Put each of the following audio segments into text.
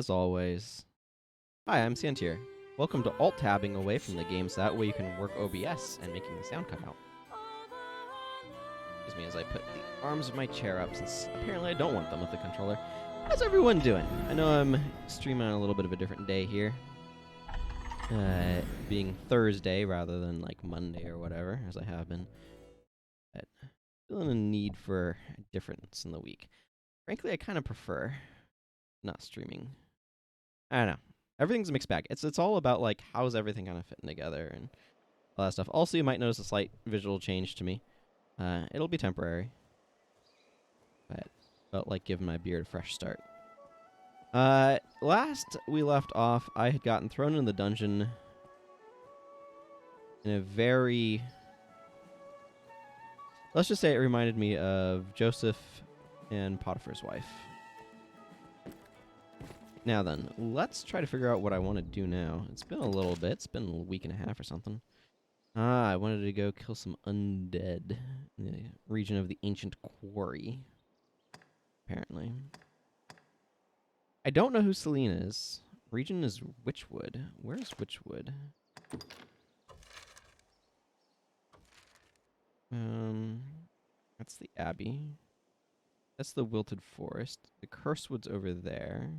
as always. Hi, I'm Santier. Welcome to alt-tabbing away from the game so that way you can work OBS and making the sound come out. Excuse me as I put the arms of my chair up since apparently I don't want them with the controller. How's everyone doing? I know I'm streaming on a little bit of a different day here. Being Thursday rather than like Monday or whatever, as I have been. But feeling a need for a difference in the week. Frankly, I kind of prefer not streaming. I don't know. Everything's a mixed bag. It's all about like how's everything kind of fitting together and all that stuff. Also, you might notice a slight visual change to me. It'll be temporary, but felt like giving my beard a fresh start. Last we left off, I had gotten thrown in the dungeon in a very... Let's just say it reminded me of Joseph and Potiphar's wife. Now then, let's try to figure out what I want to do now. It's been a little bit. It's been a week and a half or something. I wanted to go kill some undead in the region of the Ancient Quarry, apparently. I don't know who Selene is. Region is Witchwood. Where's Witchwood? That's the Abbey. That's the Wilted Forest. The Cursewood's over there.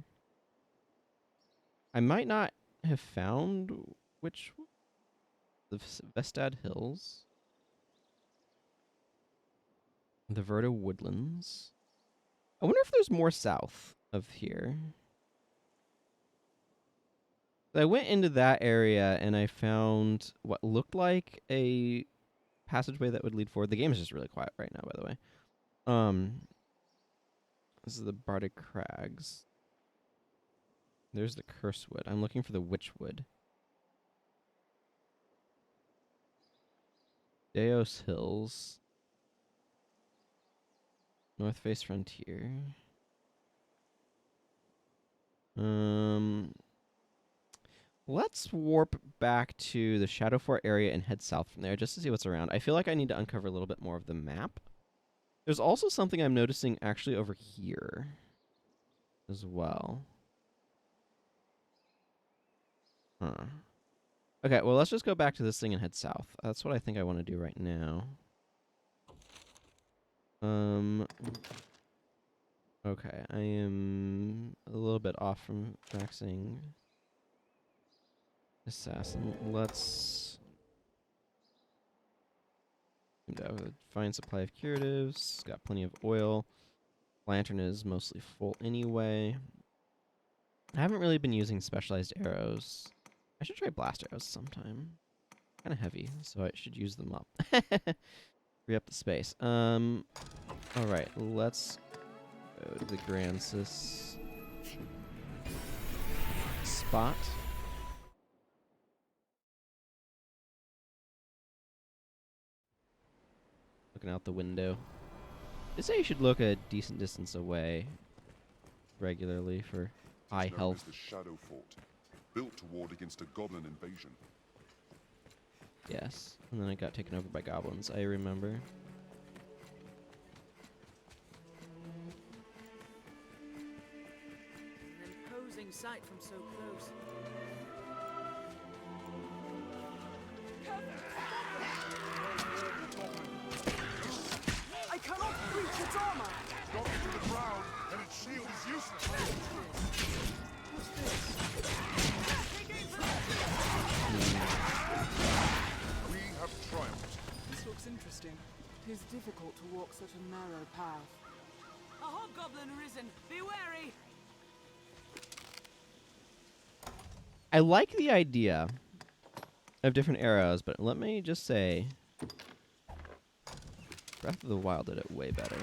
I might not have found Witchwood. The Vestad Hills. The Verta Woodlands. I wonder if there's more south of here. I went into that area and I found what looked like a passageway that would lead forward. The game is just really quiet right now, by the way. This is the Bardic Crags. There's the Cursewood. I'm looking for the Witchwood. Deos Hills. North Face Frontier. Let's warp back to the Shadowfort area and head south from there just to see what's around. I feel like I need to uncover a little bit more of the map. There's also something I'm noticing actually over here as well. Huh. Okay, well, let's just go back to this thing and head south. That's what I think I want to do right now. Okay, I am a little bit off from maxing Assassin. Let's have a fine supply of curatives. Got plenty of oil. Lantern is mostly full anyway. I haven't really been using specialized arrows. I should try blast arrows sometime. Kind of heavy, so I should use them up. Free up the space. Alright, let's go to the Grancis spot. Looking out the window. They say you should look a decent distance away regularly for eye health. The Shadow Fort, built to ward against a goblin invasion. Yes, and then it got taken over by goblins, I remember. An imposing sight from so close. I cannot reach its armor! Drop it to the ground, and its shield is useless. What's this? We have triumphed. This looks interesting. It is difficult to walk such a narrow path. A hobgoblin arisen! Be wary! I like the idea of different arrows, but let me just say, Breath of the Wild did it way better.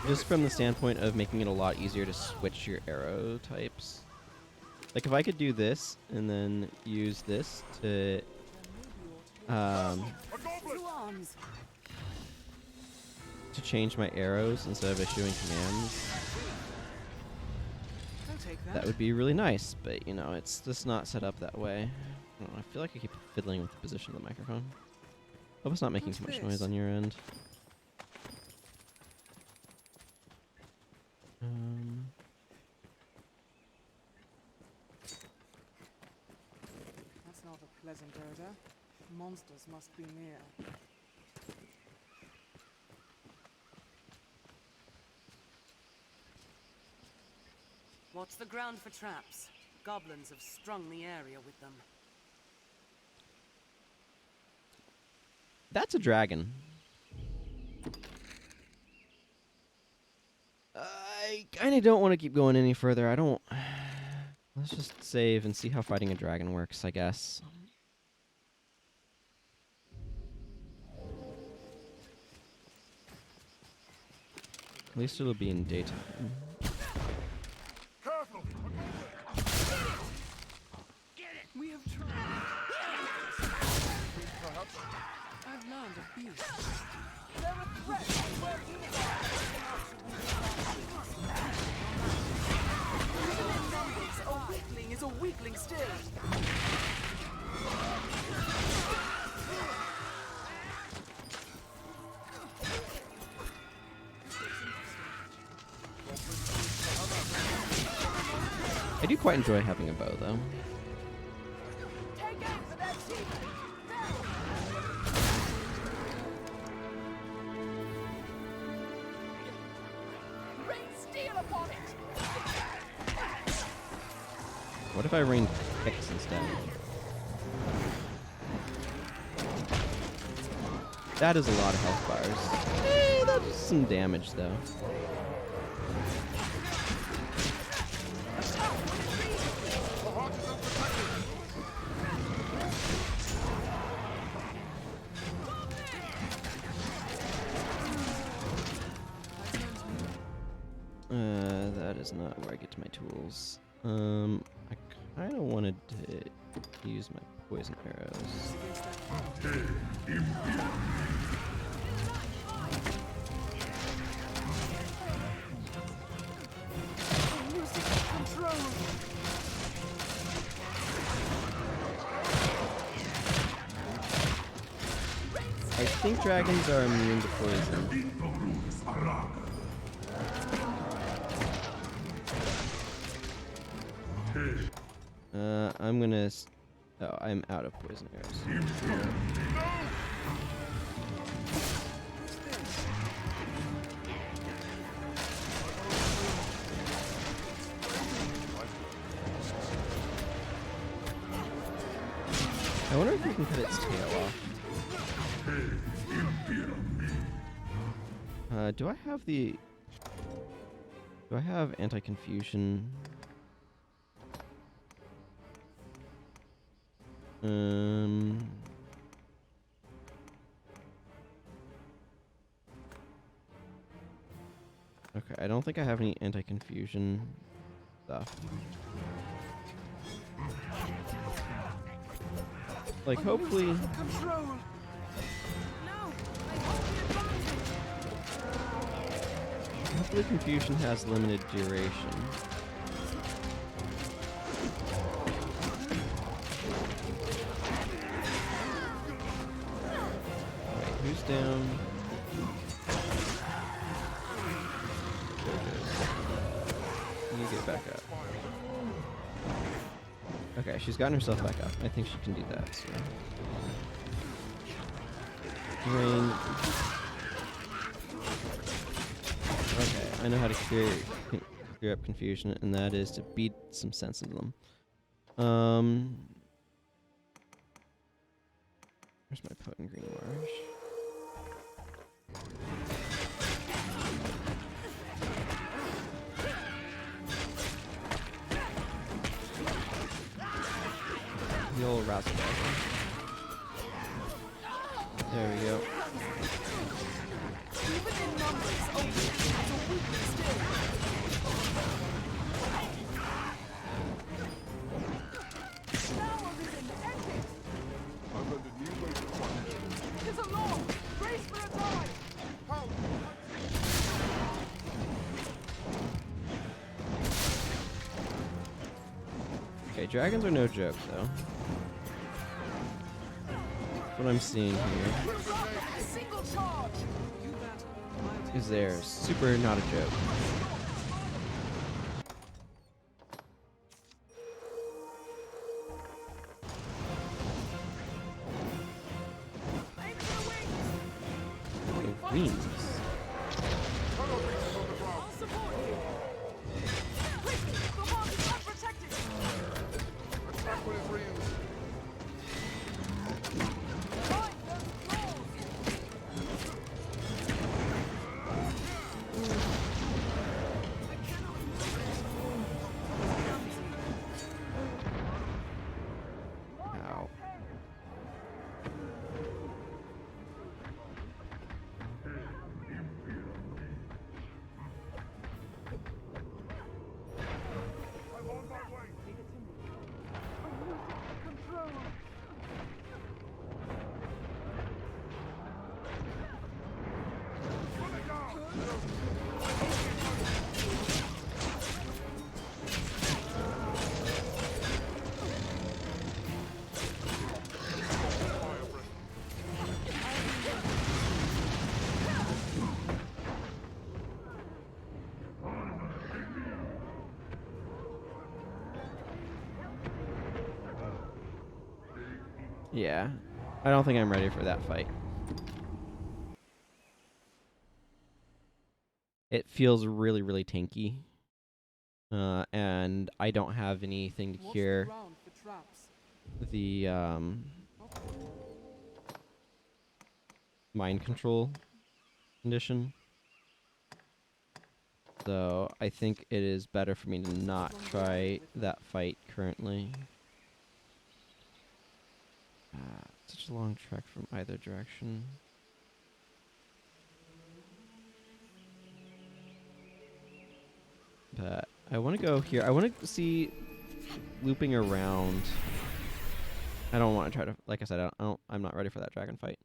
Just from the standpoint of making it a lot easier to switch your arrow types. Like if I could do this and then use this to to change my arrows instead of issuing commands, I'll take that. that would be really nice. But, you know, it's just not set up that way. I don't know, I feel like I keep fiddling with the position of the microphone. Hope it's not making What's too much this? noise on your end. That's not a pleasant odor. Monsters must be near. Watch the ground for traps. Goblins have strung the area with them. That's a dragon. I kind of don't want to keep going any further. I don't... Let's just save and see how fighting a dragon works, I guess. At least it'll be in daytime. We have tried. I've learned abuse. They're a threat where a weakling is a weakling still. I do quite enjoy having a bow, though. Take aim for that team. Rain steel upon it. What if I rained picks instead? That is a lot of health bars. That does some damage, though. That is not where I get to my tools. I kind of wanted to use my poison arrows. I think dragons are immune to poison. I'm gonna... Oh, I'm out of poison arrows. I wonder if we can cut its tail off. Do I have the... Do I have anti-confusion? Okay, I don't think I have any anti-confusion stuff. Like, hopefully... Control. No, I hold the advantage. Hopefully confusion has limited duration. Wait, who's down? There it is. Let me get back up. Okay, she's gotten herself back up. I think she can do that, so... Rain. Okay, I know how to clear up confusion, and that is to beat some sense into them. Where's my potent green marsh? The old rousing. There we go. Even in numbers, a weakling is a weakling still. Now Arisen, end it. I learned a new way to fight. Tis a law. Brace for a dive. How? Okay, dragons are no joke, though. What I'm seeing here is they're super not a joke. The wings. Ow. Yeah, I don't think I'm ready for that fight. It feels really, really tanky. And I don't have anything to cure the mind control condition. So I think it is better for me to not try that fight currently. Such a long trek from either direction. But I want to go here. I want to see looping around. I don't want to try to, like I said, I'm not ready for that dragon fight.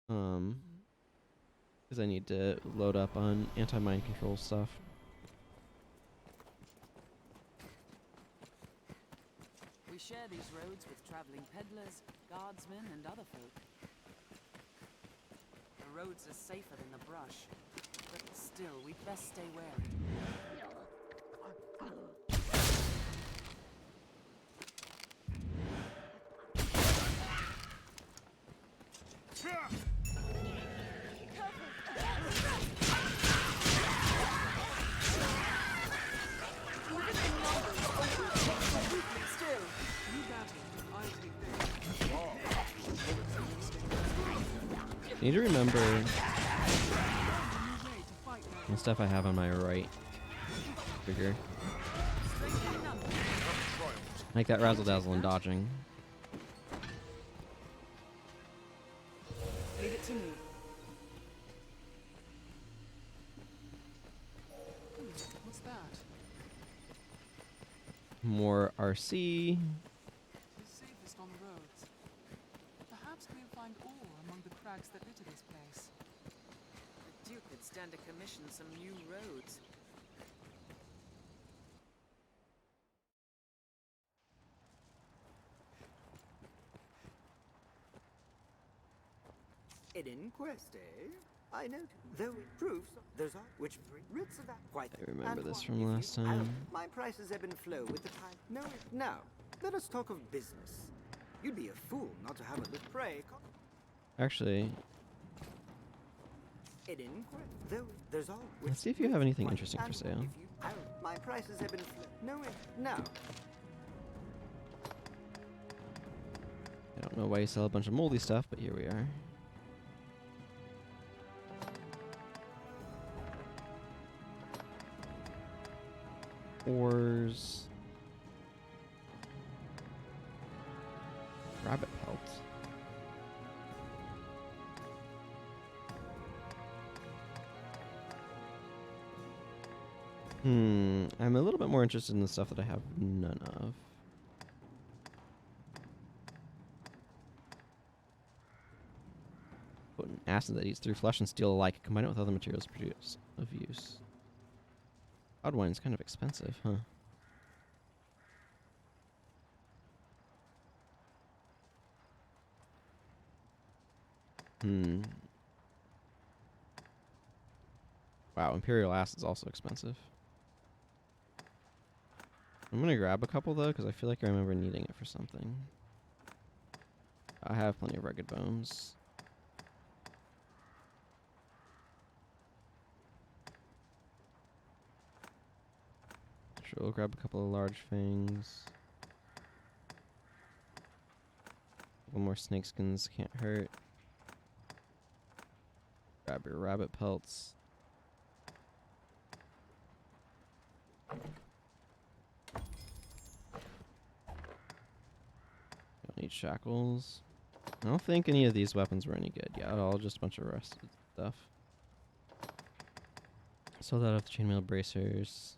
Because I need to load up on anti-mind control stuff. We share these roads with traveling peddlers, guardsmen, and other folk. The roads are safer than the brush, but still, we'd best stay wary. I need to remember the stuff I have on my right trigger. Like that razzle dazzle and dodging. Leave it to me. What's that? More RC. It's safest on the roads. Perhaps we'll find ore among the crags that litter this place. The Duke could stand to commission some new roads. An inquest, eh? I know. Though proofs, there's all which writs of that quite. I remember and this one, from if last you- time. My prices ebb and flow with the time. No, now, let us talk of business. You'd be a fool not to have a little pray. Actually, An inquest, though there's all. let's see if you have anything quite- interesting for and sale. if you- my prices ebb and flow. No, now. I don't know why you sell a bunch of moldy stuff, but here we are. Ores. Rabbit pelts. I'm a little bit more interested in the stuff that I have none of. Potent acid that eats through flesh and steel alike. Combine it with other materials to produce of use. Odd wine's kind of expensive, huh? Hmm. Wow, Imperial Acid's also expensive. I'm gonna grab a couple though, because I feel like I remember needing it for something. I have plenty of rugged bones. Sure, we'll grab a couple of large fangs. A couple more snakeskins can't hurt. Grab your rabbit pelts. Don't need shackles. I don't think any of these weapons were any good. Yeah, all just a bunch of rusted stuff. Sold out of the chainmail bracers.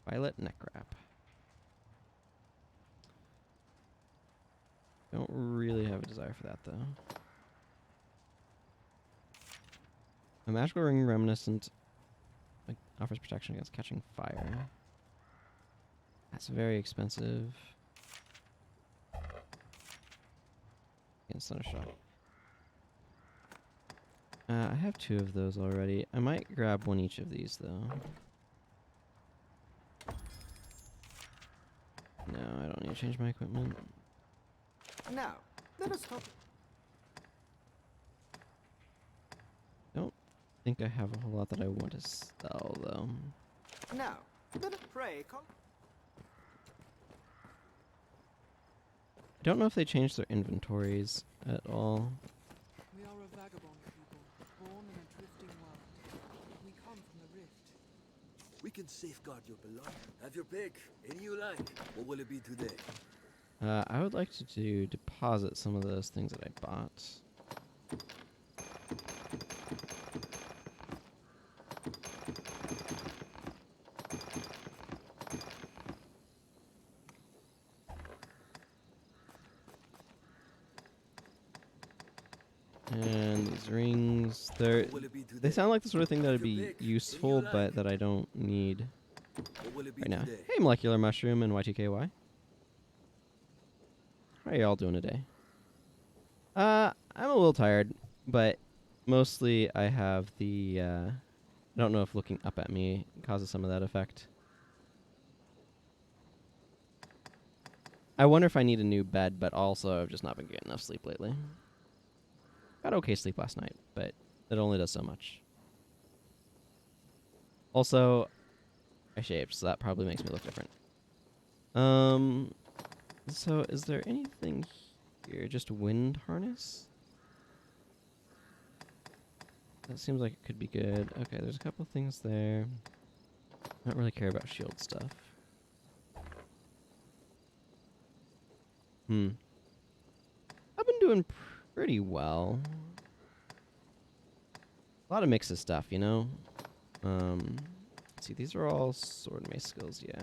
Violet neck wrap. Don't really have a desire for that though. A magical ring reminiscent offers protection against catching fire. That's very expensive. Against thundershock. I have 2 of those already. I might grab 1 each of these though. No, I don't need to change my equipment. Now, let us talk. Don't think I have a whole lot that I want to sell though. Now, let us pray. I don't know if they changed their inventories at all. We are a vagabond people, born in a drifting world. We come from the rift. We can safeguard your belongings. Have your pick. Any you like. What will it be today? I would like to deposit some of those things that I bought. And these rings, they sound like the sort of thing that would be useful, but that I don't need right now. Hey, Molecular Mushroom and Y2KY. How are y'all doing today? I'm a little tired, but mostly I have the, I don't know if looking up at me causes some of that effect. I wonder if I need a new bed, but also I've just not been getting enough sleep lately. Got okay sleep last night, but it only does so much. Also, I shaved, so that probably makes me look different. So is there anything here? Just wind harness? That seems like it could be good. Okay, there's a couple things there. I don't really care about shield stuff. I've been doing pretty well. A lot of mix of stuff, you know? Let's see, these are all sword and mace skills, yeah.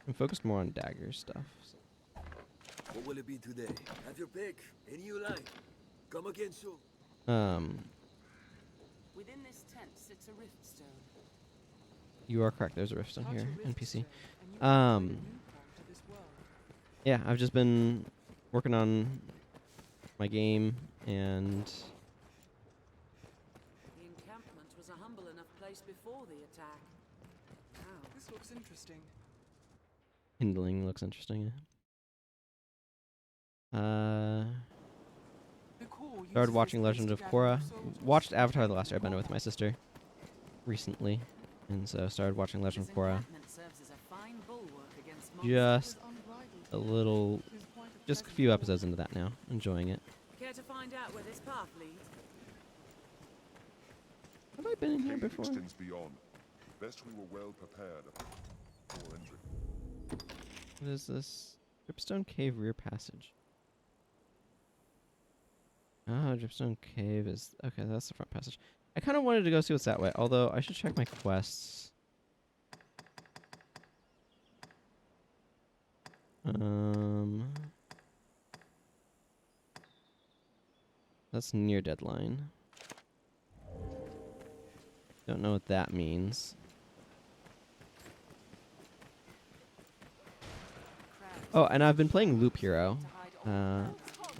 I'm focused more on dagger stuff. So. What will it be today? Have your pick. Any you like. Come again soon. Within this tent sits a rift stone. You are correct. There's a rift stone here, NPC. And Yeah, I've just been working on my game and The encampment was a humble enough place before the attack. Wow. this looks interesting. kindling looks interesting. Started watching Legend of Korra. Watched Avatar: The Last Airbender with my sister recently, and so started watching Legend of Korra. Just a little, just a few episodes into that now. Enjoying it. Care to find out where this path leads? Have I been in here Cave before? extends beyond. Best we were well prepared for entry. What is this? Dripstone Cave rear passage. Oh, Dripstone Cave is... Okay, that's the front passage. I kind of wanted to go see what's that way, although I should check my quests. That's near deadline. Don't know what that means. Oh, and I've been playing Loop Hero on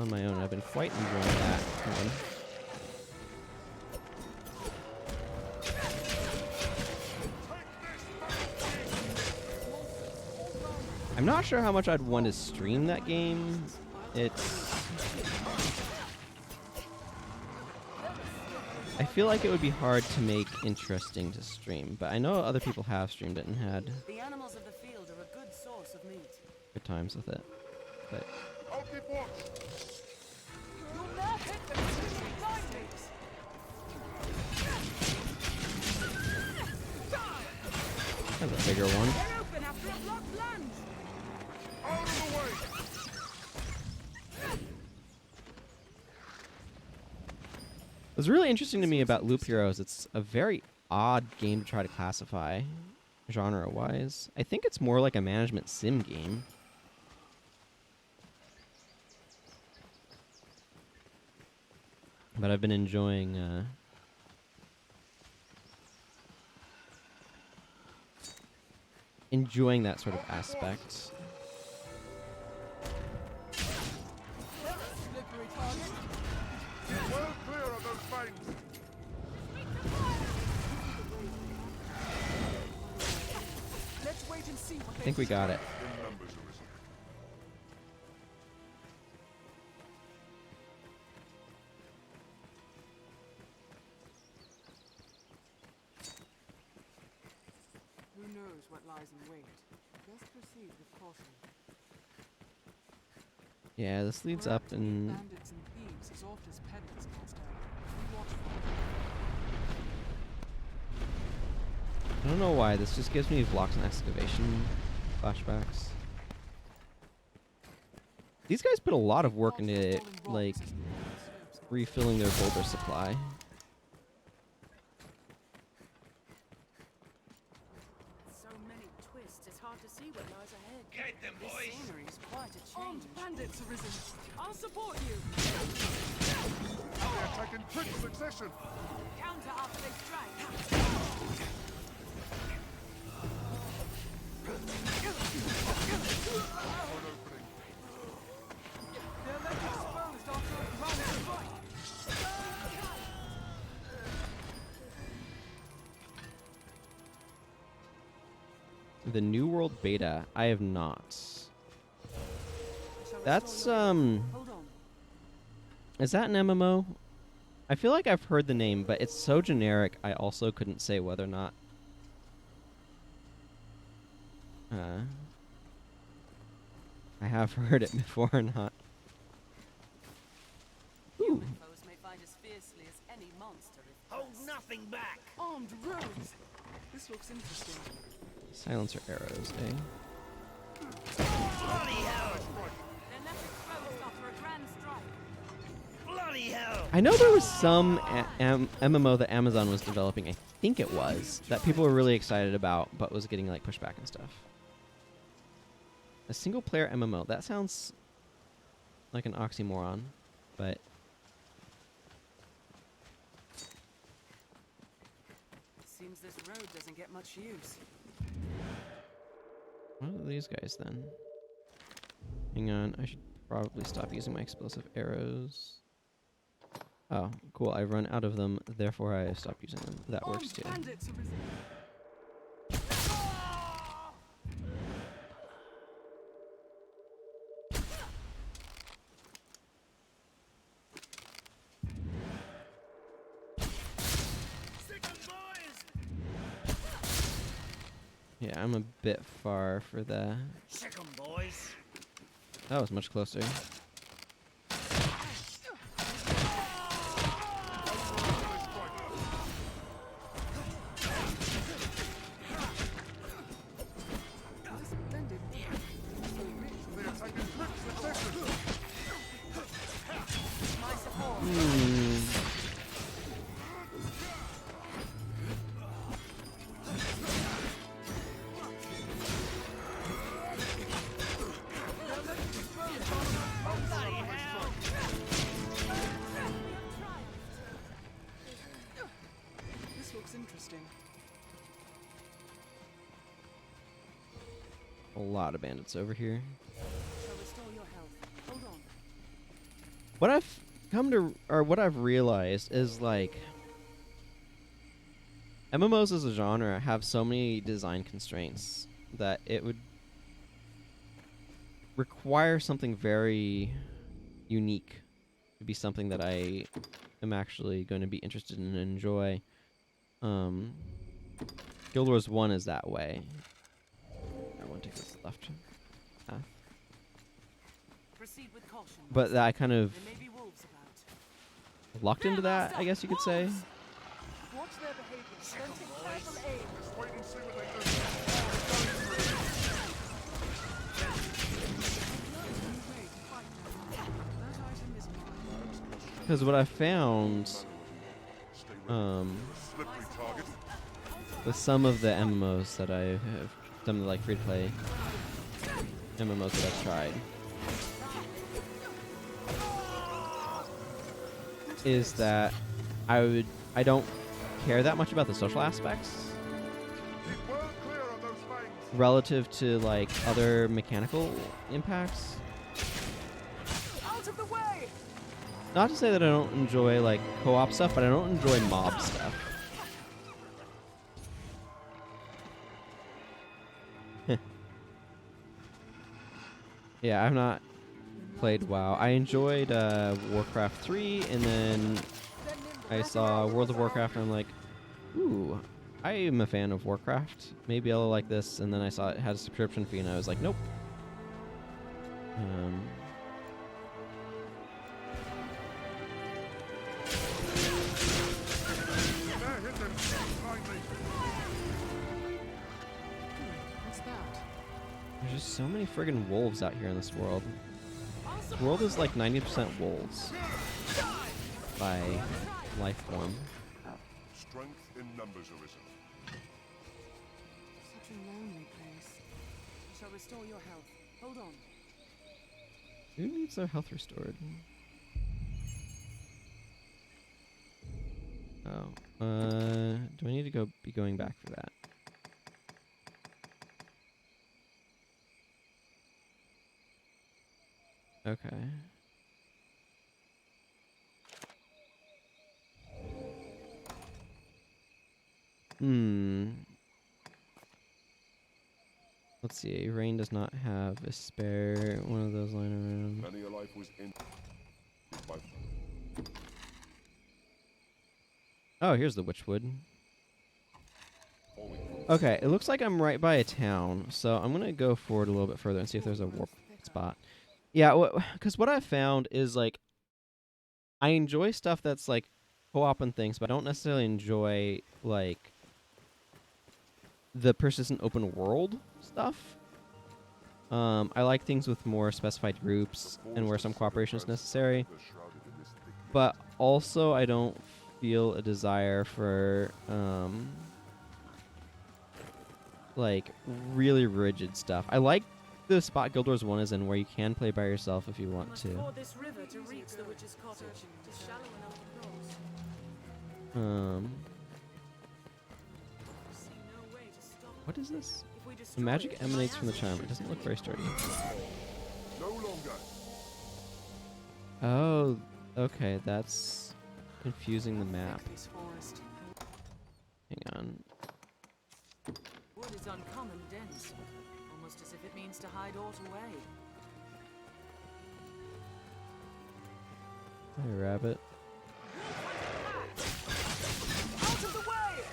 my own. I've been quite enjoying that one. I'm not sure how much I'd want to stream that game. I feel like it would be hard to make interesting to stream, but I know other people have streamed it and had The animals of the field are a good source of meat. good times with it. But I'll keep watch. You'll never hit them swimming blindness. that's a bigger one. They're open after a blocked land. Out of the way. What's really interesting to me about Loop Hero is it's a very odd game to try to classify genre-wise. I think it's more like a management sim game. But I've been enjoying that sort of aspect. Slippery target. Well clear of those fangs. Let's wait and see what I think we got it. In numbers, Arisen. Who knows what lies in wait? Best proceed with caution. Yeah, this leads We're up apt to meet and bandits and thieves as oft as peddlers cast out. Be watchful. I don't know why, this just gives me Vlogs and Excavation flashbacks. These guys put a lot of work into it, like refilling their boulder supply. So many twists, it's hard to see what lies ahead. Get them, This boys! scenery is quite a Armed change. bandits arisen. I'll support you. They attack in quick succession. Counter after they strike. An opening. They're left exposed after a round strike. The New World Beta, I have not. Shall I That's slow you down? Hold on. is that an MMO? I feel like I've heard the name, but it's so generic I also couldn't say whether or not I have heard it before or not. Ooh. Human foes may fight as fiercely as any monster if Hold pressed. nothing back! Armed rogues. This looks interesting. Silencer arrows, eh? Bloody hell! They're left exposed after a grand strike. Bloody hell! I know there was some MMO that Amazon was developing, I think it was, that people were really excited about, but was getting like pushback and stuff. A single player MMO, that sounds like an oxymoron, but Seems this road doesn't get much use. what are these guys then? Hang on, I should probably stop using my explosive arrows. Oh, cool, I run out of them, therefore I stop using them. That works Armed too. bandits arisen. Sick 'em, boys! Yeah, I'm a bit far for the... Sick 'em, boys! That was much closer. Splendid. So rich. They attack in quick succession. My support. Our lot of bandits over here. Shall restore your health. Hold on. What I've come to, or what I've realized is like, MMOs as a genre have so many design constraints that it would require something very unique to be something that I am actually going to be interested in and enjoy. Guild Wars 1 is that way. I want to take this left path. Proceed with caution. But I kind of There may be wolves about. lucked into that, I guess you could say. Watch their behavior. Don't take careful aim. Just wait and see what they do. That item is mine. Because what I found Stay ready. Slippery target. with some of the MMOs that I have, some of the like free-to-play MMOs that I've tried, is that I don't care that much about the social aspects Keep well clear of those fangs. relative to like other mechanical impacts. Out of the way! Not to say that I don't enjoy like co-op stuff, but I don't enjoy mob stuff. Yeah, I've not played WoW. I enjoyed Warcraft 3, and then I saw World of Warcraft, and I'm like, ooh, I am a fan of Warcraft. Maybe I'll like this. And then I saw it had a subscription fee, and I was like, nope. There, hit them. Kindly. What's that? There's just so many friggin' wolves out here in this world. This world is like 90% wolves by life form. Strength in numbers, Arisen. Such a lonely place. I shall restore your health. Hold on. Who needs their health restored? Oh, do I need to be going back for that? Okay. Let's see. Rain does not have a spare one of those lying around. Many a life was in. By Oh, here's the Witchwood. falling from Okay, it looks like I'm right by a town, so I'm gonna go forward a little bit further and see if there's a warp spot. Yeah, because what I've found is like I enjoy stuff that's like co-op and things, but I don't necessarily enjoy like the persistent open world stuff. I like things with more specified groups and where some cooperation is necessary, the shrouded in this thick but also I don't feel a desire for like really rigid stuff. I like the spot Guild Wars 1 is in where you can play by yourself if you want Must to. ford this river to reach the witch's cottage. It is shallow enough to cross. See no way to stop What is this? if we The destroy magic it. emanates from the charm. It doesn't look very sturdy. No longer. Oh, okay, that's confusing the map. This forest. Hang on. Wood is uncommon dense, almost as if it means to hide aught away. Hi, rabbit. Out of the way! It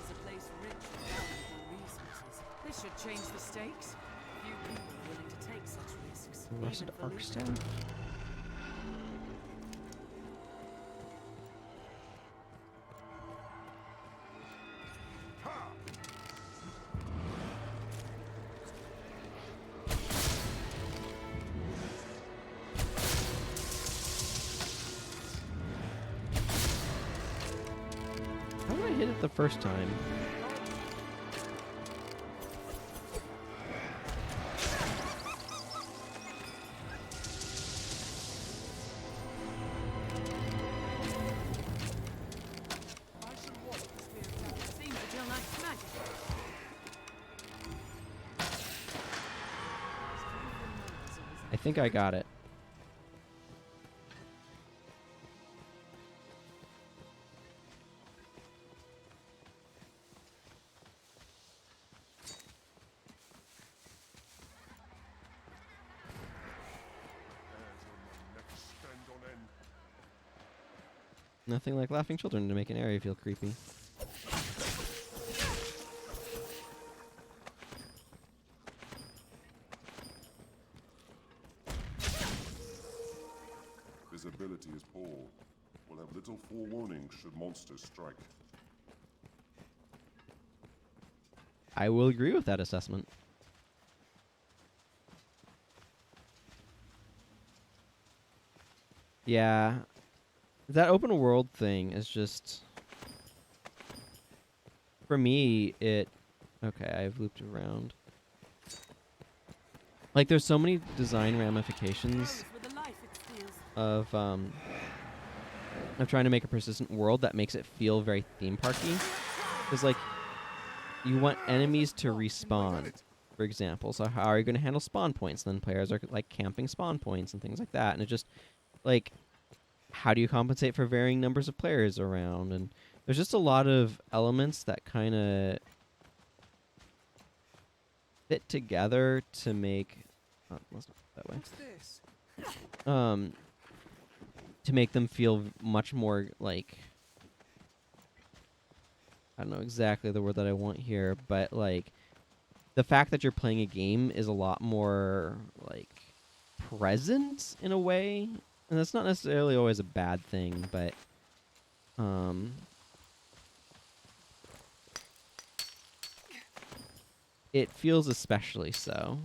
is a place rich in valuable resources. This should change the stakes. Few people are willing to take such risks. The rusted even for arc loot. staff. How did I hit it the first time? Seems to tell nice magic. I think I got it. Stand on end. Nothing like laughing children to make an area feel creepy. Visibility is poor. We'll have little forewarning should monsters strike. I will agree with that assessment. Yeah. That open world thing is just... For me, it... Okay, I've looped around. Like, there's so many design ramifications With the life it steals. of trying to make a persistent world that makes it feel very theme parky. Because, like, you want enemies to respawn, for example. So how are you going to handle spawn points? Then players are, like, camping spawn points and things like that. And it just, like, how do you compensate for varying numbers of players around? And there's just a lot of elements that kind of fit together to make... Oh, let's not go that way. What's this? To make them feel much more like... I don't know exactly the word that I want here, but, like, the fact that you're playing a game is a lot more, like, present in a way. And that's not necessarily always a bad thing, but... it feels especially so.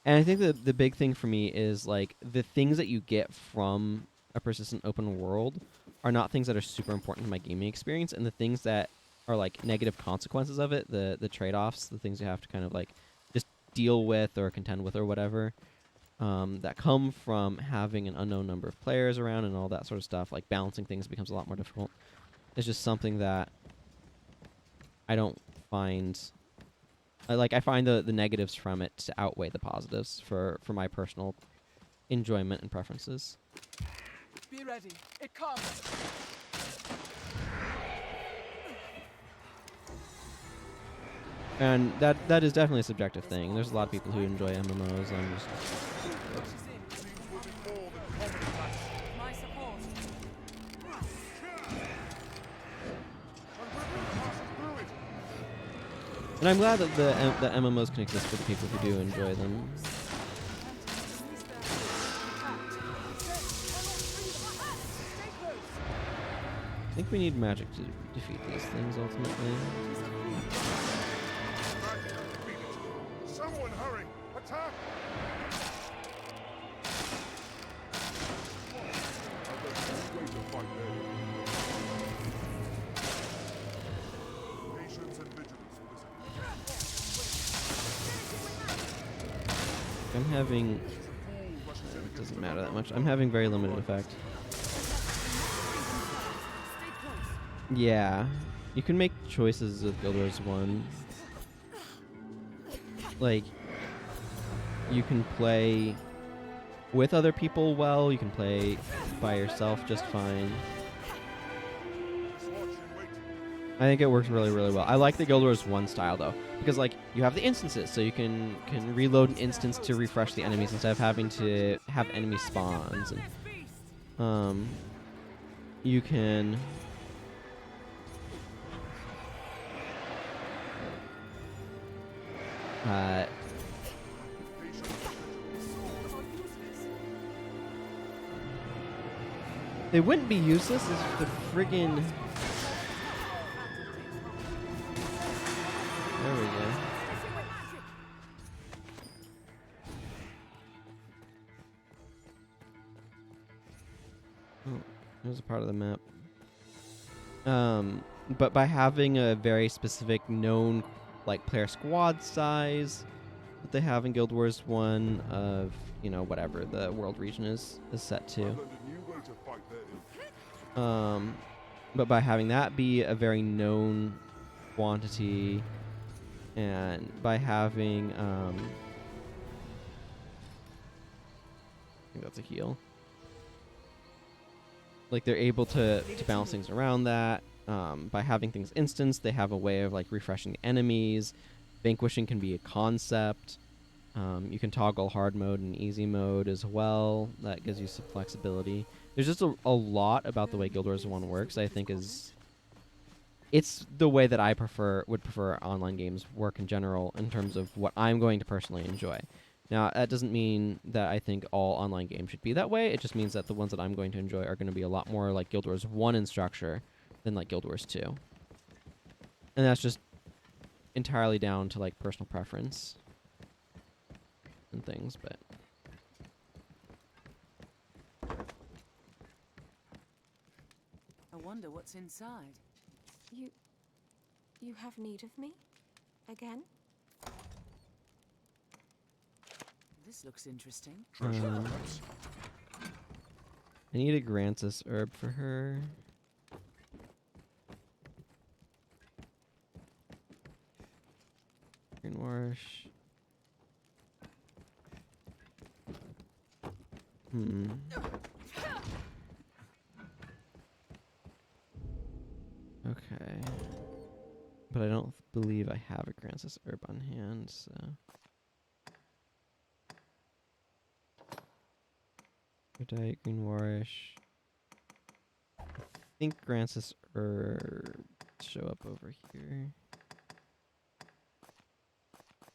And I think that the big thing for me is, like, the things that you get from a persistent open world are not things that are super important to my gaming experience, and the things that are, like, negative consequences of it, the trade-offs, the things you have to kind of, like, just deal with or contend with or whatever, that come from having an unknown number of players around and all that sort of stuff, like, balancing things becomes a lot more difficult. It's just something that I don't find... I find the negatives from it to outweigh the positives for my personal enjoyment and preferences. Be ready. It comes. And that is definitely a subjective thing. There's a lot of people who enjoy MMOs. I'm just... My support. And I'm glad that that MMOs can exist for the people who do enjoy them. I think we need magic to defeat these things ultimately. Someone hurry! Attack! Patience and vigilance for this. I'm having... It doesn't matter that much. I'm having very limited effect. Yeah. You can make choices with Guild Wars 1. Like, you can play with other people well, you can play by yourself just fine. I think it works really, really well. I like the Guild Wars 1 style, though, because, like, you have the instances, so you can reload an instance to refresh the enemies instead of having to have enemy spawns. And, you can... they wouldn't be useless if the friggin'... There we go. Oh, there's a part of the map. But by having a very specific known, like, player squad size that they have in Guild Wars 1 of, you know, whatever the world region is set to. But by having that be a very known quantity And by having, I think that's a heal. Like they're able to balance things around that. By having things instanced, they have a way of like refreshing enemies. Vanquishing can be a concept. You can toggle hard mode and easy mode as well. That gives you some flexibility. There's just a lot about the way Guild Wars 1 works I think is... It's the way that I would prefer online games work in general in terms of what I'm going to personally enjoy. Now, that doesn't mean that I think all online games should be that way. It just means that the ones that I'm going to enjoy are going to be a lot more like Guild Wars 1 in structure than like Guild Wars 2. And that's just entirely down to like personal preference and things, but... I wonder what's inside. You have need of me? Again? This looks interesting. I need a Grancis herb for her. Greenwash. Okay. But I don't believe I have a Grancis herb on hand, so... Diet Greenwarish. I think Grancis herbs show up over here.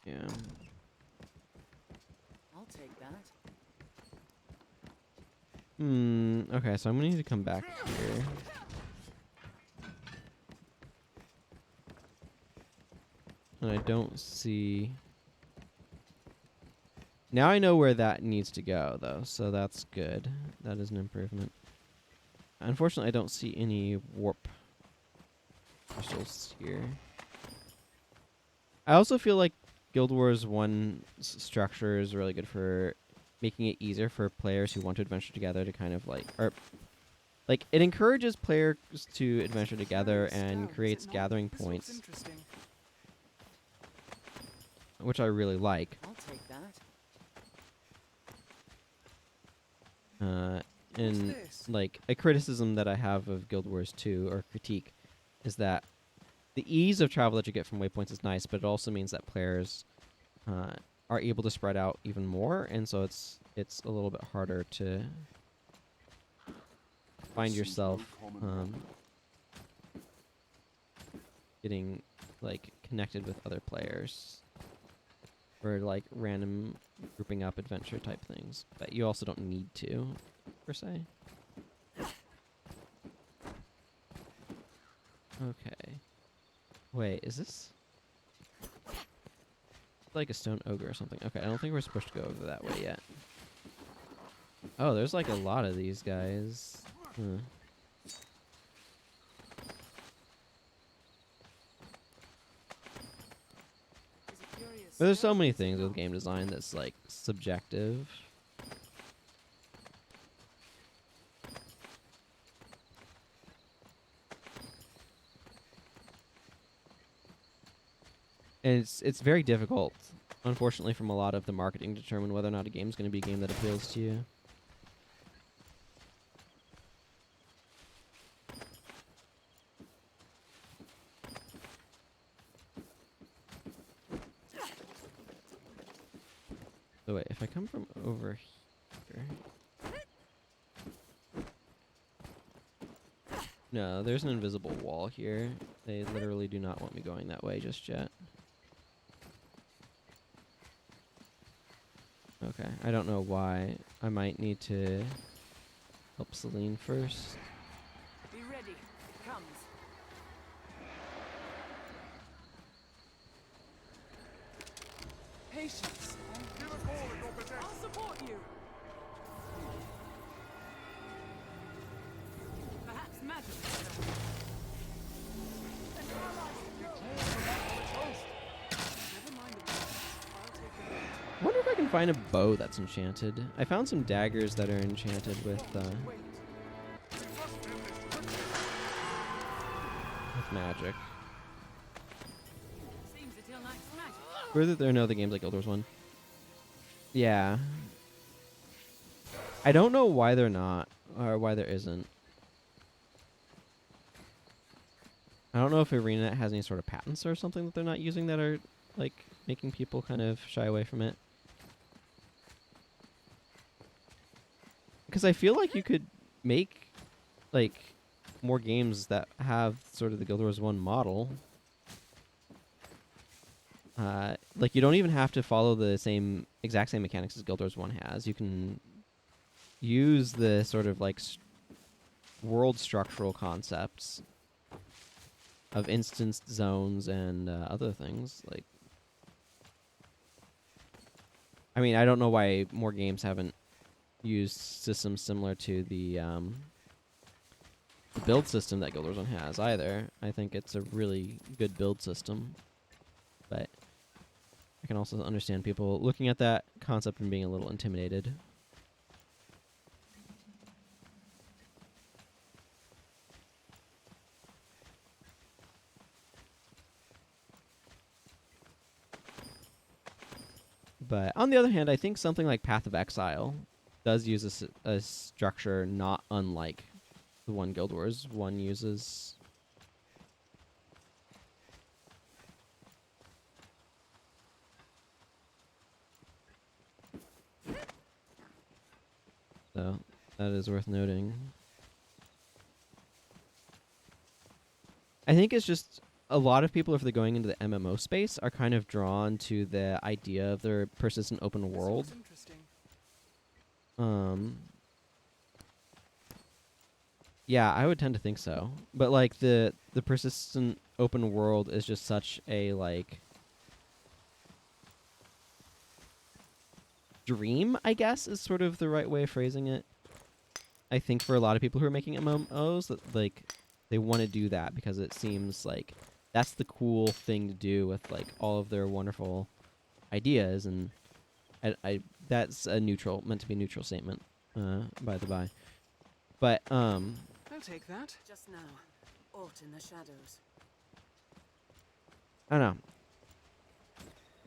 Yeah. I'll take that. Okay, so I'm gonna need to come back here. And I don't see... Now I know where that needs to go, though, so that's good. That is an improvement. Unfortunately, I don't see any warp crystals here. I also feel like Guild Wars 1's structure is really good for making it easier for players who want to adventure together to kind of like... Like, it encourages players to adventure together and creates gathering points, which I really like. I'll take that. And like a criticism that I have of Guild Wars 2 or critique is that the ease of travel that you get from waypoints is nice, but it also means that players are able to spread out even more, and so it's a little bit harder to find yourself getting like connected with other players or like random grouping up adventure type things, but you also don't need to, per se. Okay. Wait, is this like a stone ogre or something? Okay, I don't think we're supposed to go over that way yet. Oh, there's like a lot of these guys. Huh. But there's so many things with game design that's like subjective. And it's very difficult, unfortunately, from a lot of the marketing to determine whether or not a game's going to be a game that appeals to you. So wait, if I come from over here... No, there's an invisible wall here. They literally do not want me going that way just yet. Okay, I don't know why. I might need to help Celine first. Be ready. It comes. Patience. I'll support you. Perhaps magic. Never mind the words. I'll take the bait. I wonder if I can find a bow that's enchanted. I found some daggers that are enchanted with magic. Seems that he'll like Whether there are no other games like Guild Wars 1. Yeah. I don't know why they're not, or why there isn't. I don't know if ArenaNet has any sort of patents or something that they're not using that are, like, making people kind of shy away from it. Because I feel like you could make, like, more games that have sort of the Guild Wars 1 model. Like, you don't even have to follow the exact same mechanics as Guild Wars 1 has. You can use the sort of, like, world structural concepts of instanced zones and other things. Like, I mean, I don't know why more games haven't used systems similar to the build system that Guild Wars 1 has either. I think it's a really good build system, but I can also understand people looking at that concept and being a little intimidated. But on the other hand, I think something like Path of Exile does use a structure not unlike the one Guild Wars 1 uses. So that is worth noting. I think it's just a lot of people, if they're going into the MMO space, are kind of drawn to the idea of their persistent open world. Interesting. Yeah, I would tend to think so. But like the persistent open world is just such a like dream, I guess, is sort of the right way of phrasing it. I think for a lot of people who are making MMOs, that like they want to do that because it seems like that's the cool thing to do with like all of their wonderful ideas, and I that's a meant to be a neutral statement, by the by. But I'll take that. Just now, aught in the shadows. I don't know.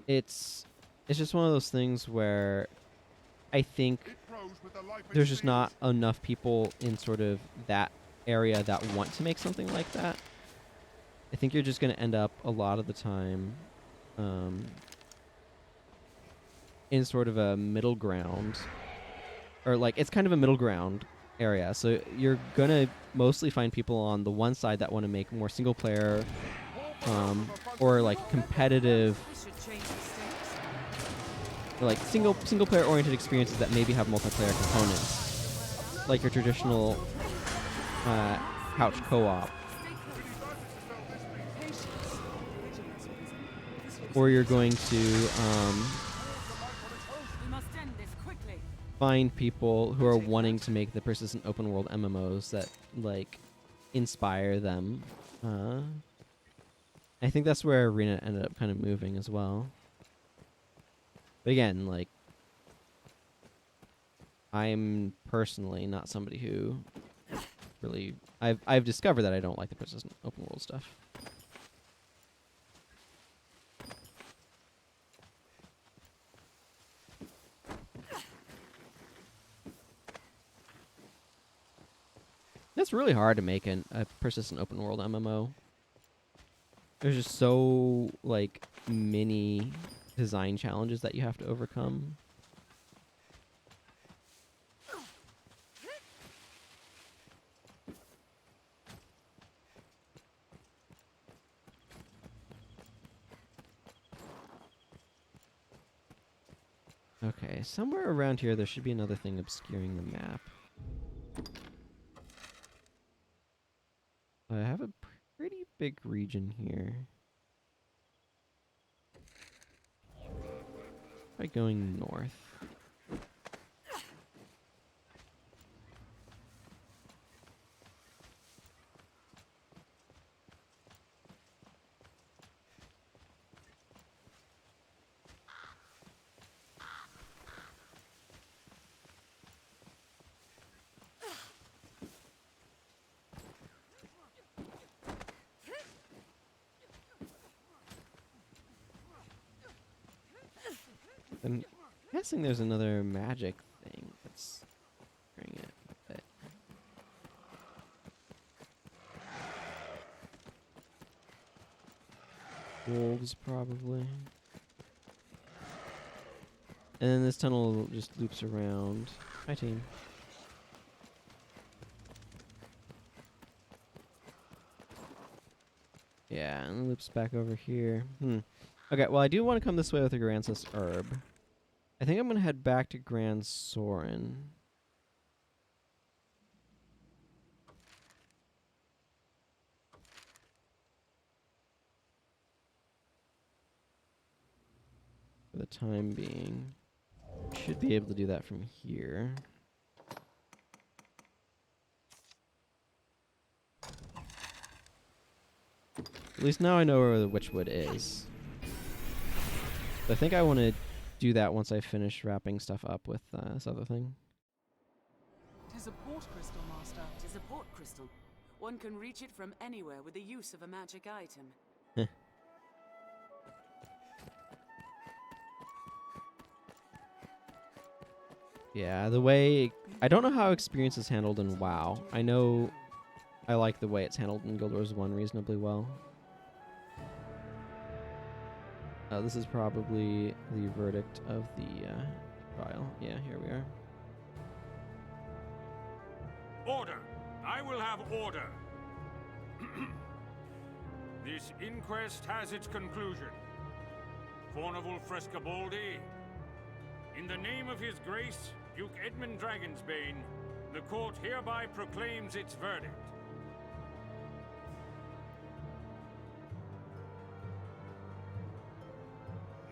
It's just one of those things where I think It grows with the life it there's just steals. not enough people in sort of that area that want to make something like that. I think you're just going to end up a lot of the time in sort of a middle ground, or like it's kind of a middle ground area. So you're going to mostly find people on the one side that want to make more single player or like competitive, We should change the stakes. or like single player oriented experiences that maybe have multiplayer components, like your traditional couch co-op. Or you're going to We must end this quickly. find people who are wanting to make the persistent open world MMOs that like inspire them. I think that's where Arena ended up kind of moving as well. But again, like I'm personally not somebody who really I've discovered that I don't like the persistent open world stuff. It's really hard to make a persistent open world MMO. There's just so like many design challenges that you have to overcome. Okay, somewhere around here there should be another thing obscuring the map. I have a pretty big region here. By going north. I'm guessing there's another magic thing that's bring it a bit. Wolves, probably. And then this tunnel just loops around. Hi, team. Yeah, and it loops back over here. Okay, well, I do want to come this way with the Garansus herb. I think I'm going to head back to Grand Soren. For the time being. Should be able to do that from here. At least now I know where the Witchwood is. But I think I want to do that once I finish wrapping stuff up with this other thing. Tis a port crystal, Master. Tis a port crystal. One can reach it from anywhere with the use of a magic item. Yeah, the way... I don't know how experience is handled in WoW. I know I like the way it's handled in Guild Wars 1 reasonably well. This is probably the verdict of the trial. Yeah, here we are. Order! I will have order! This inquest has its conclusion. Fornival Frescobaldi, in the name of His Grace, Duke Edmund Dragonsbane, the court hereby proclaims its verdict.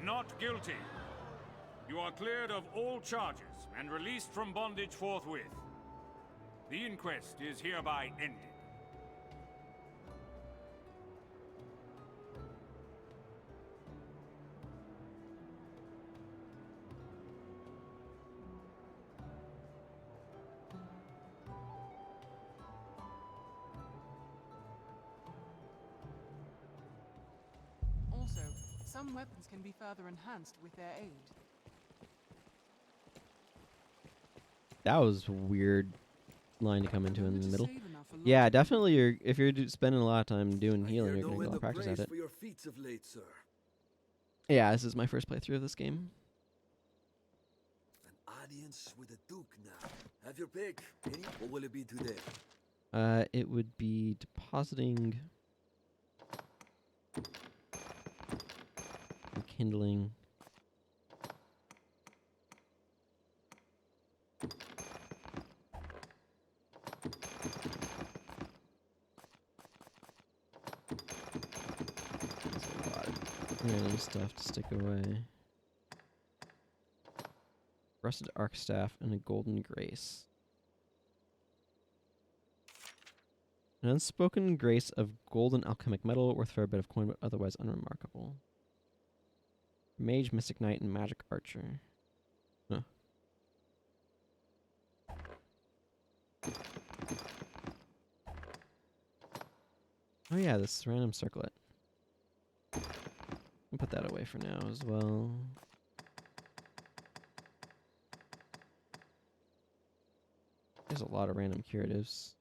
Not guilty. You are cleared of all charges and released from bondage forthwith. The inquest is hereby ended. Also, some weapons can be further enhanced with their aid. That was a weird line to come into in the Remember to middle. save enough for Yeah, long. definitely. If you're spending a lot of time doing I healing, hear you're no gonna get a end lot of of practice praise at it. for your feats of late, sir. Yeah, this is my first playthrough of this game. An audience with the Duke now. Have your pick. What will it be today? It would be depositing, kindling. That's a lot of random stuff to stick away. Rusted arc staff and a golden grace. An unspoken grace of golden alchemic metal worth for a bit of coin, but otherwise unremarkable. Mage, Mystic Knight, and Magic Archer. Huh. Oh yeah, this random circlet. I'll put that away for now as well. There's a lot of random curatives.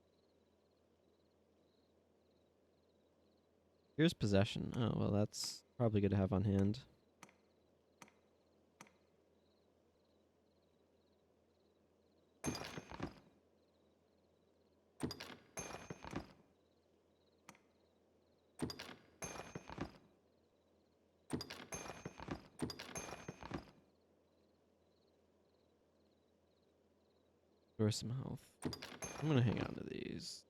Here's possession. Oh, well, that's probably good to have on hand. Store some health. I'm gonna hang on to these.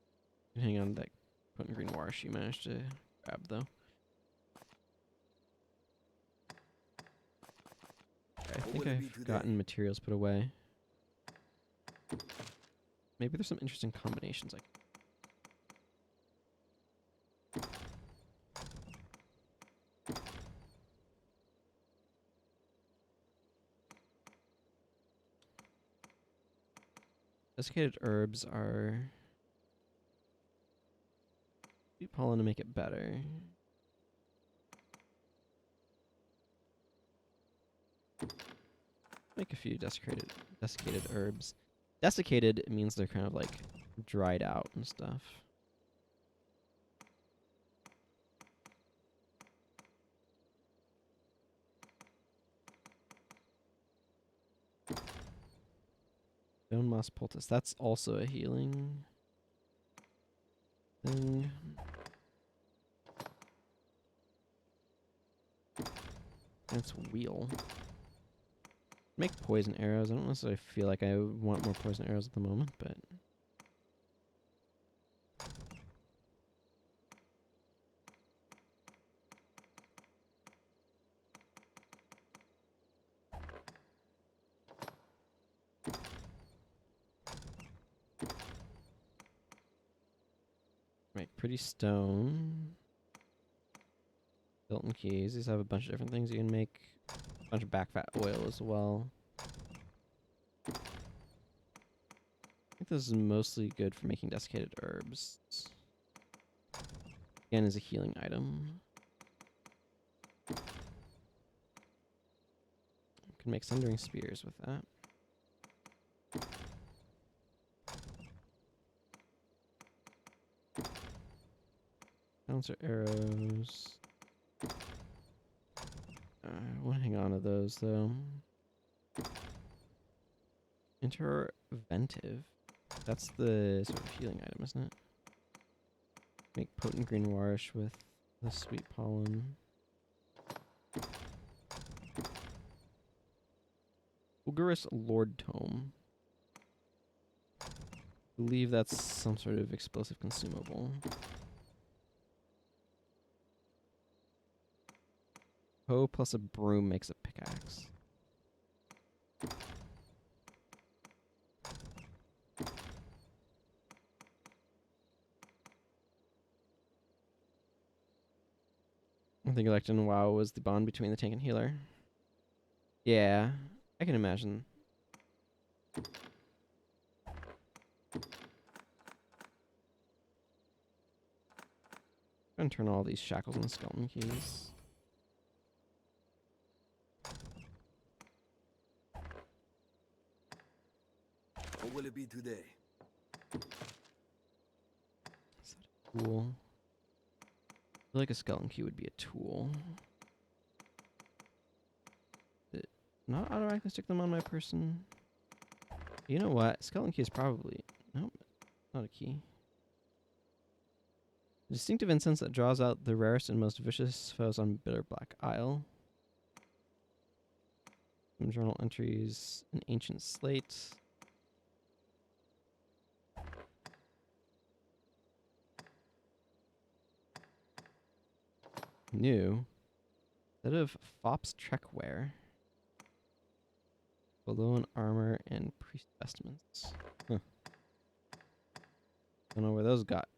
Hang on to that potent green wash you managed to grab, though. Okay, I think I've gotten materials put away. Maybe there's some interesting combinations I can. Desiccated herbs are sweet pollen to make it better. Make a few desiccated herbs. Desiccated means they're kind of like dried out and stuff. Stone moss poultice. That's also a healing thing. That's wheel. Make poison arrows. I don't necessarily feel like I want more poison arrows at the moment, but make pretty stone. Hilton keys. These have a bunch of different things you can make. A bunch of back fat oil as well. I think this is mostly good for making desiccated herbs. Again, is a healing item. Can make sundering spears with that. Bouncer arrows. I want to hang on to those though. Interventive. That's the sort of healing item, isn't it? Make potent green warish with the sweet pollen. Fulgurous Lord Tome. I believe that's some sort of explosive consumable. Hoe plus a broom makes a pickaxe. I think Elect in WoW was the bond between the tank and healer. Yeah, I can imagine. I'm gonna turn all these shackles into skeleton keys. What will it be today? Tool. I feel like a skeleton key would be a tool. Did it not automatically stick them on my person? You know what? Skeleton key is probably... Nope, not a key. A distinctive incense that draws out the rarest and most vicious foes on Bitter Black Isle. Some journal entries, an ancient slate. New. Instead of Fops Trekwear. Below an armor and priest vestments. Huh. Don't know where those got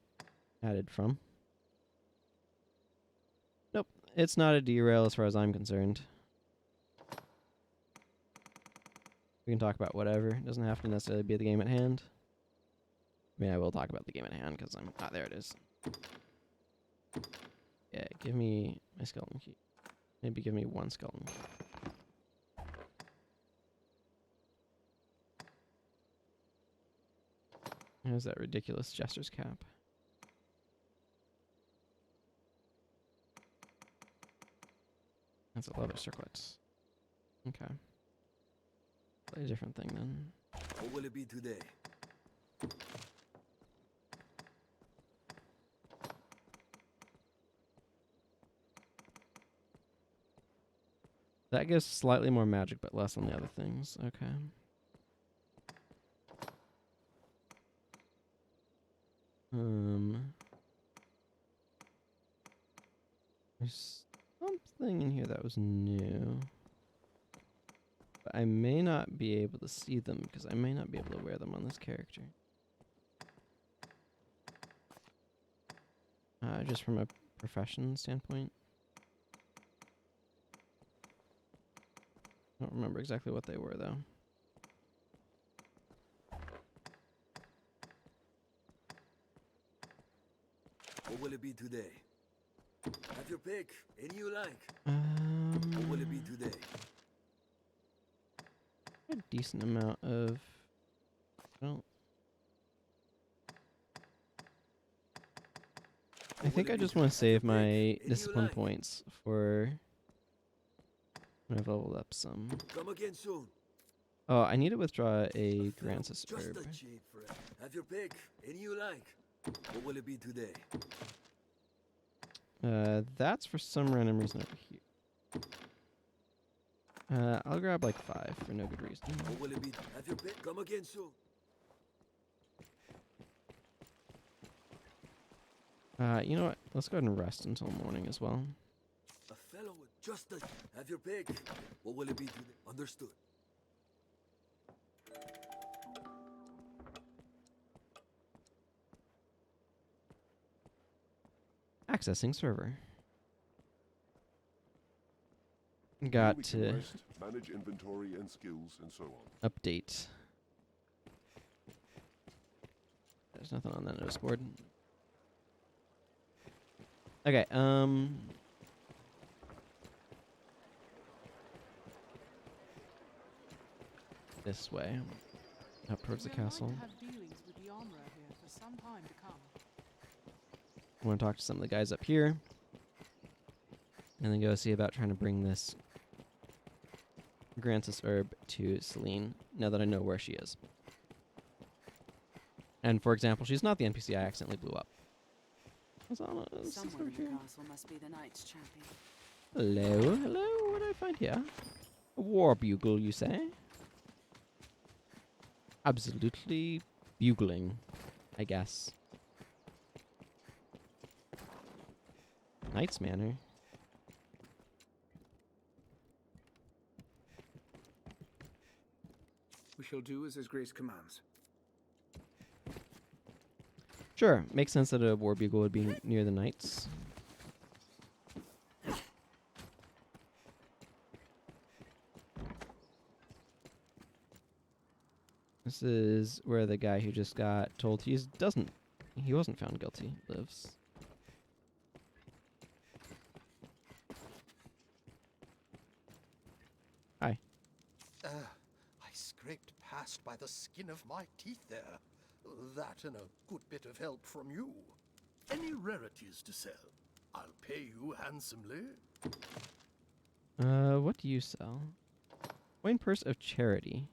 added from. Nope. It's not a derail as far as I'm concerned. We can talk about whatever. It doesn't have to necessarily be the game at hand. I mean, I will talk about the game at hand because I'm... Ah, there it is. Yeah, give me my skeleton key. Maybe give me one skeleton key. There's that ridiculous jester's cap. That's a leather circlet. Okay. Slightly different thing then. What will it be today? That gives slightly more magic, but less on the other things. Okay. There's something in here that was new. But I may not be able to see them because I may not be able to wear them on this character. Just from a profession standpoint. I don't remember exactly what they were, though. What will it be today? Have your pick. Any you like. What will it be today? A decent amount of. Well, I think I just want to save my discipline points for when I've leveled up some. Come again soon. Oh, I need to withdraw a Grancis Just herb. a cheap friend. Have your pick. Any you like. What will it be today? That's for some random reason over here. I'll grab like 5 for no good reason. What will it be? Have your pick. Come again soon. You know what? Let's go ahead and rest until morning as well. A fellow with just a... Have your pick. What will it be today? Understood. Accessing server. Here Got we can to rest, manage inventory and skills, and so on. update. There's nothing on that notice board. Okay, this way. Up towards the We're going castle. to have dealings with the armorer here for some time to come. I want to talk to some of the guys up here. And then go see about trying to bring this Grancis herb to Celine, now that I know where she is. And for example, she's not the NPC I accidentally blew up. What's on Someone in the castle must be the knight's champion. Hello, hello, what do I find here? A war bugle, you say? Absolutely bugling, I guess. Knight's Manor. We shall do as His Grace commands. Sure, makes sense that a war bugle would be near the knights. This is where the guy who just got told he wasn't found guilty lives. Hi. I scraped past by the skin of my teeth there. That and a good bit of help from you. Any rarities to sell? I'll pay you handsomely. What do you sell? Coin purse of charity.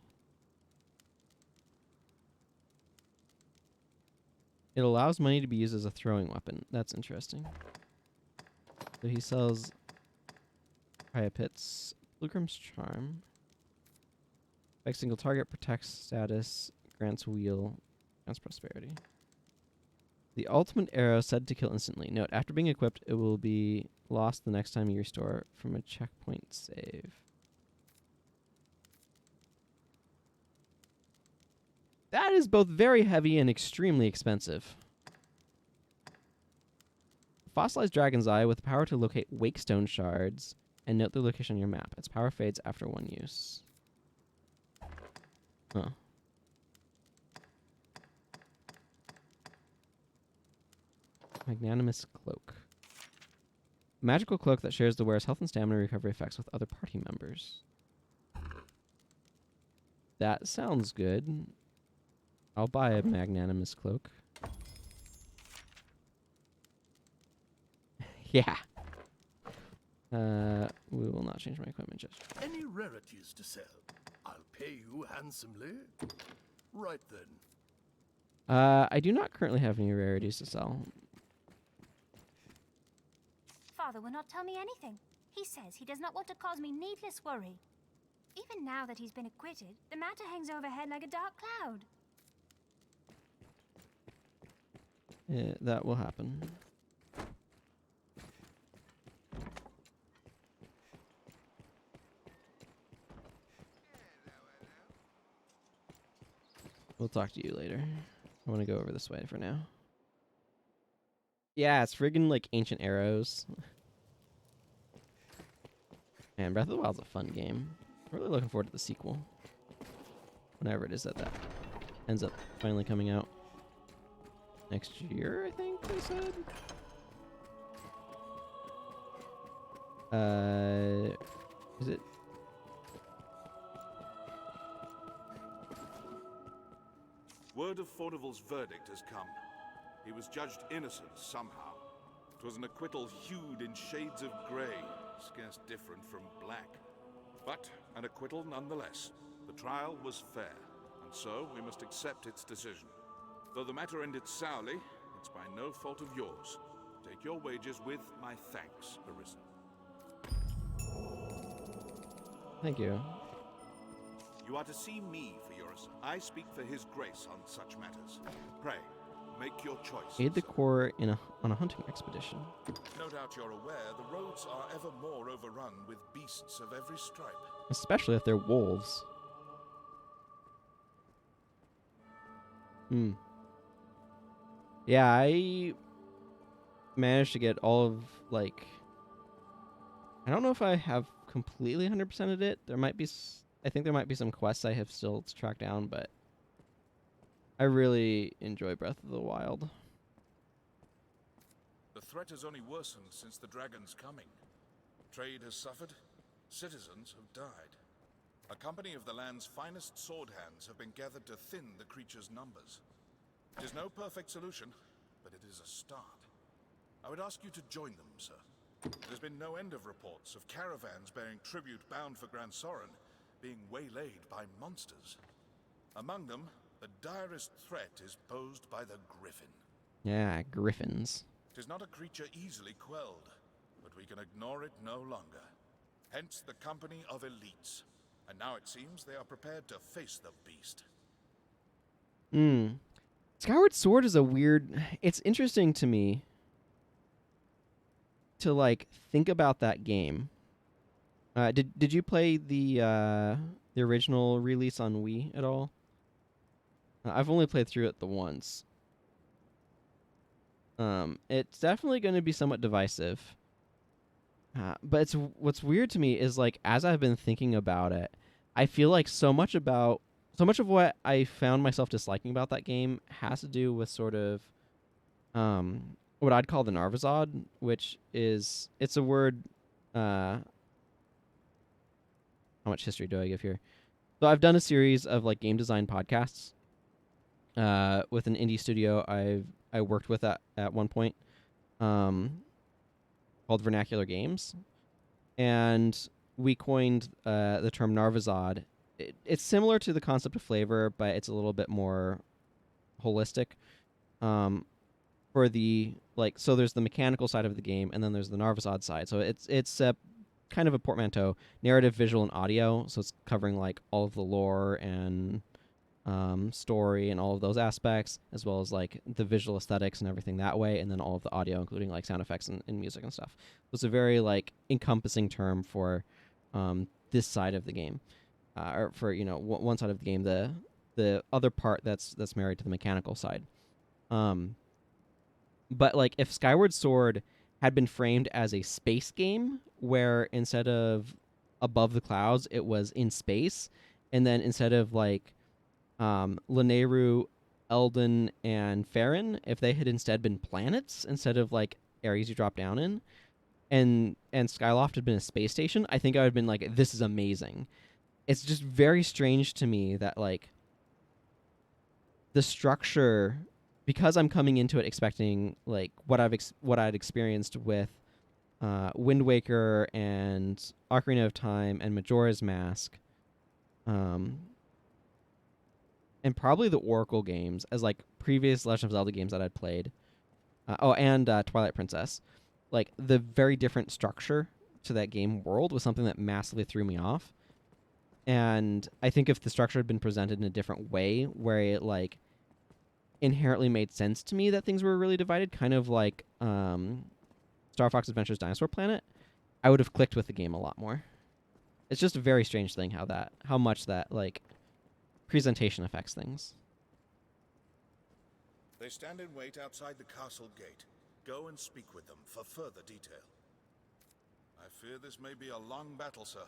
It allows money to be used as a throwing weapon. That's interesting. So he sells Priapit's Pilgrim's Charm. Like single target, protects status, grants wheel, grants prosperity. The ultimate arrow said to kill instantly. Note, after being equipped, it will be lost the next time you restore from a checkpoint save. That is both very heavy and extremely expensive. Fossilized Dragon's Eye with the power to locate Wakestone shards and note the location on your map. Its power fades after one use. Huh. Magnanimous Cloak. Magical cloak that shares the wearer's health and stamina recovery effects with other party members. That sounds good. I'll buy a magnanimous cloak. Yeah. We will not change my equipment just. Any rarities to sell? I'll pay you handsomely. Right then. I do not currently have any rarities to sell. Father will not tell me anything. He says he does not want to cause me needless worry. Even now that he's been acquitted, the matter hangs overhead like a dark cloud. That will happen. We'll talk to you later. I want to go over this way for now. Yeah, it's friggin' like ancient arrows. Man, Breath of the Wild's a fun game. I'm really looking forward to the sequel. Whenever it is that ends up finally coming out. Next year, I think they said. Is it? Word of Fornival's verdict has come. He was judged innocent somehow. 'Twas an acquittal hued in shades of grey, scarce different from black. But an acquittal nonetheless. The trial was fair, and so we must accept its decision. Though the matter ended sourly, it's by no fault of yours. Take your wages with my thanks, Arisen. Thank you. You are to see me for yours. I speak for his grace on such matters. Pray, make your choice. Aid the Corps on a hunting expedition. No doubt you're aware the roads are ever more overrun with beasts of every stripe. Especially if they're wolves. Yeah, I managed to get all of, like... I don't know if I have completely 100%ed it. There might be... I think there might be some quests I have still to track down, but... I really enjoy Breath of the Wild. The threat has only worsened since the dragon's coming. Trade has suffered. Citizens have died. A company of the land's finest sword hands have been gathered to thin the creature's numbers. It is no perfect solution, but it is a start. I would ask you to join them, sir. There's been no end of reports of caravans bearing tribute bound for Gran Soren being waylaid by monsters. Among them, the direst threat is posed by the griffon. Yeah, griffins. It is not a creature easily quelled, but we can ignore it no longer. Hence the company of elites. And now it seems they are prepared to face the beast. Skyward Sword is a weird... It's interesting to me to, like, think about that game. Did you play the original release on Wii at all? I've only played through it the once. It's definitely going to be somewhat divisive. But what's weird to me is, like, as I've been thinking about it, I feel like so much of what I found myself disliking about that game has to do with sort of what I'd call the Narvazod, which is, it's a word, how much history do I give here? So I've done a series of, like, game design podcasts with an indie studio I worked with at one point, called Vernacular Games, and we coined the term Narvazod. It's similar to the concept of flavor, but it's a little bit more holistic. For the, like, so there's the mechanical side of the game, and then there's the Narvazod side. So it's kind of a portmanteau, narrative, visual, and audio. So it's covering, like, all of the lore and story and all of those aspects, as well as, like, the visual aesthetics and everything that way, and then all of the audio, including, like, sound effects and music and stuff. So it's a very, like, encompassing term for this side of the game, or for, you know, one side of the game. The other part that's married to the mechanical side. But, like, if Skyward Sword had been framed as a space game, where instead of above the clouds, it was in space, and then instead of, like, Lanayru, Eldon, and Farron, if they had instead been planets instead of, like, areas you drop down in, and Skyloft had been a space station, I think I would have been like, this is amazing. It's just very strange to me that, like, the structure, because I'm coming into it expecting, like, what I'd experienced with Wind Waker and Ocarina of Time and Majora's Mask, and probably the Oracle games as, like, previous Legend of Zelda games that I'd played. And Twilight Princess. Like, the very different structure to that game world was something that massively threw me off. And I think if the structure had been presented in a different way, where it, like, inherently made sense to me that things were really divided, kind of like Star Fox Adventures Dinosaur Planet, I would have clicked with the game a lot more. It's just a very strange thing how much that, like, presentation affects things. They stand in wait outside the castle gate. Go and speak with them for further detail. I fear this may be a long battle, sir.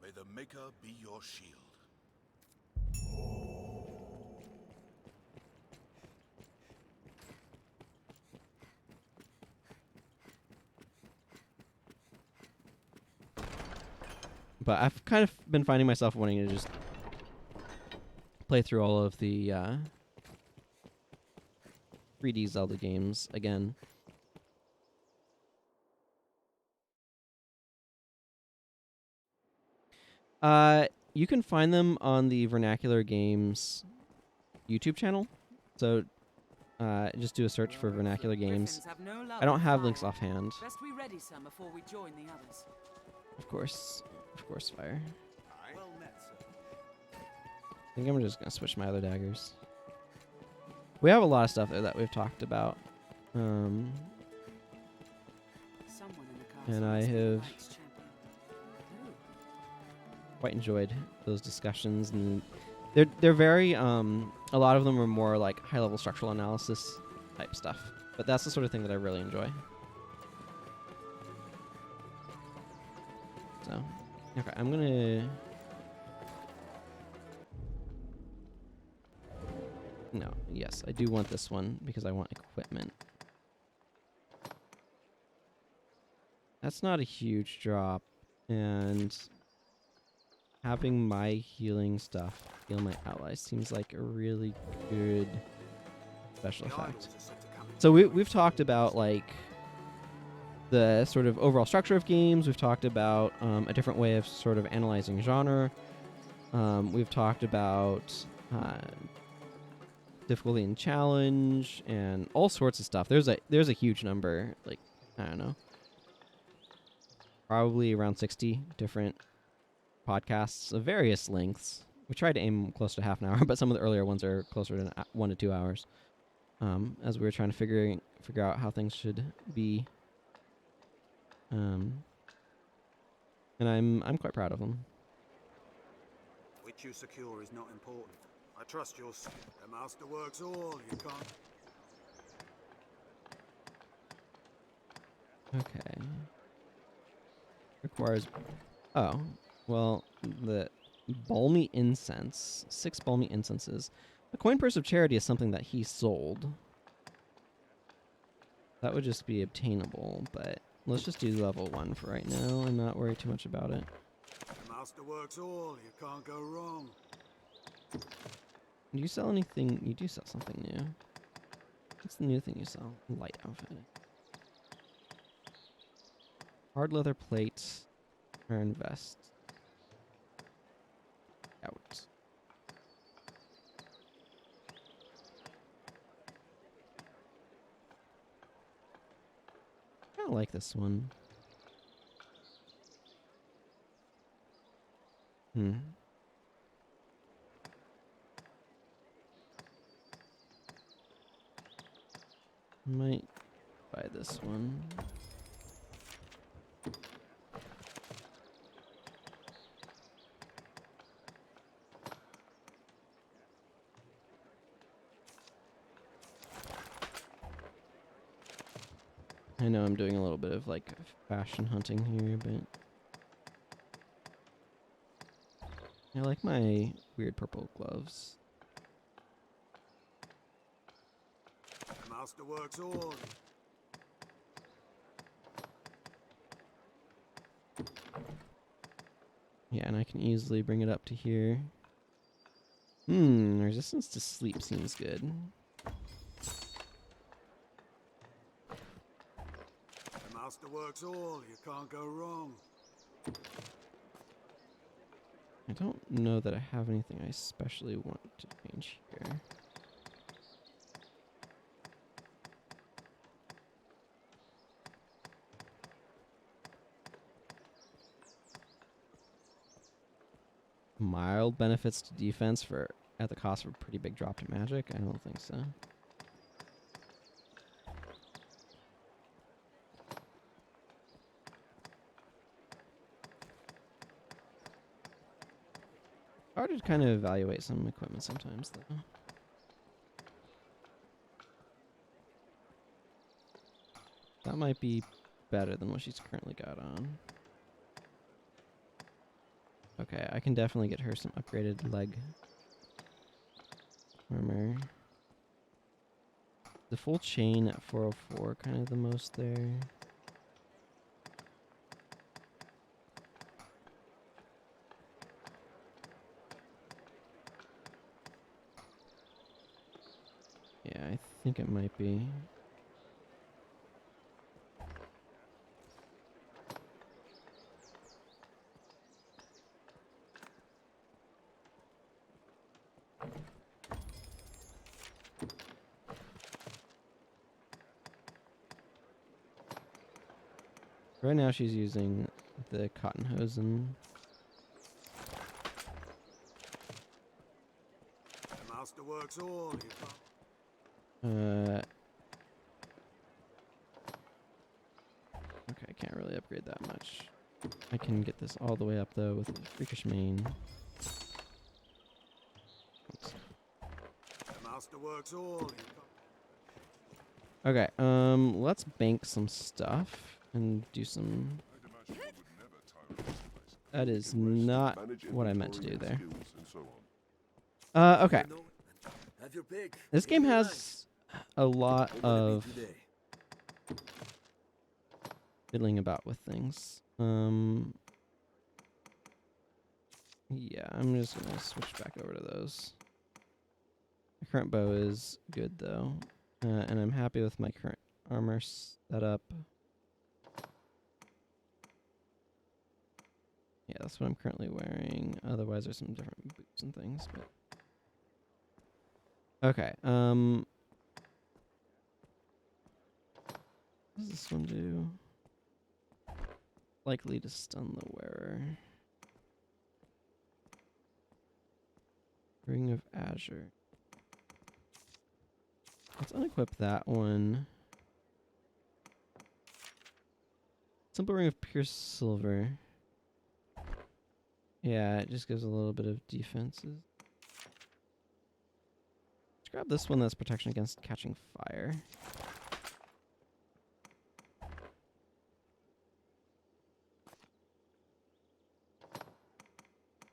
May the Maker be your shield. But I've kind of been finding myself wanting to just play through all of the 3D Zelda games again. You can find them on the Vernacular Games YouTube channel. So just do a search for Vernacular Games. Griffins have no love I don't for have fire. links offhand. Best we ready some before we join the others. Of course, fire. Well met, sir. I think I'm just gonna switch my other daggers. We have a lot of stuff there that we've talked about. Someone in the castle And I must be the have Knights champion. Who? quite enjoyed those discussions, and they're very a lot of them are more like high level structural analysis type stuff, but that's the sort of thing that I really enjoy. So okay, I'm gonna yes, I do want this one because I want equipment. That's not a huge drop, and having my healing stuff heal my allies seems like a really good special effect. So we've talked about like the sort of overall structure of games. We've talked about a different way of sort of analyzing genre. We've talked about difficulty and challenge and all sorts of stuff. There's a huge number, like I don't know, probably around 60 different podcasts of various lengths. We tried to aim close to half an hour, but some of the earlier ones are closer to 1 to 2 hours. As we were trying to figure out how things should be. And I'm quite proud of them. Which you secure is not important. I trust your skill. The master works all, you can't. Okay. Requires... Oh. Well, the balmy incense. 6 balmy incenses. The coin purse of charity is something that he sold. That would just be obtainable, but let's just do level 1 for right now and not worry too much about it. The master works all, you can't go wrong. Do you sell anything? You do sell something new. What's the new thing you sell? Light outfit. Hard leather plate. Iron vest. Out. I kind of like this one. Might buy this one. I know I'm doing a little bit of like fashion hunting here, but I like my weird purple gloves. The master works all. Yeah, and I can easily bring it up to here. Resistance to sleep seems good. The master works all, you can't go wrong. I don't know that I have anything I especially want to change here. Mild benefits to defense for at the cost of a pretty big drop to magic? I don't think so. Hard to kind of evaluate some equipment sometimes, though. That might be better than what she's currently got on. Okay, I can definitely get her some upgraded leg armor. The full chain at 404, kind of the most there. Yeah, I I think it might be. Right now she's using the cotton hose and The master works all he okay, I can't really upgrade that much. I can get this all the way up though with a freakish mane. Oops. The master works all he Okay, let's bank some stuff and do some. I'd imagine you would never tire of this place. That is You can rest, not manage what I meant to do inventory there. and skills and so on. Okay. Have your pick. This game Any you has a lot like. What will it of be today? fiddling about with things. Yeah, I'm just gonna switch back over to those. My current bow is good though, and I'm happy with my current armor setup. Yeah, that's what I'm currently wearing. Otherwise, there's some different boots and things, but okay. What does this one do? Likely to stun the wearer. Ring of Azure. Let's unequip that one. Simple Ring of Pure Silver. Yeah, it just gives a little bit of defenses. Let's grab this one that's protection against catching fire.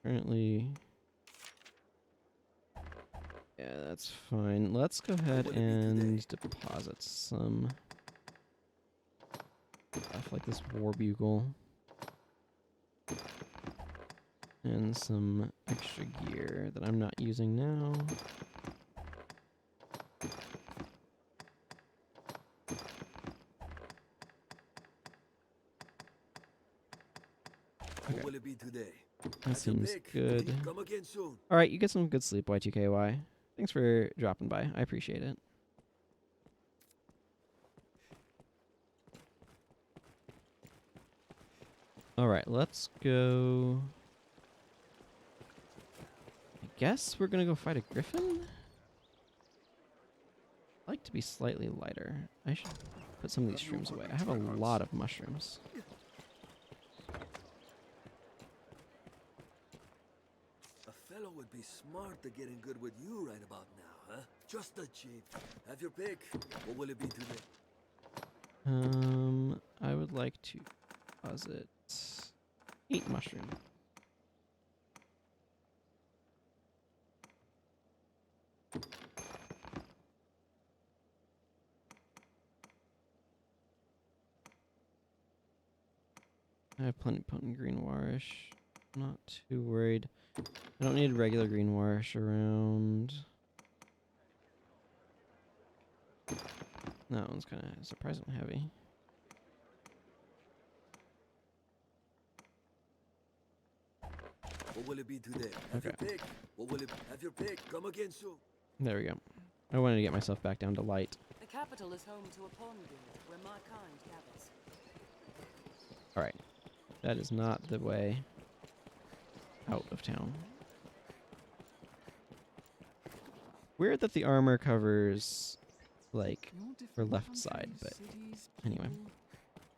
Currently, yeah, that's fine. Let's go ahead and deposit some stuff like this war bugle and some extra gear that I'm not using now. What will it be today? That seems good. Come again soon. Alright, you get some good sleep, Y2KY. Thanks for dropping by. I appreciate it. Alright, let's go. I guess we're gonna go fight a griffin? I'd like to be slightly lighter. I should put some of these shrooms away. I have a lot of mushrooms. A fellow would be smart to get in good with you right about now, huh? Just a cheap. Have your pick. What will it be today? I would like to deposit 8 mushroom. I have plenty potent green warish. Not too worried. I don't need regular green warish around. That one's kind of surprisingly heavy. What will it be today? Have your pick. What will it have your pick? Come again soon. There we go. I wanted to get myself back down to light. The capital is home to a pawn guild where my kind gathers. Alright. That is not the way out of town. Weird that the armor covers, like, for left side, but anyway.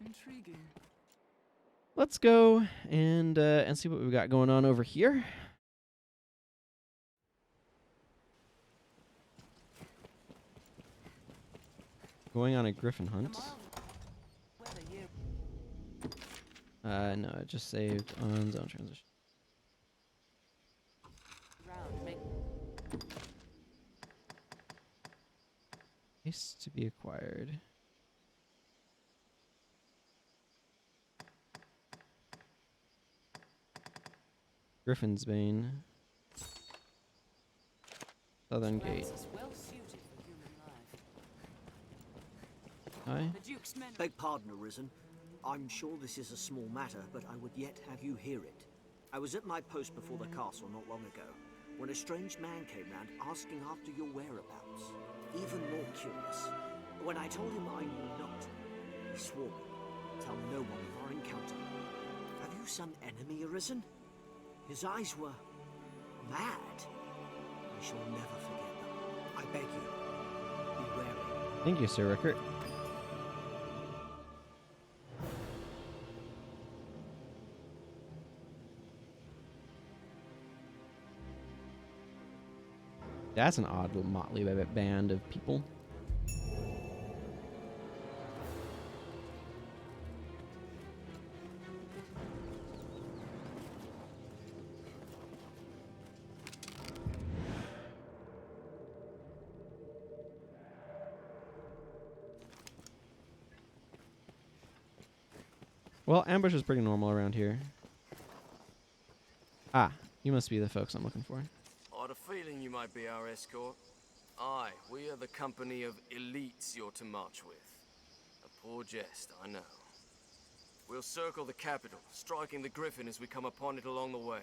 Intriguing. Let's go and see what we've got going on over here. Going on a griffin hunt. No, it just saved on zone transition. Case to be acquired. Griffin's Bane. Southern Gate. Well suited for human life. Aye. The Duke's men. Beg pardon, Arisen. I'm sure this is a small matter, but I would yet have you hear it. I was at my post before the castle not long ago, when a strange man came round asking after your whereabouts. Even more curious. When I told him I knew not, he swore me, tell no one of our encounter. Have you some enemy, Arisen? His eyes were mad. I shall never forget them. I beg you, be wary. Thank you, Sir Rickert. That's an odd little motley band of people. Well, ambush is pretty normal around here. Ah, you must be the folks I'm looking for. I had a feeling you might be our escort. Aye, we are the company of elites you're to march with. A poor jest, I know. We'll circle the capital, striking the griffin as we come upon it along the way.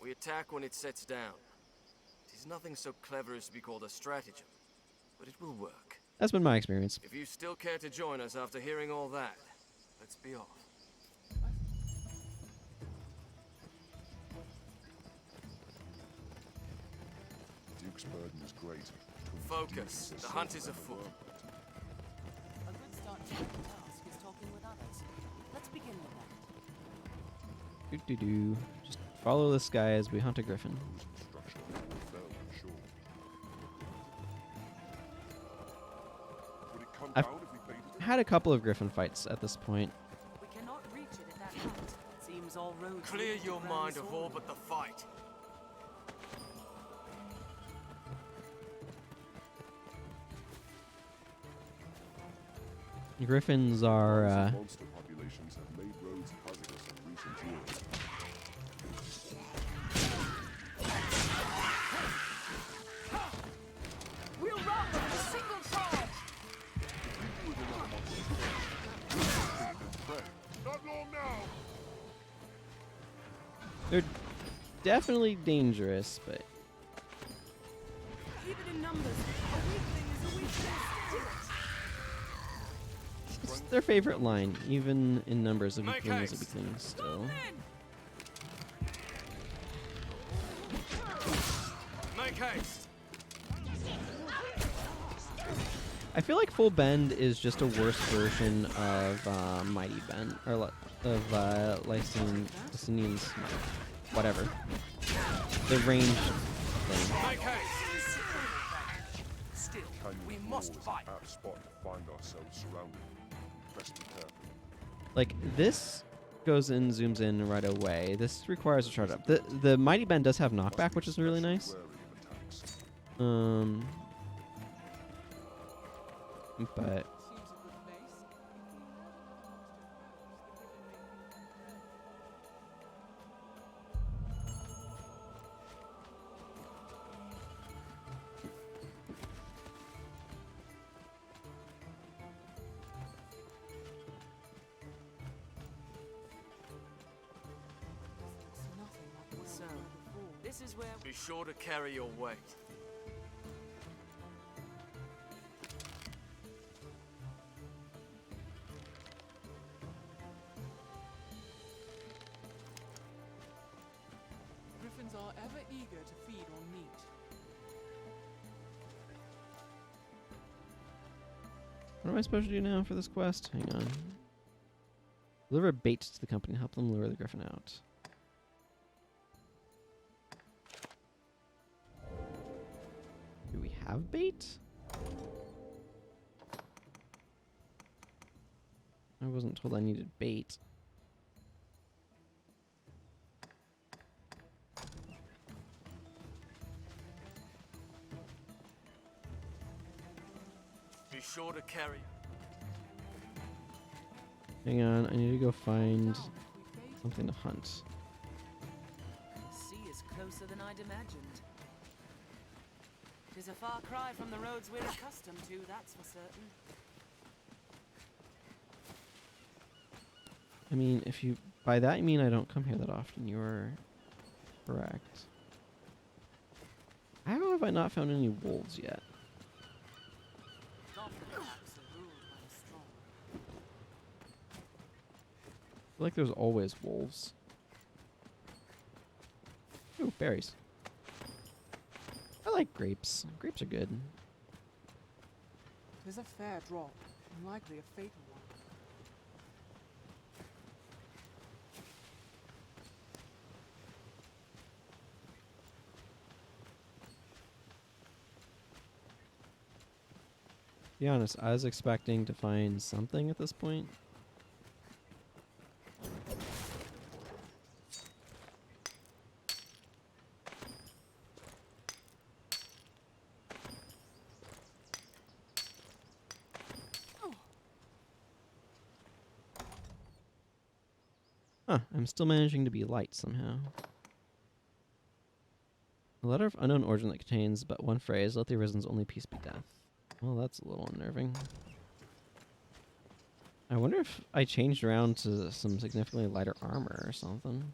We attack when it sets down. It is nothing so clever as to be called a stratagem, but it will work. That's been my experience. If you still care to join us after hearing all that, let's be off. The Duke's burden is great. Focus. The hunt is afoot. A good start to the task is talking with others. Let's begin with that. Do. Just follow this guy as we hunt a griffin. Instruction fell, I'm sure. Would it come I've down if we baited it? had a couple of griffin fights at this point. We cannot reach it at that height. Seems all roads Clear lead to your Grand mind of Sword. all but the fight. Griffins are, Monster populations have made roads hazardous in recent years. We'll rout them in a single charge! Not long now! they're definitely dangerous, but Even in numbers, a weakling is a weakling. it's their favorite line. Even in numbers, a Make weakling is a haste. weakling still. Make haste. I feel like Full Bend is just a worse version of Mighty Bend, or of Lysinian's, whatever. The range thing. Make haste. Still, Can we you must was fight. an apt spot to find ourselves surrounded. Best be careful. Like this goes in, zooms in right away. This requires a chart up. The Mighty Bend does have knockback, which is really nice. Wary of attacks. But Seems a good place. So, this is where Be sure to carry your weight. Griffins are ever eager to feed on meat. what am I supposed to do now for this quest? Hang on. Deliver bait to the company. Help them lure the griffin out. Do we have bait? I wasn't told I needed bait. Be sure to carry. Hang on, I need to go find something to hunt. the sea is closer than I'd imagined. It is a far cry from the roads we're accustomed to, that's for certain. I mean, if you by that you mean I don't come here that often, you are correct. How have I not found any wolves yet? Dogma packs are ruled by the strong. I feel like there's always wolves. Ooh, berries. I like grapes. Grapes are good. There's a fair drop, and likely a fatal one. To be honest, I was expecting to find something at this point. Huh, I'm still managing to be light somehow. A letter of unknown origin that contains but one phrase, let the Arisen's only peace be death. Well, that's a little unnerving. I wonder if I changed around to some significantly lighter armor or something.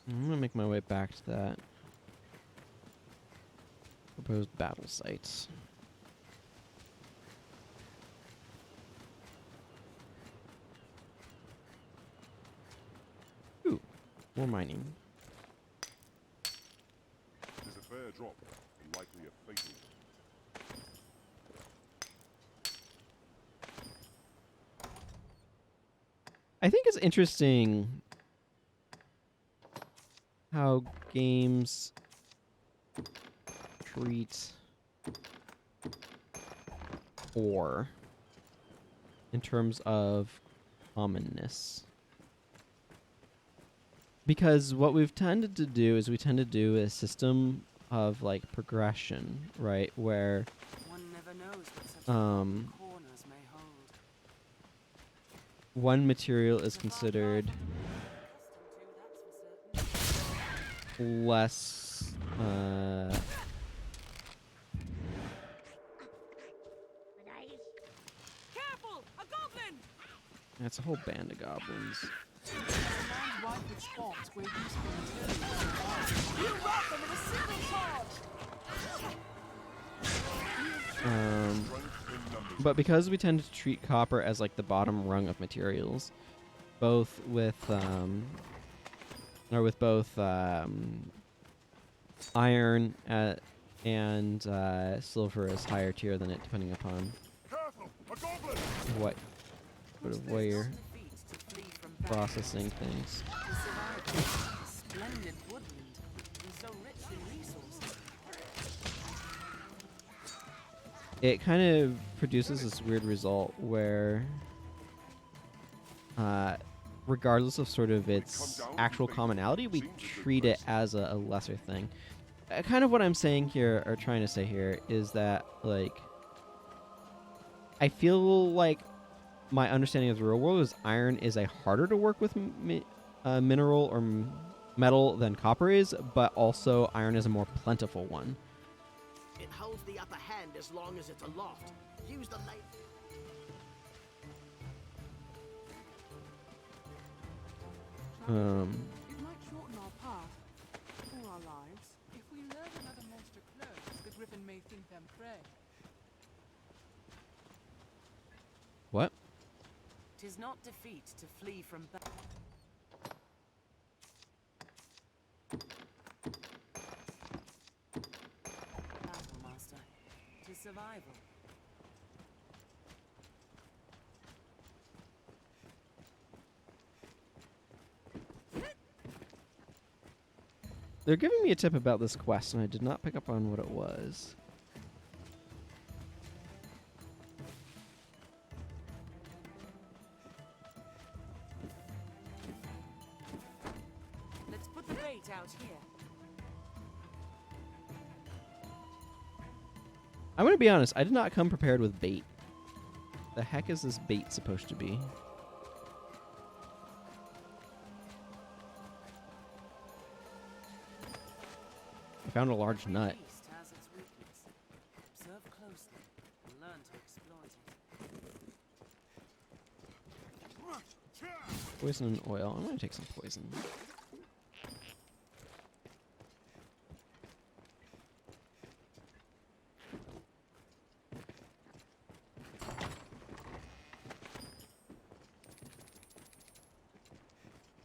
I'm gonna make my way back to that proposed battle site. Ooh, more mining. It is a fair drop, and likely a fatal one. I think it's interesting how games treat ore in terms of commonness. Because what we've tended to do is we tend to do a system of like progression, right? Where One never knows what such corners may hold. one material is considered less Careful! A goblin! that's a whole band of goblins. Land ripe with spots where useful materials survive. You rock them in a single charge! But because we tend to treat copper as like the bottom rung of materials, both with iron and silver is higher tier than it, depending upon what sort of way you're processing things. Splendid woodland, and so rich in resources. It kind of produces this weird result where, regardless of sort of its actual commonality, we treat it as a lesser thing. Kind of what I'm saying here, or trying to say here, is that, like, I feel like my understanding of the real world is iron is a harder to work with mineral or metal than copper is, but also iron is a more plentiful one. It holds the upper hand as long as it's aloft. Use the light. It might shorten our path, or our lives, if we lure another monster close. The griffin may think them prey. What? 'Tis not defeat to flee from battle. Master, 'tis survival. They're giving me a tip about this quest, and I did not pick up on what it was. Let's put the bait out here. I'm going to be honest, I did not come prepared with bait. the heck is this bait supposed to be? I found a large nut. Beast has its weakness. Observe closely and learn to exploit it. Poison and oil. I'm gonna take some poison.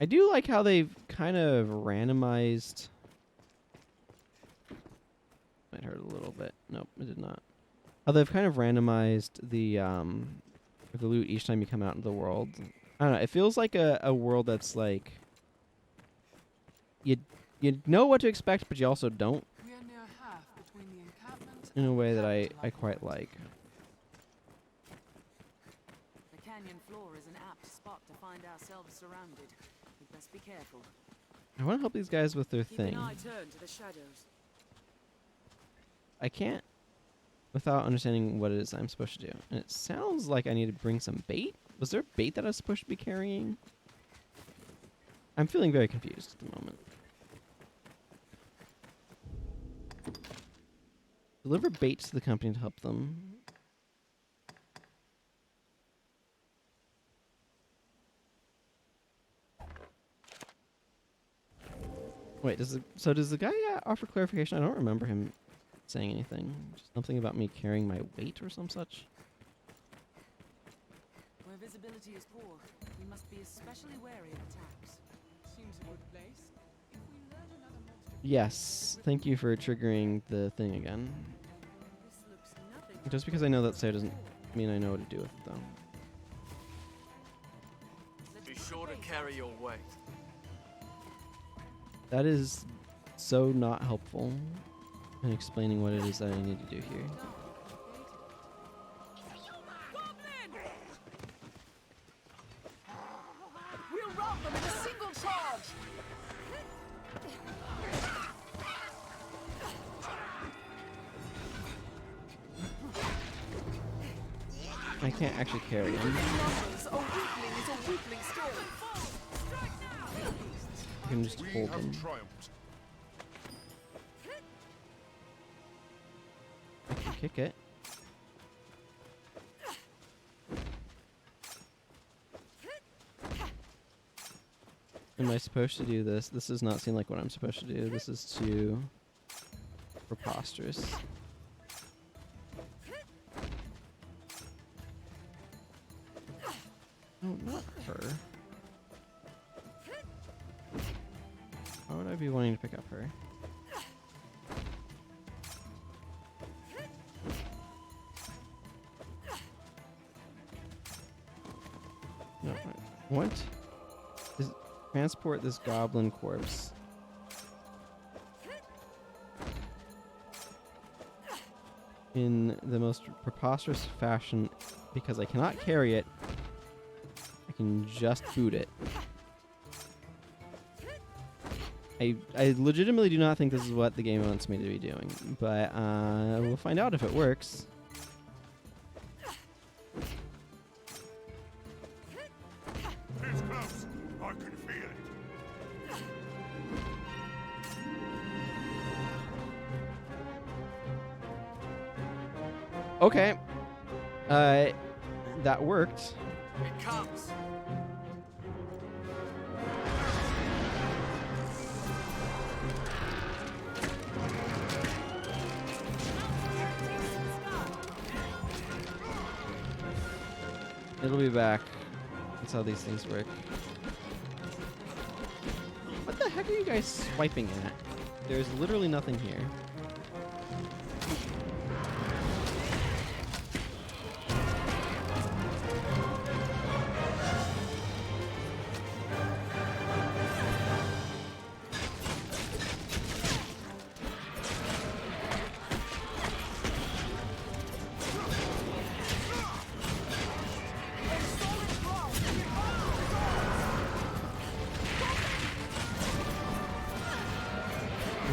I do like how they've kind of randomized. Might hurt a little bit. Nope, it did not. How they've kind of randomized the loot each time you come out into the world. I don't know. It feels like a world that's like you know what to expect, but you also don't. We are near half between the encampment In a and way the that I capital, quite like. The canyon floor is an apt spot to find ourselves surrounded. We best be careful. I want to help these guys with their Keep thing. an eye turned to the shadows. I can't without understanding what it is I'm supposed to do. And it sounds like I need to bring some bait. Was there bait that I was supposed to be carrying? I'm feeling very confused at the moment. Deliver bait to the company to help them. Wait, does the guy offer clarification? I don't remember him saying anything. Just something about me carrying my weight or some such. Where visibility is poor, we must be especially wary of attacks. Seems a good place. If we learn another monster Yes, thank you for triggering the thing again. This looks nothing Just because I know that so doesn't mean I know what to do with it, though. Be sure to carry your weight. That is so not helpful in explaining what it is that I need to do here. We'll rout them in a single charge! I can't actually carry him. Numbers, a weakling is a weakling still. I can just We hold have them. triumphed. I can kick it. Am I supposed to do this? This does not seem like what I'm supposed to do. This is too preposterous. No, not her. Why would I be wanting to pick up her? No, what? Transport this goblin corpse. In the most preposterous fashion, because I cannot carry it, I can just boot it. I legitimately do not think this is what the game wants me to be doing, but we'll find out if it works. It's close. I can feel it. Okay. That worked. It comes. It'll be back. That's how these things work. What the heck are you guys swiping at? There's literally nothing here.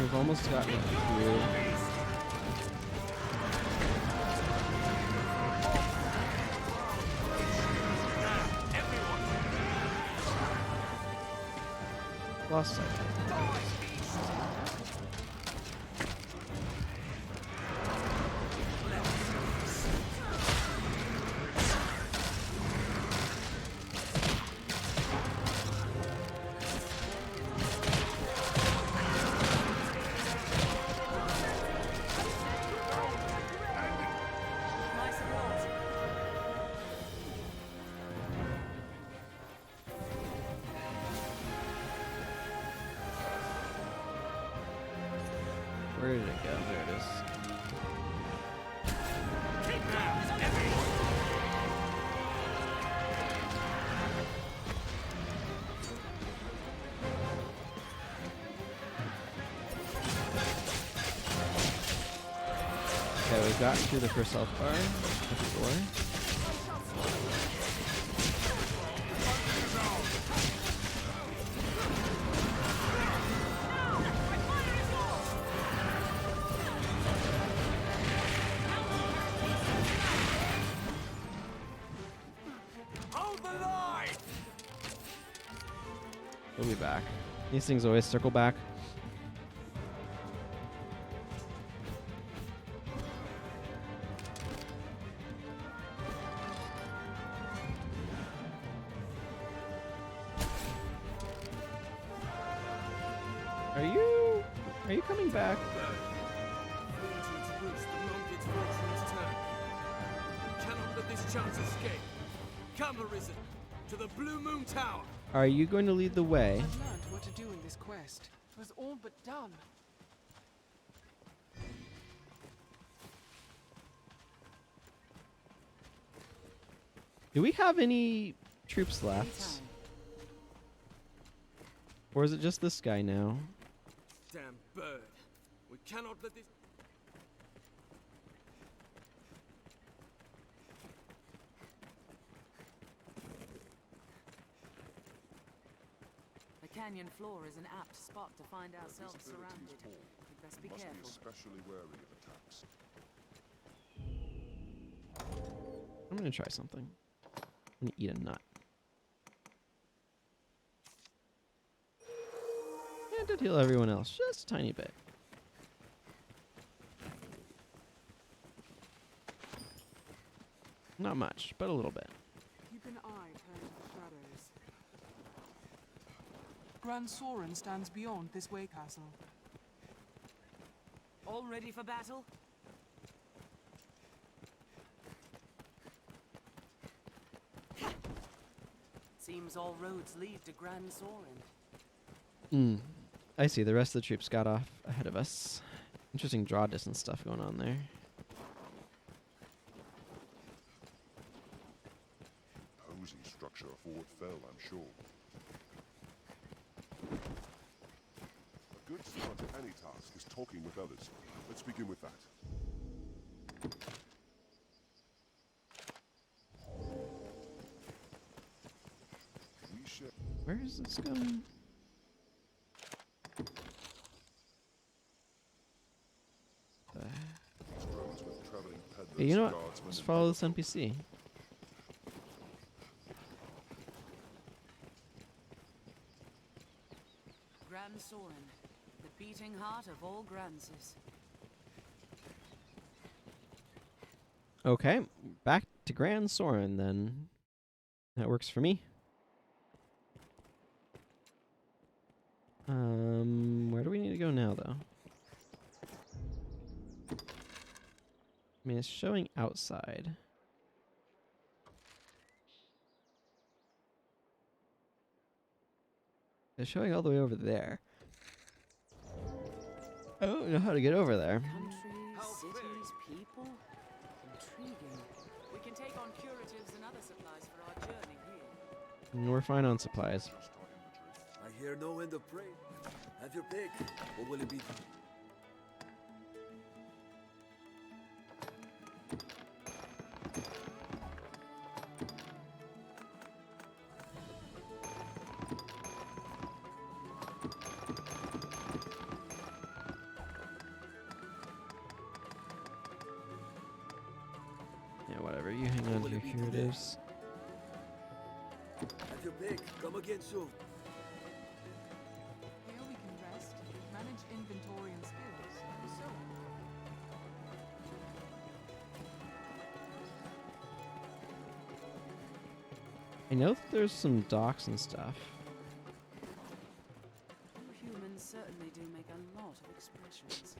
We've almost gotten through. boss fight. Where did it go? There it is. Okay, we've gotten through the first health bar. Before. We'll be back. These things always circle back. Are you coming back? Cannot let this chance escape. Come, Arisen, to the Blue Moon Tower. Are you going to lead the way? I've learned what to do in this quest. It was all but done. Do we have any troops left? Or is it just this guy now? Damn bird. We cannot let this... The canyon floor is an apt spot to find ourselves surrounded. We'd best be Must careful. be especially wary of attacks. I'm gonna try something. I'm gonna eat a nut. And to heal everyone else just a tiny bit. Not much, but a little bit. Keep an eye turned to the shadows. Grand Soren stands beyond this way castle. All ready for battle? Seems all roads lead to Grand Soren. I see. The rest of the troops got off ahead of us. Interesting draw distance stuff going on there. Cozy structure for Fort Fell, I'm sure. A good start to any task is talking with others. Let's begin with that. We share. Where is this going? Roads with traveling peddlers, Hey, you know what? guardsmen, Just and follow this NPC. Grand Soren, the beating heart of all Granses. Okay, back to Grand Soren then. That works for me. Where do we need to go now, though? I mean, it's showing outside. It's showing all the way over there. I don't know how to get over there. Country, cities, people. Intriguing. We can take on curatives and other supplies for our journey here. And we're fine on supplies. I hear no end of praise. Have your pick. What will it be? Yeah, whatever. You hang on to your curatives. Have your pick. Come again soon. I know that there's some docks and stuff. You humans certainly do make a lot of expressions.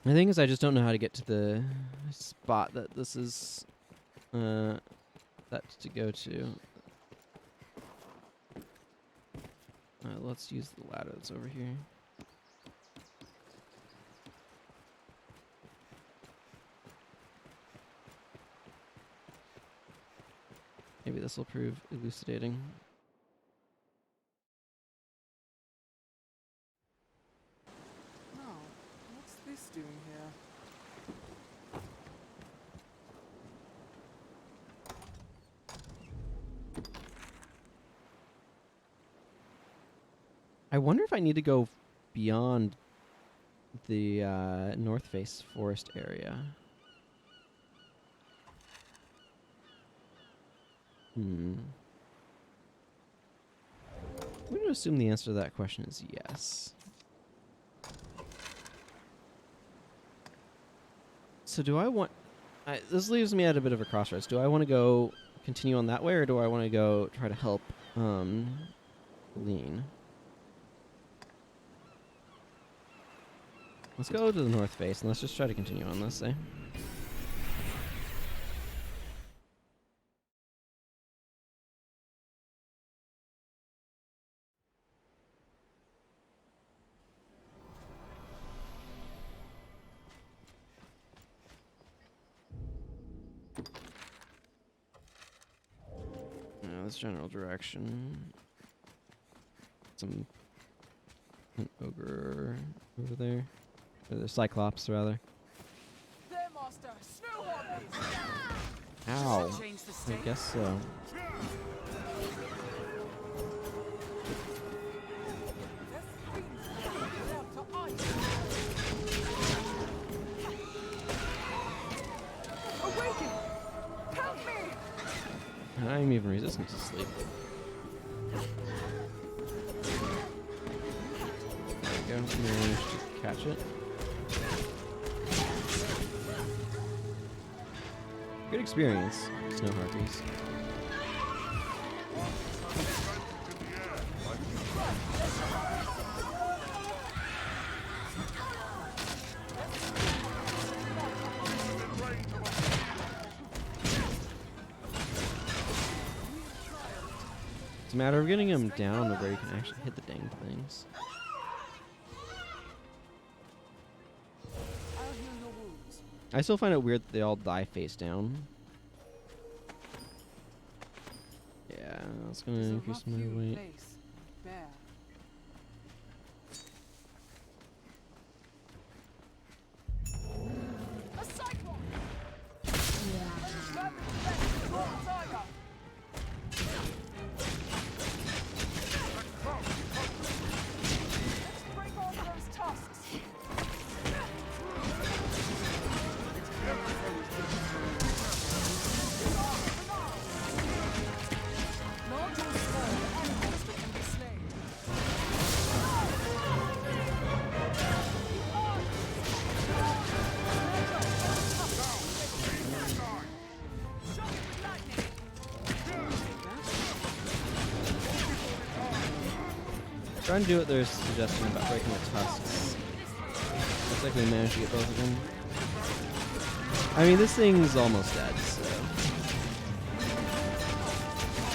The thing is, I just don't know how to get to the spot that this is that's to go to. Let's use the ladder that's over here. Maybe this will prove elucidating. Now, what's this doing here? I wonder if I need to go beyond the North Face forest area. I'm going to assume the answer to that question is yes. So do I want... this leaves me at a bit of a crossroads. Do I want to go continue on that way, or do I want to go try to help Lean? Let's go to the North Face, and let's just try to continue on this, eh? This general direction. An ogre over there. Or the Cyclops, rather. There, master! Snow hornets! Ow. Change the I state. guess so. Awaken! Help me! I'm even resistant to sleep. There we go. Managed to catch it. Good experience, snow harpies. It's a matter of getting them down to where you can actually hit the dang things. I'll heal your wounds. I still find it weird that they all die face down. Yeah, that's gonna It's a increase my rough-hewn weight. place. Bare. A cyclone! Grab it, defense, draw the tiger! Let's break off those tusks! Large or small, any monster can be slain. Trying to do what they're suggesting about breaking the tusks. Looks like we managed to get both of them. I mean, this thing's almost dead, so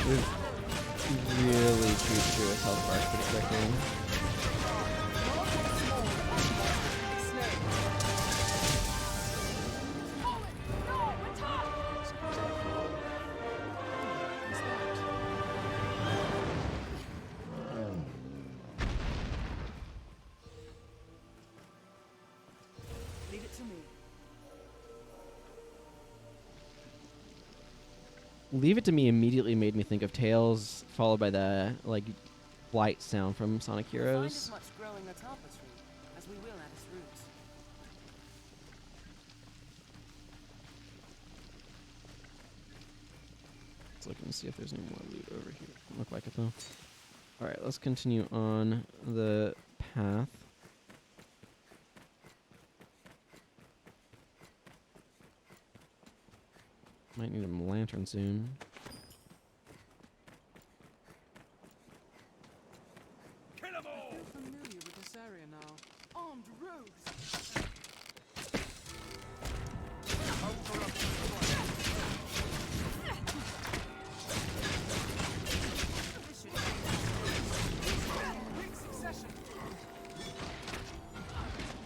we've really chewed through its health bar pretty quickly. Leave it to me. Leave It to Me immediately made me think of Tails, followed by the like blight sound from Sonic Find as Heroes. much growing atop a tree as we will at its roots. Let's look and see if there's any more loot over here. Doesn't look like it though. Alright, let's continue on the path. Might need a lantern soon. I feel familiar with this area now. Armed rogues! Quick succession!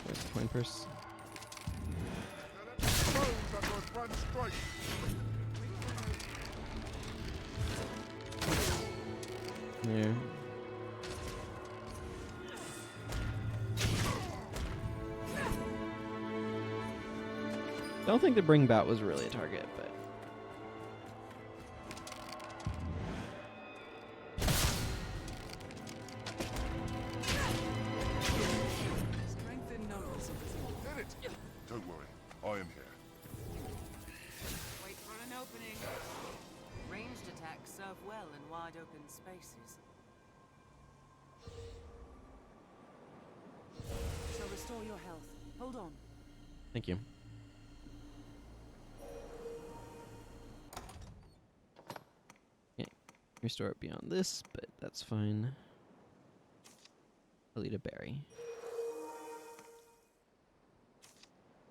Where's the coin purse? There. Don't think the bring bout was really a target, but Strength in numbers. Get it! Don't worry, I am here. Wait for an opening. Ranged attacks serve well in wide open spaces. Shall restore your health. Hold on. thank you. Can't restore it beyond this, but that's fine. I'll eat a berry.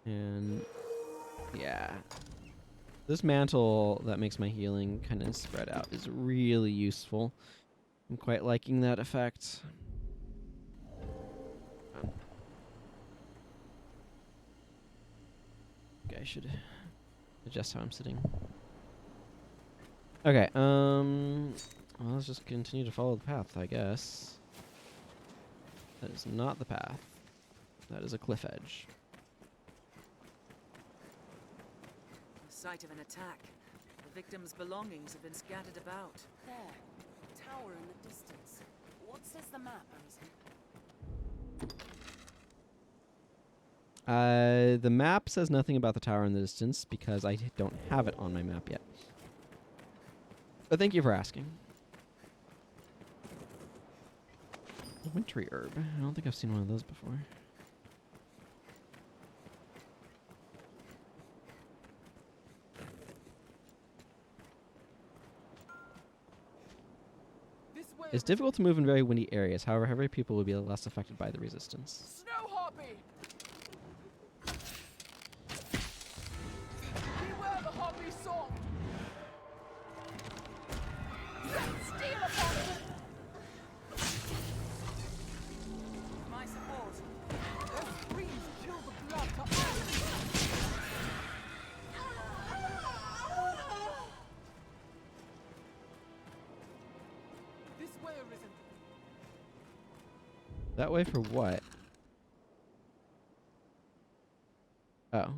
And yeah. This mantle that makes my healing kind of spread out is really useful. I'm quite liking that effect. Okay, I should adjust how I'm sitting. Okay, well, let's just continue to follow the path, I guess. That is not the path. That is a cliff edge. The site of an attack. The victim's belongings have been scattered about. There. Tower in the distance. What says the map, Arisen? The map says nothing about the tower in the distance because I don't have it on my map yet. But thank you for asking. A wintry herb. I don't think I've seen one of those before. It's difficult to move in very windy areas. However, heavy people will be less affected by the resistance. Snow Harpy! Beware the Harpy song! Steal upon it! My support. Their screams chill the blood to ice! This way, Arisen. That way for what? Oh.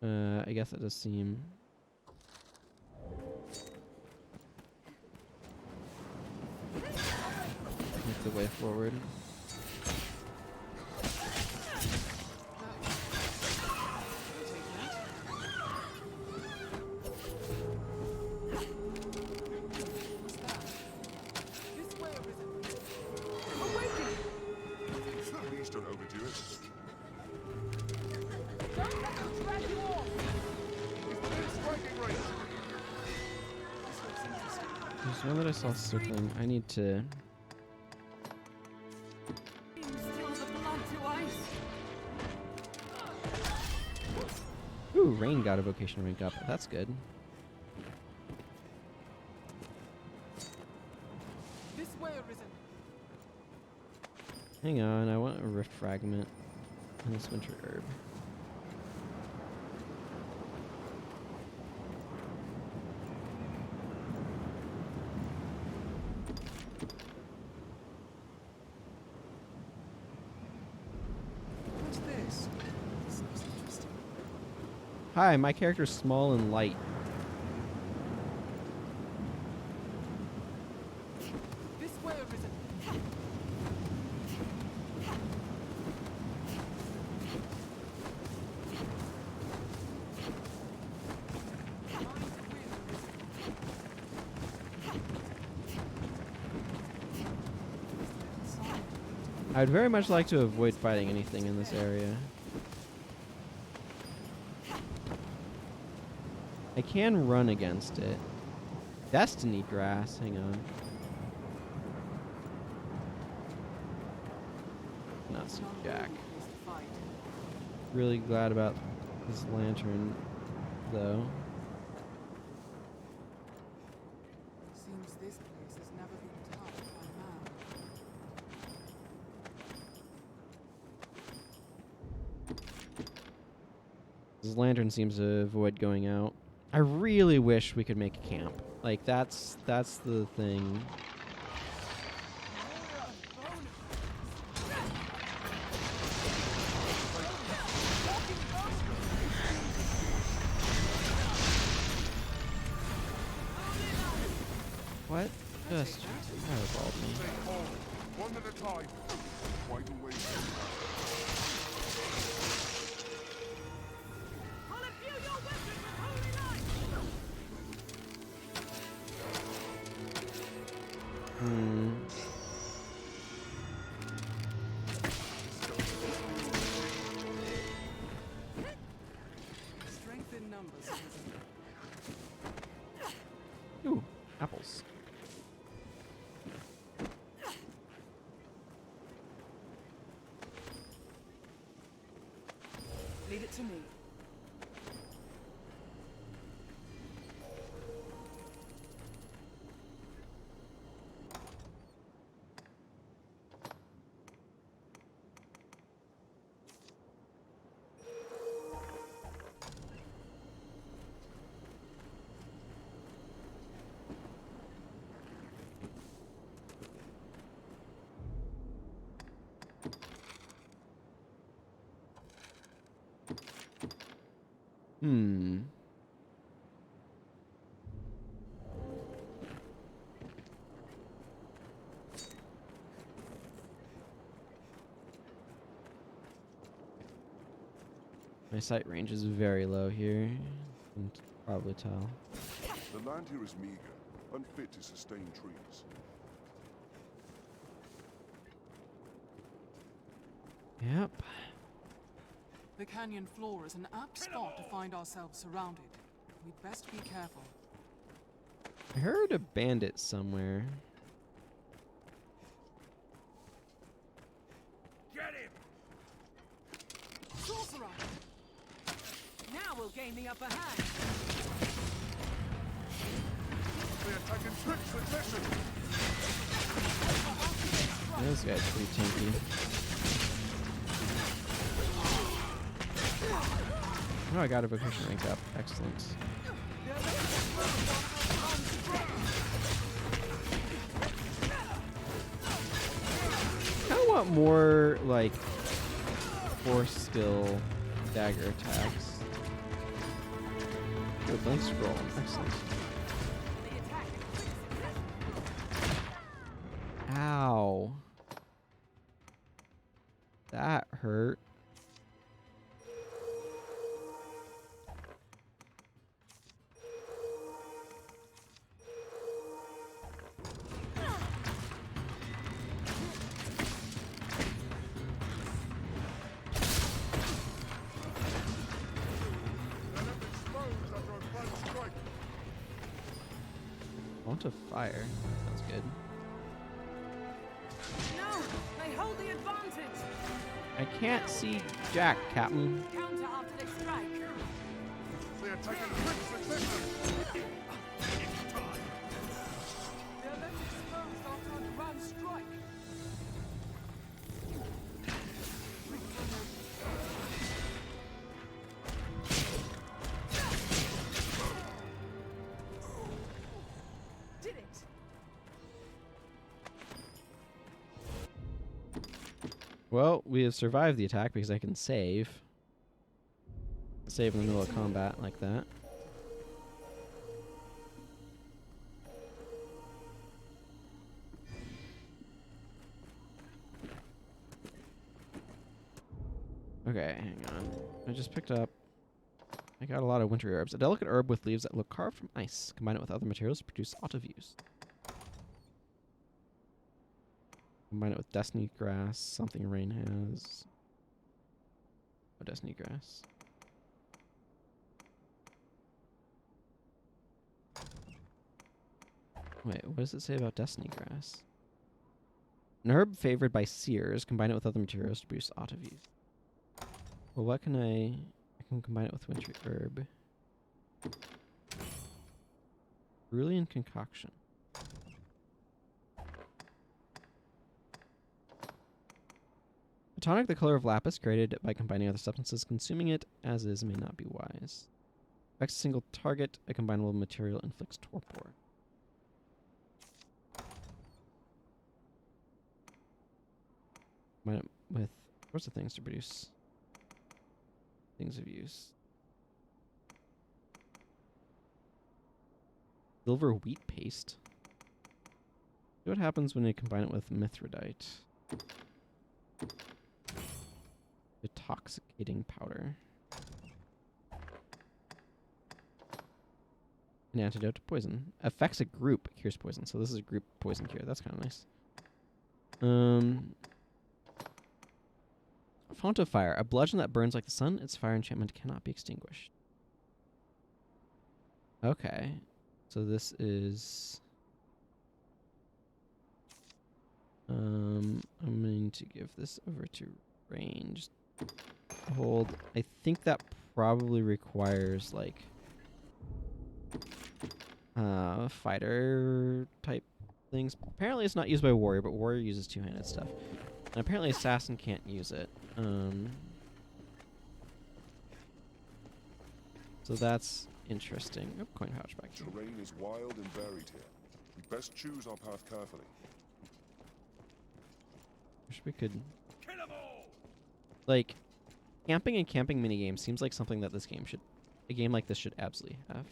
I guess that does seem... like the way forward. This way, Arisen. Awaken! Please don't overdo it. Don't let them drag you off! Striking range. This looks interesting. There's one that I saw circling. I need to... Still the blood to ice. Ooh, Rain got a vocation rank up. That's good. This way, Arisen. Hang on, I want a rift fragment and this winter herb. What's this? This looks interesting. Hi, my character's small and light. This way, Arisen. I'd very much like to avoid fighting anything in this area. I can run against it. Destiny grass. Hang on. Not see Jack. Really glad about this lantern, though. Seems this place has never been touched by man. This lantern seems to avoid going out. I really wish we could make a camp. Like, that's the thing. What? Just fireballed me. One at a time. Wide awake. Strength in numbers. Ooh, apples. Leave it to me. My sight range is very low here. You can probably tell. The land here is meager, unfit to sustain trees. Yep. The canyon floor is an apt spot to find ourselves surrounded. We'd best be careful. I heard a bandit somewhere. Get him! Sorcerer! Now we'll gain the upper hand. They are taking quick succession. This guy's pretty tanky. Oh, I got a vocation rank up. Excellent. I kinda want more, like, force skill dagger attacks. Good link scroll. Excellent. Ow. That hurt. Want of fire. Sounds good. No, they hold the advantage. I can't see Jack, Captain. Counter after they strike. They are taking quick succession. They're left exposed after a grand strike. Did it. Well, we have survived the attack because I can save. Save in the middle of combat like that. Okay, hang on. I just picked up... I got a lot of winter herbs. A delicate herb with leaves that look carved from ice. Combine it with other materials to produce auto-views. Combine it with destiny grass. Something rain has. Oh, destiny grass. Wait, what does it say about Destiny Grass? An herb favored by seers. Combine it with other materials to produce auto views. Well, what can I can combine it with winter herb. Cerulean concoction. A tonic the color of lapis created by combining other substances. Consuming it as is may not be wise. Affects a single target. A combinable material inflicts torpor. Combine it with sorts of things to produce things of use. Silver wheat paste. See what happens when you combine it with mithridite. Intoxicating powder. An antidote to poison. Affects a group. Cures poison. So this is a group poison cure. That's kind of nice. Fount of fire. A bludgeon that burns like the sun. Its fire enchantment cannot be extinguished. Okay. So this is... I'm going to give this over to ranged. Hold. I think that probably requires, like... fighter type things. Apparently it's not used by warrior, but warrior uses two-handed stuff. And apparently assassin can't use it. So that's interesting. Oh, coin pouch back here. Terrain is wild and varied here. We best choose our path carefully. Wish we could... Like, camping and camping minigames seems like something that this game should... A game like this should absolutely have.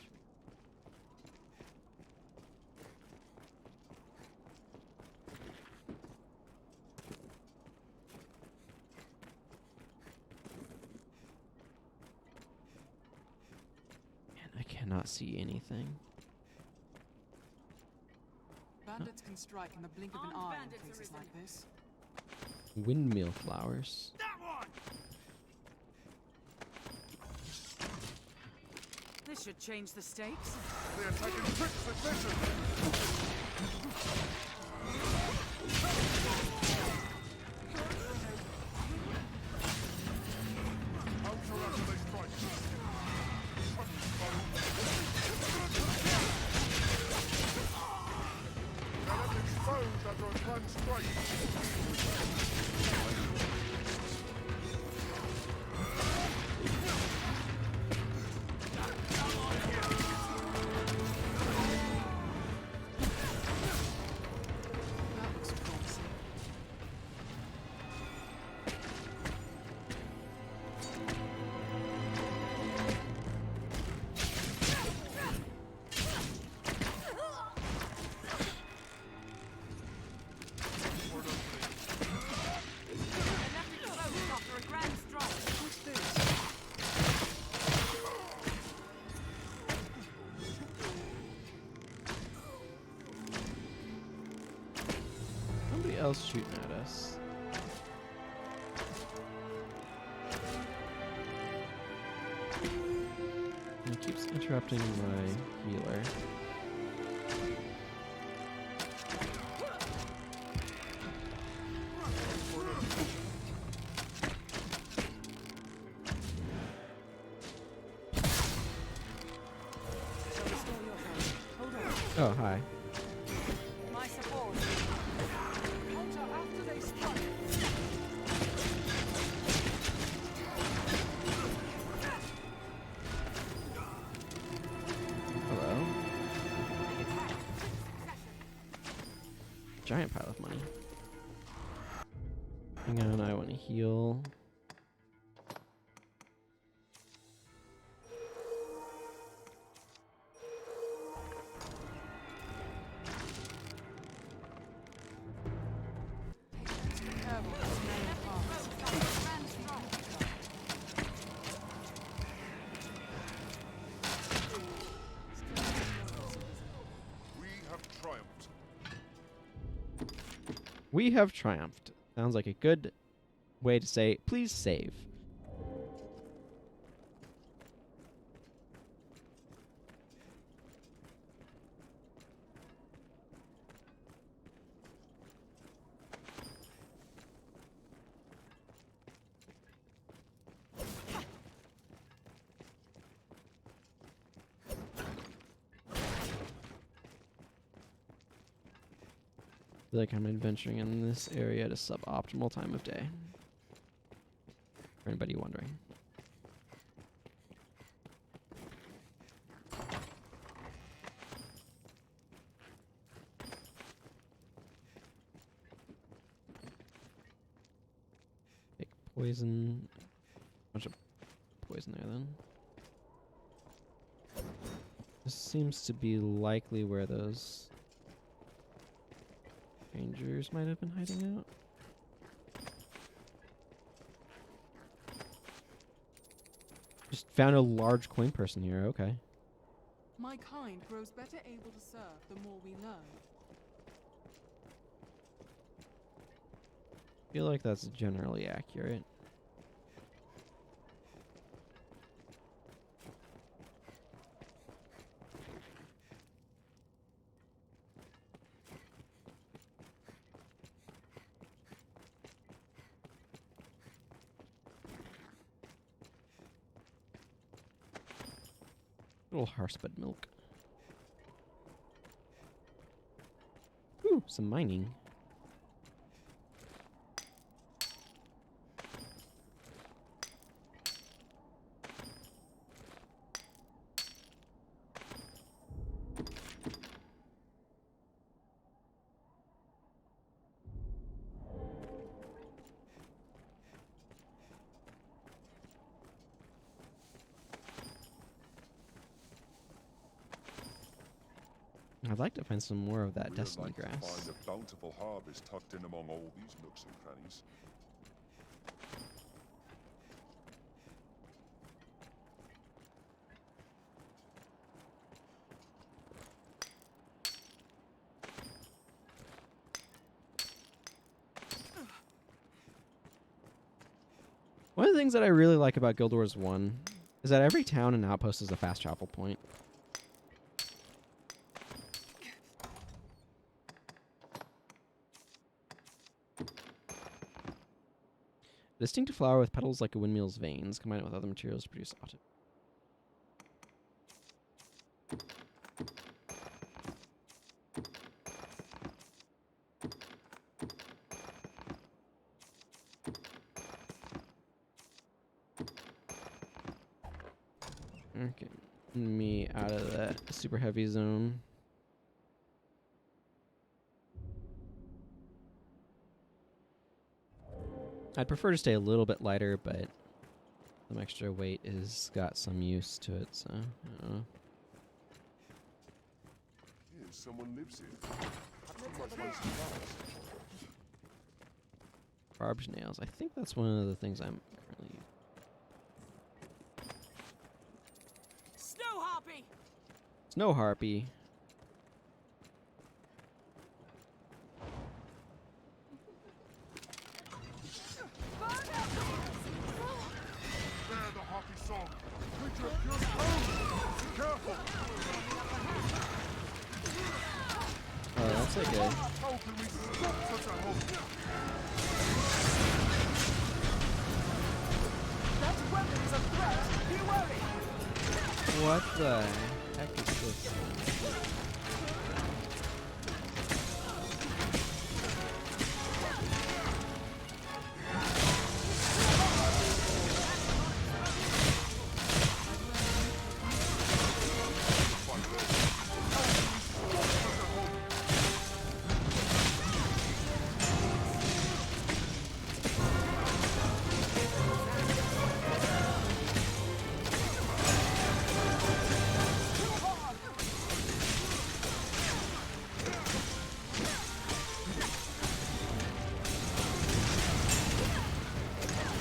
Not see anything. Bandits can strike in the blink of an eye in places like this. Windmill flowers. This should change the stakes. They're taking quick succession. Else shooting at us. And it keeps interrupting my healer. Oh, hi. Giant pile of money. Hang on, I want to heal. We have triumphed. Sounds like a good way to say, please save. I feel like I'm adventuring in this area at a suboptimal time of day. For anybody wondering. Take poison. Bunch of poison there then. This seems to be likely where those rangers might have been hiding out. Just found a large coin person here, okay. My kind grows better able to serve the more we learn. I feel like that's generally accurate. Little harspud milk. Ooh, some mining. I'd like to find some more of that We'd destiny like to grass. find a bountiful harvest tucked in among all these nooks and crannies. One of the things that I really like about Guild Wars 1 is that every town and outpost is a fast travel point. Distinct flower with petals like a windmill's veins, combined with other materials to produce autumn. Okay, me out of that super heavy zone. I'd prefer to stay a little bit lighter, but some extra weight has got some use to it, so I don't know. Yeah, someone lives here. Perhaps we might find some flowers. Barbed nails. I think that's one of the things I'm currently using. Snow harpy! Snow harpy. There, the harpy song. Creature just home. Careful. Oh, that's okay. How can we stop such a hope? That weapon is a threat! Be wary! What the heck is this?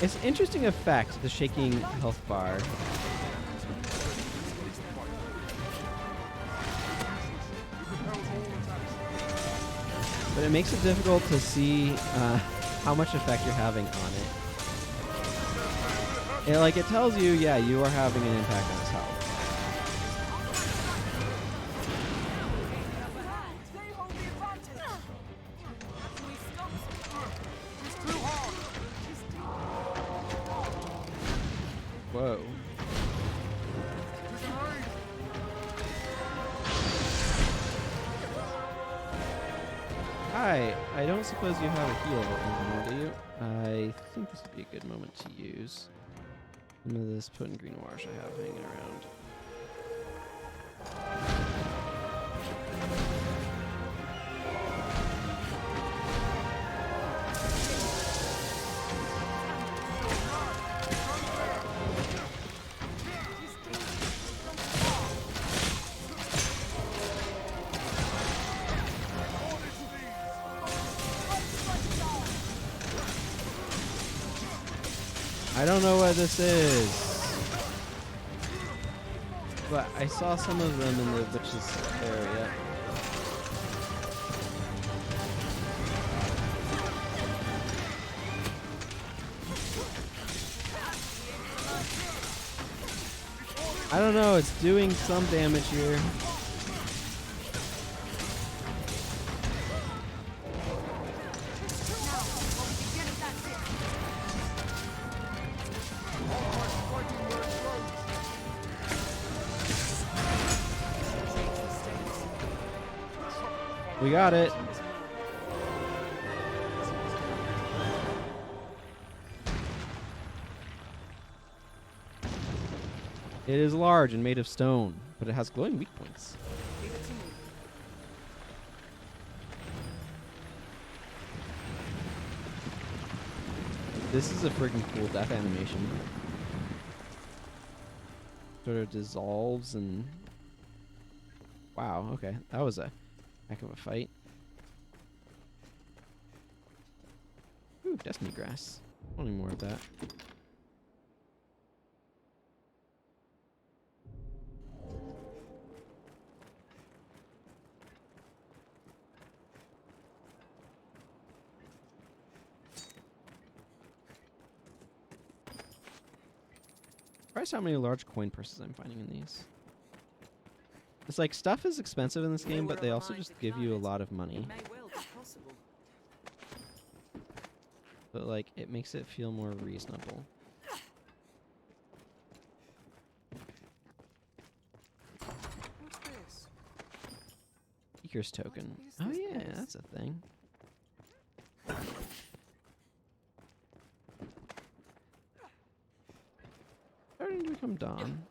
It's an interesting effect, the shaking health bar. But it makes it difficult to see how much effect you're having on it. It tells you, yeah, you are having an impact on his health. Whoa. Hi, I don't suppose you have a heal anymore, do you? I think this would be a good moment to use some of this potent green wash I have hanging around. I don't know what this is, but I saw some of them in the witch's area. I don't know, it's doing some damage here. We got it. It is large and made of stone, but it has glowing weak points. This is a freaking cool death animation. Sort of dissolves and... Wow, okay. That was a heck of a fight. Ooh, destiny grass. Wanting more of that. Surprised how many large coin purses I'm finding in these. It's like stuff is expensive in this game, but they also just give you a lot of money. But like, it makes it feel more reasonable. What's this? Seeker's token. Oh yeah, that's a thing. Starting to become dawn.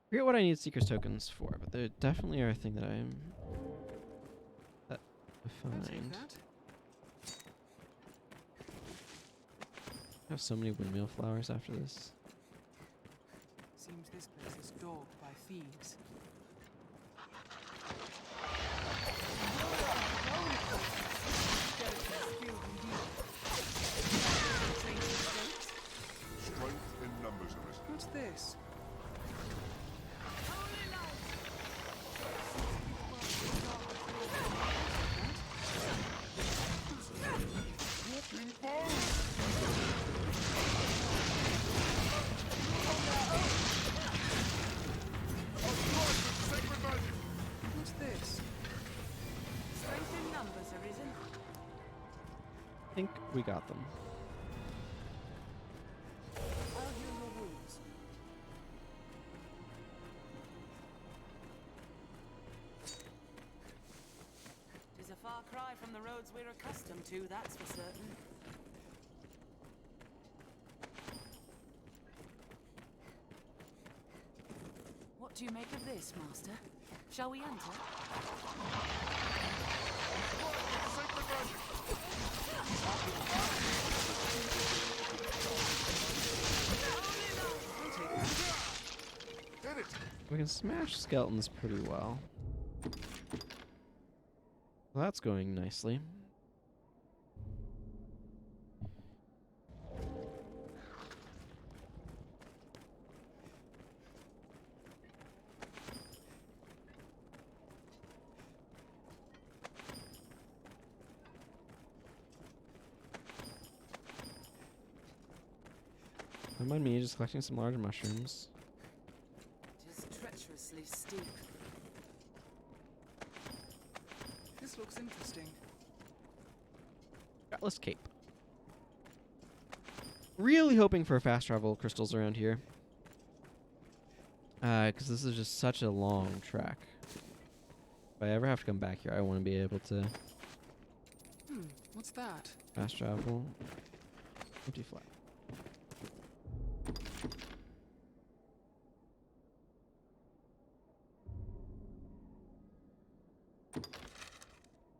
I forget what I need Seeker's tokens for, but they definitely are a thing that I find. I have so many windmill flowers after this. Seems this place is dogged by thieves. Strength in numbers, Arisen. What's this? What's this? Strength in numbers, Arisen. I think we got them. I'll heal your wounds. Tis a far cry from the roads we're accustomed to, that's for certain. What do you make of this, Master? Shall we enter? We can smash skeletons pretty well. Well, that's going nicely. Don't mind me just collecting some large mushrooms. Tis treacherously steep. This looks interesting. Atlas Cape. Really hoping for fast travel crystals around here. Because this is just such a long track. If I ever have to come back here, I want to be able to What's that? fast travel. Empty flat.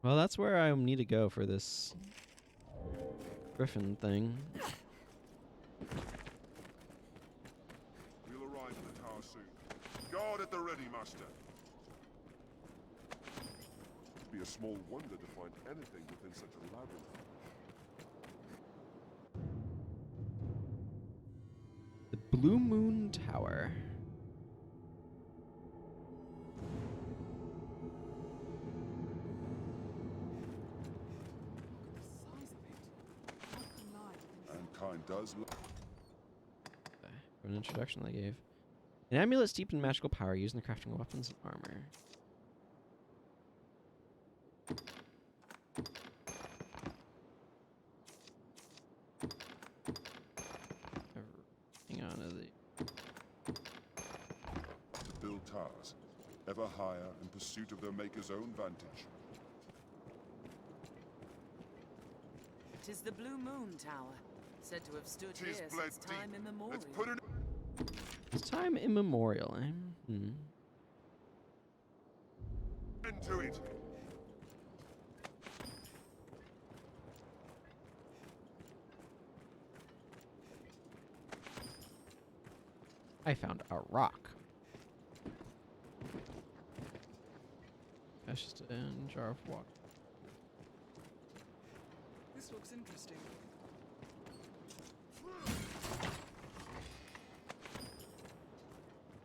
Well, that's where I need to go for this griffin thing. We'll arrive at the tower soon. Guard at the ready, master. It'd be a small wonder to find anything within such a labyrinth. The Blue Moon Tower. Mankind does look. For an introduction they gave. An amulet steeped in magical power used in the crafting of weapons and armor. Hang on to To build towers, ever higher in pursuit of their maker's own vantage. 'Tis the Blue Moon Tower, said to have stood Tis here bled since time deep. immemorial. Let's put it. It's time immemorial, eh? Into it. I found a rock. That's just a jar of water. This looks interesting.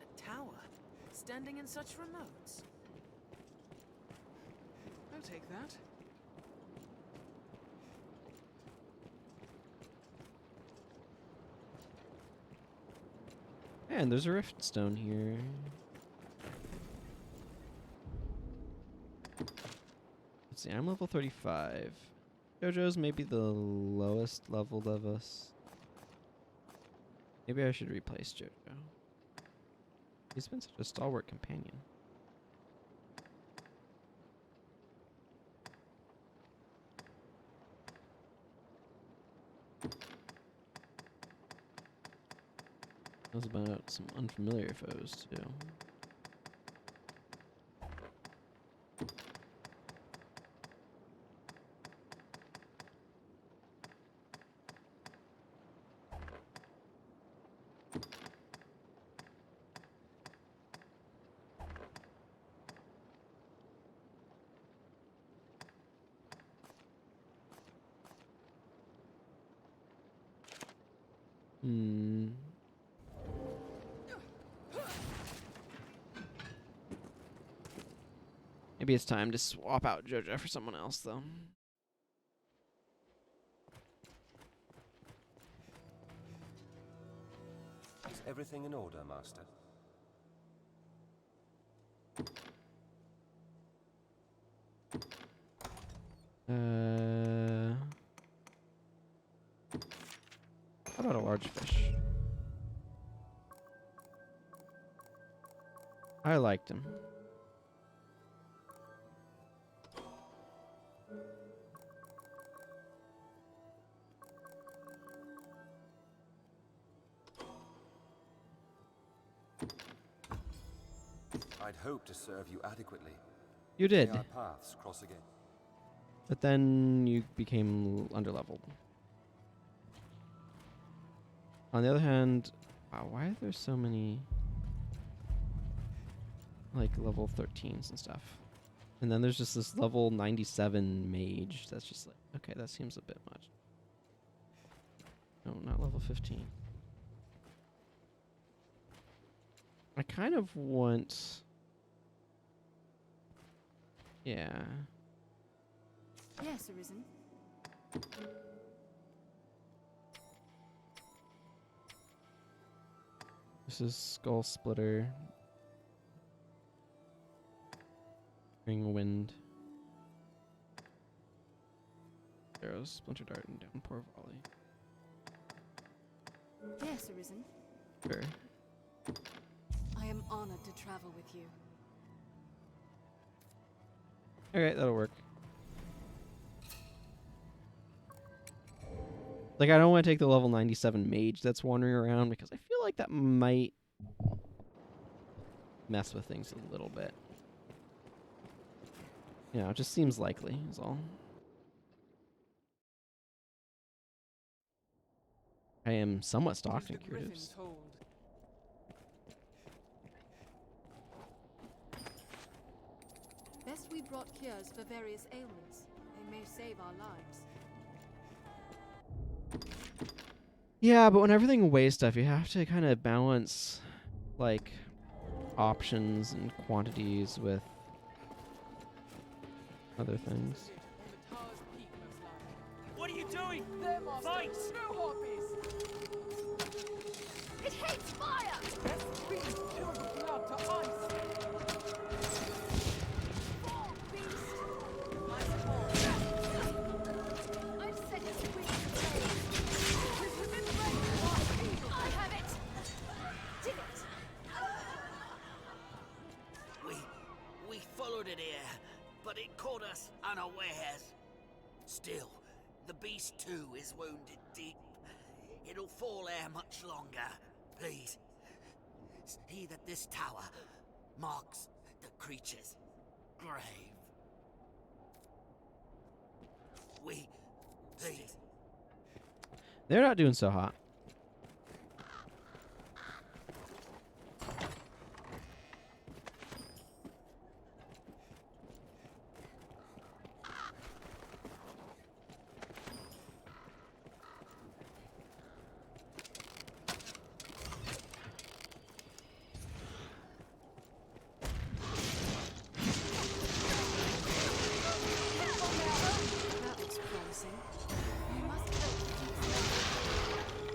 A tower, standing in such remotes. I'll take that. And there's a rift stone here. Let's see, I'm level 35. JoJo's maybe the lowest leveled of us. Maybe I should replace JoJo. He's been such a stalwart companion. Knows about some unfamiliar foes too. Maybe it's time to swap out JoJo for someone else, though. Is everything in order, Master? How about a large fish? I liked him. I'd hoped to serve you adequately. You did. May our paths cross again. But then you became underleveled. On the other hand, wow, why are there so many like level 13s and stuff? And then there's just this level 97 mage that's just like, okay, that seems a bit much. No, not level 15. I kind of want... Yeah. Yes, Arisen. This is Skull Splitter. Ring Wind. Arrows, Splinter Dart, and Downpour Volley. Yes, Arisen. Sure. I am honored to travel with you. Okay, that'll work. Like, I don't want to take the level 97 mage that's wandering around because I feel like that might mess with things a little bit. You know, it just seems likely is all. I am somewhat stocked in curatives. Best we brought cures for various ailments. They may save our lives. Yeah, but when everything weighs stuff, you have to kind of balance, like, options and quantities with other things. What are you doing? Fight! It hates fire! Let's freeze pure blood to ice! Fall, beast! My support! I've set its wings ablaze! With within range of our eagle! I have it! Dig it! We followed it here, but it caught us unawares. Still, the beast too is wounded deep. It'll fall there much longer. Please, see that this tower marks the creature's grave. Please. They're not doing so hot. That looks promising. We must help keep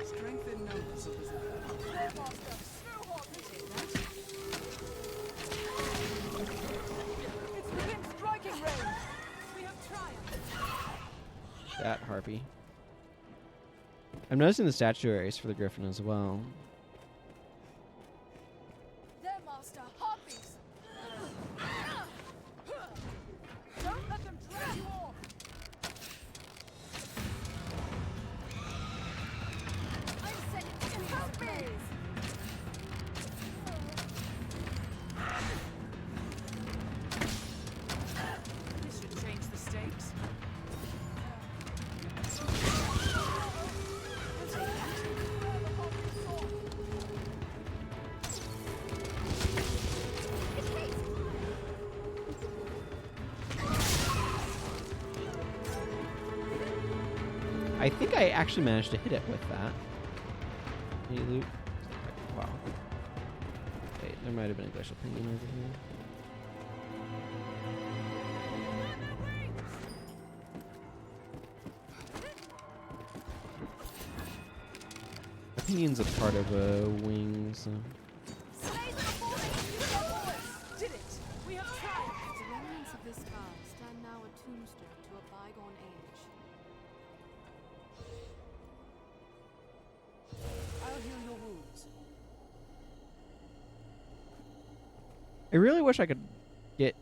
strength in numbers, Elizabeth. There, Master! Snowhawk! Take that. It's within striking range! We have triumphed! That harpy. I'm noticing the statuaries for the griffin as well. There, Master! Harpies! Don't let them drag you off! I'm setting the wings ablaze! This should change the stakes. I think I actually managed to hit it with that. Any loot? Wow. Wait, there might have been a glacial penguin over here. Opinion's a part of a wing, so. Did it! We have triumphed! The remnants of this tower stand now a tombstone to a bygone age. I'll heal your wounds. I really wish I could get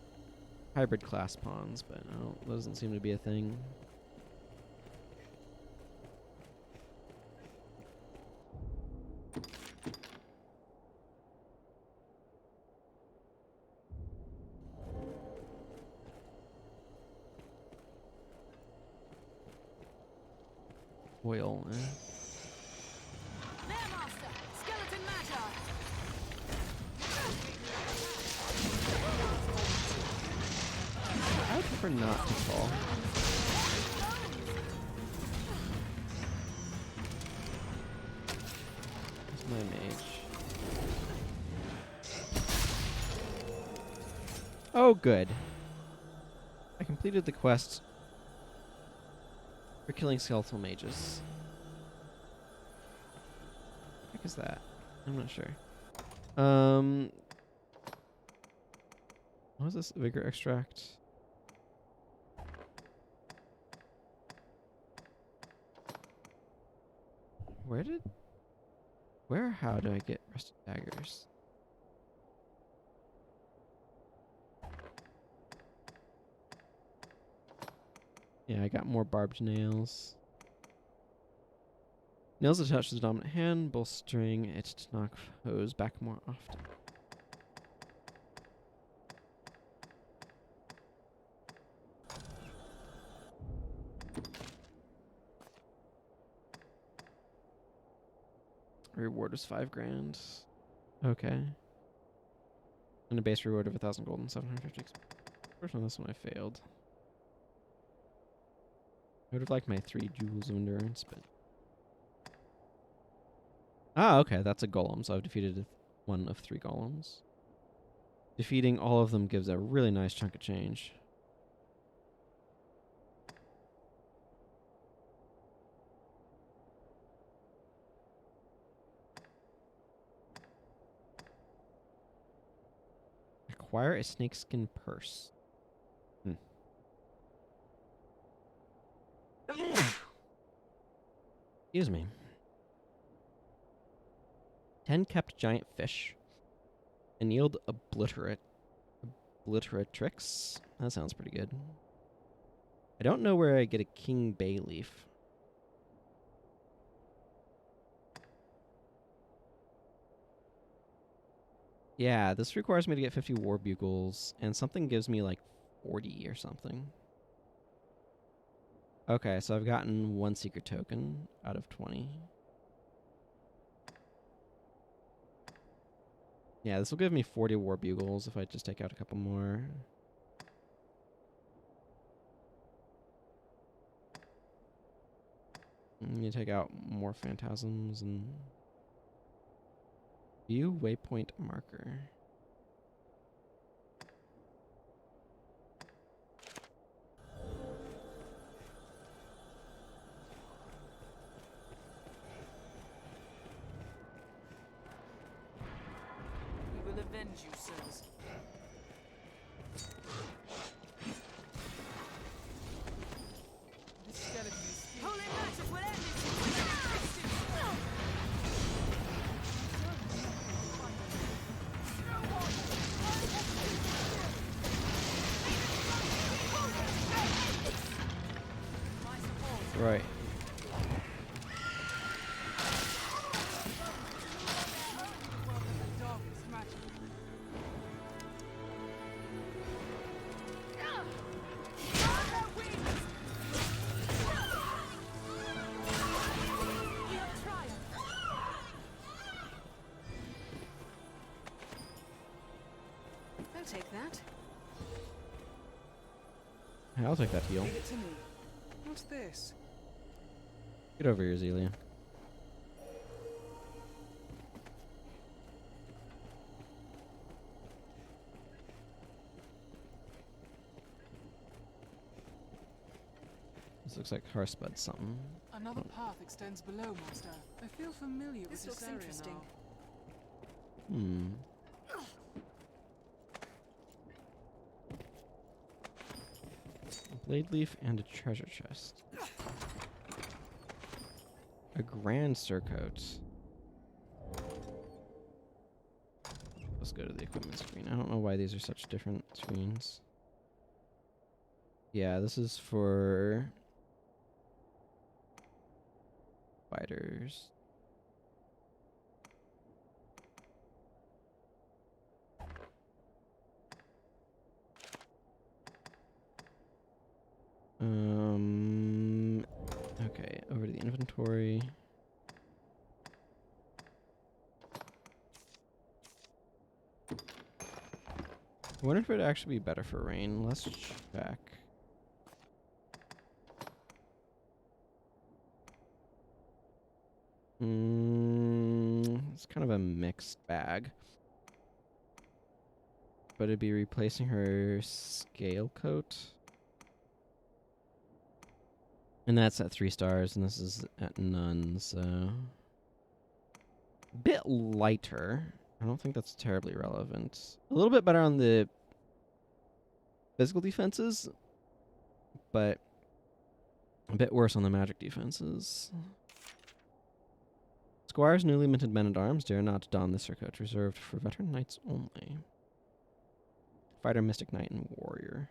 hybrid class pawns, but no, doesn't seem to be a thing. Oil, eh? There, Master! Skeleton matter! I would prefer not to fall. That's my mage. Oh, good. I completed the quest for killing skeletal mages. What the heck is that? I'm not sure. What was this? Vigor extract? How do I get rusted daggers? Yeah, I got more barbed nails. Nails attached to the dominant hand, bolstering it to knock foes back more often. Reward was 5 grand. Okay. And a base reward of 1,000 gold and 750 XP. First on this one I failed. I would have liked my 3 jewels of endurance, but... Ah, okay, that's a golem, so I've defeated 1 of 3 golems. Defeating all of them gives a really nice chunk of change. Acquire a snakeskin purse. Excuse me. 10 kept giant fish. And yield obliteratrix. That sounds pretty good. I don't know where I get a king bay leaf. Yeah, this requires me to get 50 war bugles, and something gives me like 40 or something. Okay, so I've gotten 1 secret token out of 20. Yeah, this will give me 40 war bugles if I just take out a couple more. You take out more phantasms and... View waypoint marker. We will avenge you, sirs. This skeleton is... Holy matches will end this! Right. I'll take that. I'll take that heal. Leave it to me. What's this? Get over here, Zelia. This looks like Harspud something. Another path extends below, Master. I feel familiar with this area interesting. now. A blade leaf and a treasure chest. A grand surcoat. Let's go to the equipment screen. I don't know why these are such different screens. Yeah, this is for fighters. Okay, over to the inventory. I wonder if it would actually be better for rain. Let's check. It's kind of a mixed bag. But it'd be replacing her scale coat. And that's at 3 stars, and this is at none, so... A bit lighter. I don't think that's terribly relevant. A little bit better on the physical defenses, but a bit worse on the magic defenses. Squire's newly minted men-at-arms dare not don this surcoat, reserved for veteran knights only. Fighter, mystic knight, and warrior.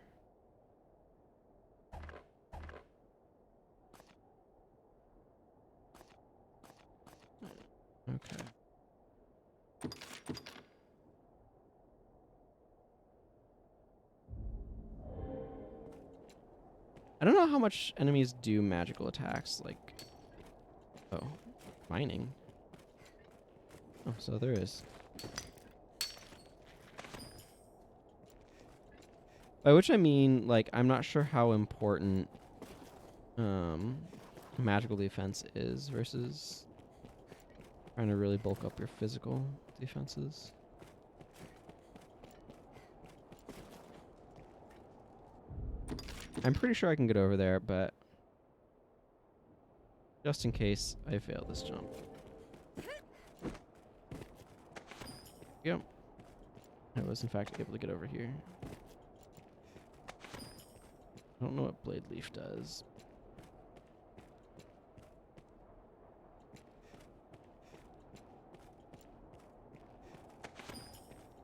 Okay. I don't know how much enemies do magical attacks, like... Oh, mining. Oh, so there is. By which I mean, like, I'm not sure how important magical defense is versus trying to really bulk up your physical defenses. I'm pretty sure I can get over there, but just in case I fail this jump. Yep. I was in fact able to get over here. I don't know what Blade Leaf does.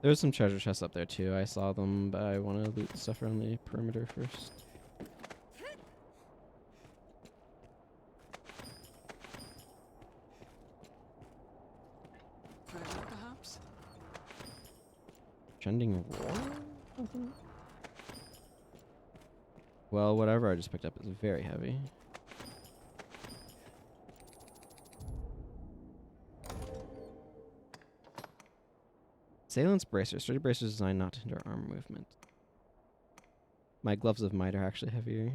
There's some treasure chests up there too. I saw them, but I want to loot the stuff around the perimeter first. Treasure, perhaps? Trending roar? Something? Well, whatever I just picked up is very heavy. Assailant's bracers. Sturdy bracers designed not to hinder arm movement. My gloves of might are actually heavier.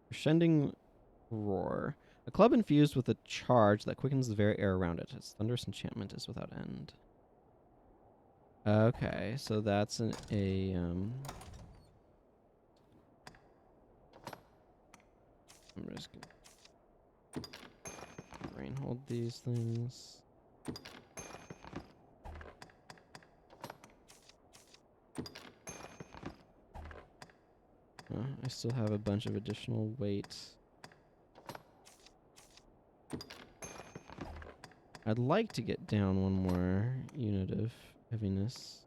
Crescending roar. A club infused with a charge that quickens the very air around it. Its thunderous enchantment is without end. Okay, so that's I'm just gonna brain hold these things. I still have a bunch of additional weight. I'd like to get down one more unit of heaviness.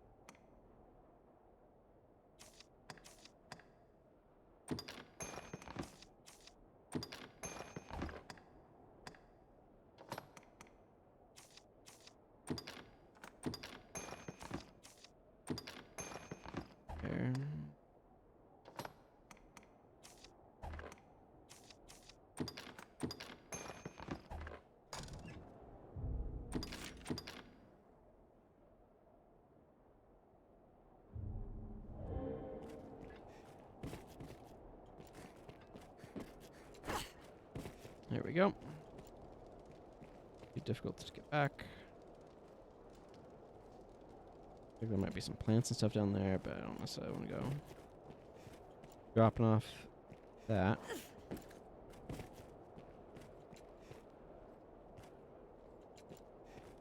There. There we go. Be difficult to get back. I think there might be some plants and stuff down there, but I don't necessarily want to go dropping off that.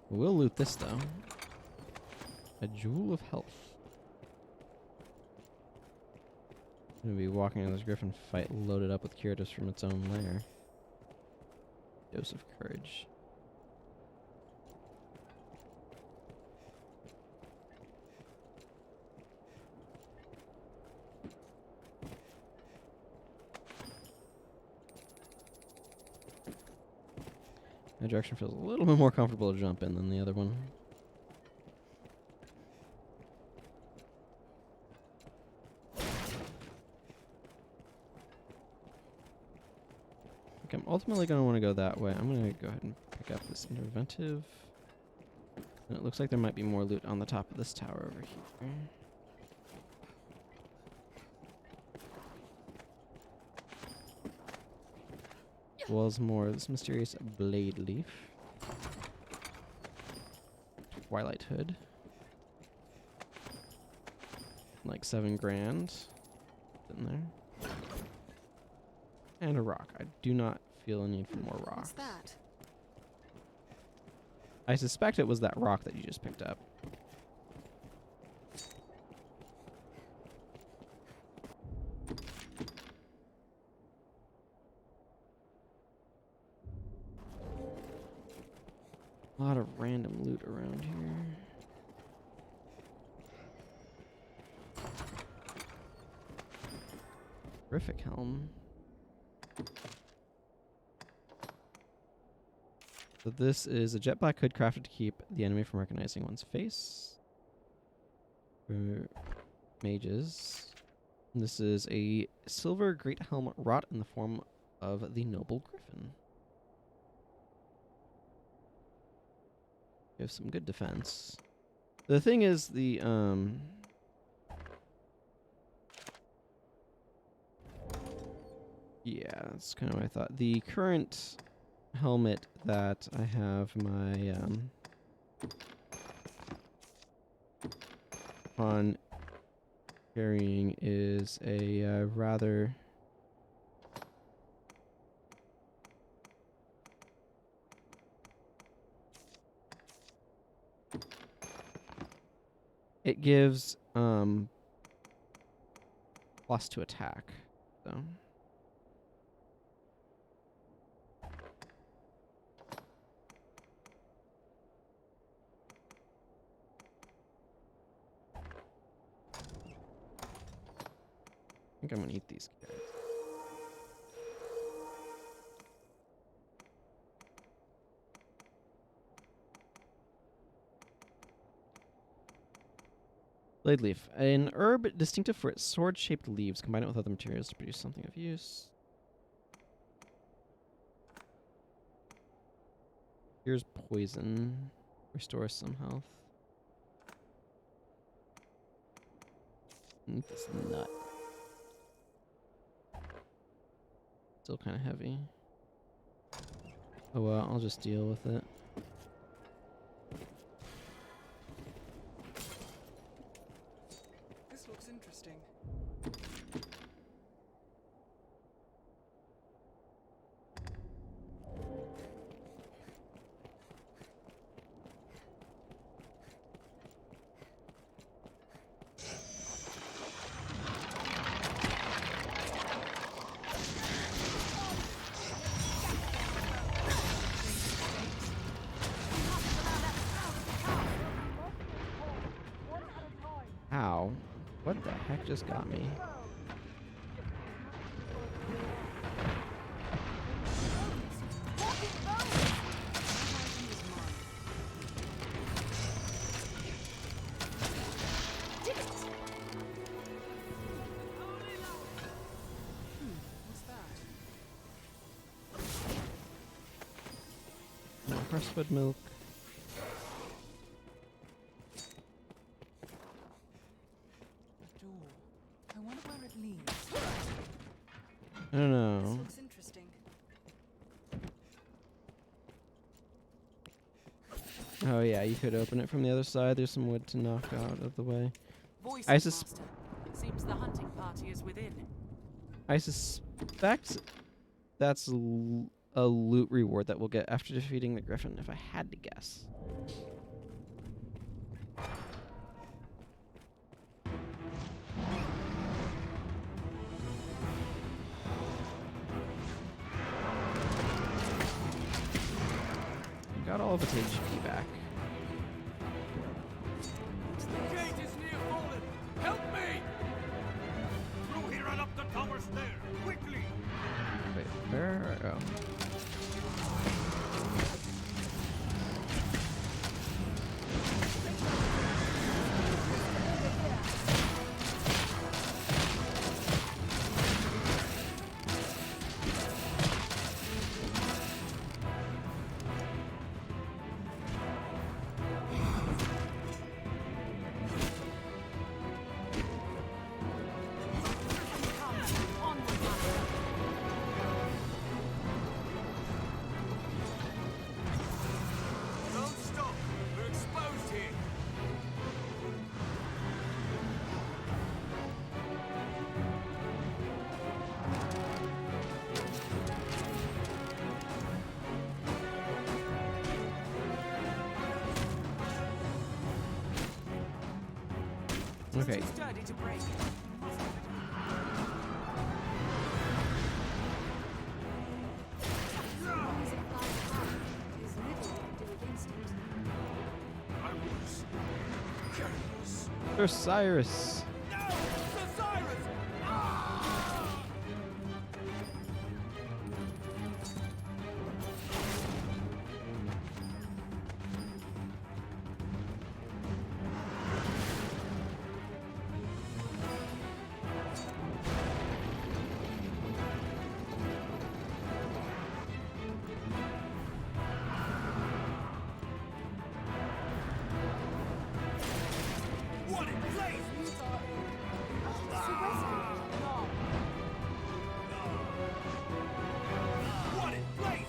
We'll loot this though. A jewel of health. I'm gonna be walking on this griffin fight loaded up with curatives from its own lair. Dose of courage. That direction feels a little bit more comfortable to jump in than the other one. I think I'm ultimately going to want to go that way. I'm going to go ahead and pick up this interventive. And it looks like there might be more loot on the top of this tower over here. As well as more of this mysterious blade leaf. Twilight hood. Like 7 grand. In there. And a rock. I do not feel a need for more rocks. What's that? I suspect it was that rock that you just picked up. A lot of random loot around here. Terrific helm. So this is a jet black hood crafted to keep the enemy from recognizing one's face. For mages. And this is a silver great helmet wrought in the form of the noble griffin. We have some good defense. The thing is, the yeah, that's kind of what I thought. The current helmet that I have my on carrying is a rather it gives plus to attack, so I think I'm gonna eat these guys. Blade leaf. An herb distinctive for its sword-shaped leaves. Combine it with other materials to produce something of use. Here's poison. Restores some health. Eat this nut. Still kind of heavy. Oh well, I'll just deal with it. This looks interesting. Ow. What the heck just got me? What's that? More crestwood milk. I wonder where it leads. I don't This know. looks interesting. Oh yeah, you could open it from the other side. There's some wood to knock out of the way. Voices, I Master. Seems the hunting party is within. I suspect that's a loot reward that we'll get after defeating the griffin, if I had to guess. Got all of its HP back. The gate is near fallen. Help me! Through here and up the tower stair, quickly! Wait, where? Oh. Don't stop! We're exposed here! Okay. Too sturdy to break. I was careless. There's Cyrus. No! Sir Cyrus! Ah! What in blazes? What in blazes?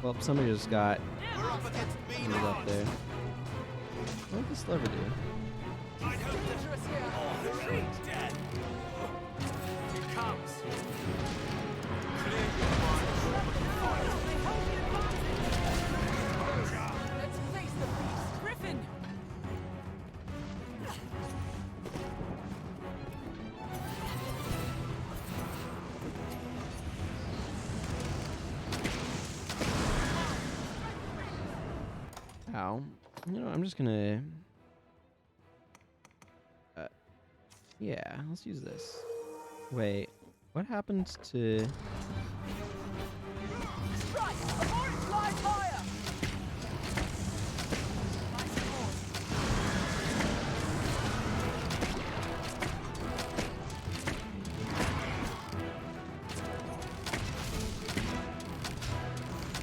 Well, somebody just got We're up against ended up there. What did this lever do? I'd hope dangerous here. Oh, retreat! Dead! It comes. Let's face the beast. Griffin! Ow. You know, I'm just gonna... yeah, let's use this. Wait, what happens to... Strike! Abort! Fly fire!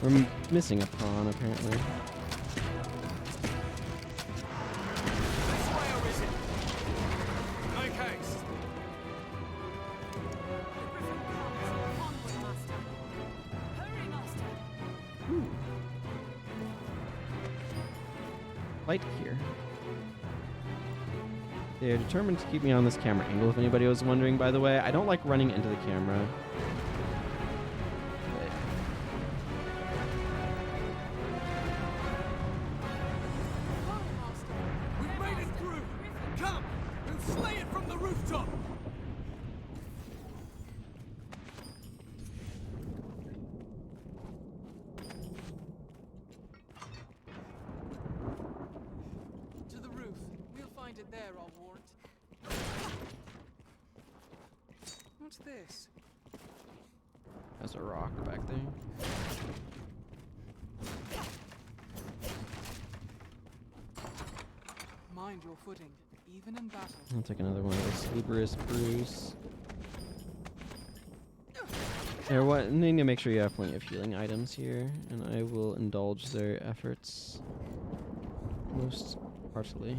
We're missing a pawn, apparently. This way, Arisen. Make haste. Onward, Master. Hurry, Master. Light here. They're determined to keep me on this camera angle, if anybody was wondering, by the way. I don't like running into the camera. But We've made it through. Come, we'll slay it from the rooftop. To the roof. We'll find it there, I'll warrant. What's this? there's a rock back there. Mind your footing, even in battle. I'll take another one of those Luberous Brews. There, what? Need to make sure you have plenty of healing items here, and I will indulge their efforts most heartily.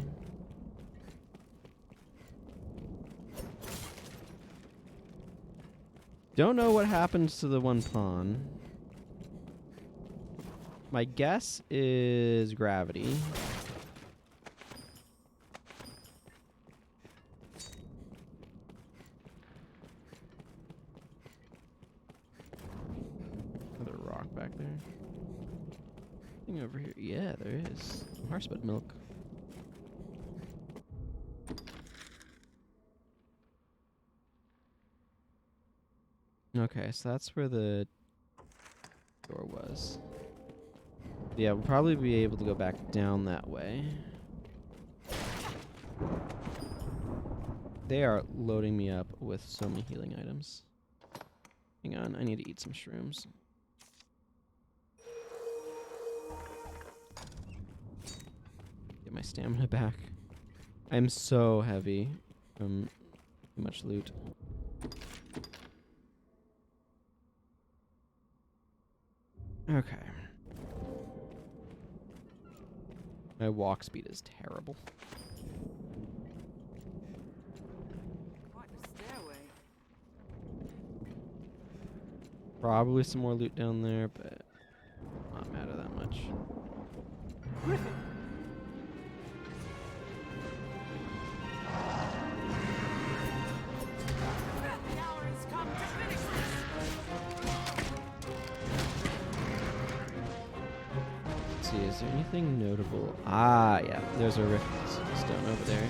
Don't know what happens to the one pawn. My guess is gravity. Another rock back there. Anything over here? Yeah, there is. Horsebutt milk. Okay, so that's where the door was. Yeah, we'll probably be able to go back down that way. They are loading me up with so many healing items. Hang on, I need to eat some shrooms. Get my stamina back. I'm so heavy from too much loot. Okay. My walk speed is terrible. Quite the stairway. Probably some more loot down there, but not matter that much. Griffin! The hour has come to finish this! Let's see, is there anything notable? Ah, yeah, there's a rift stone over there.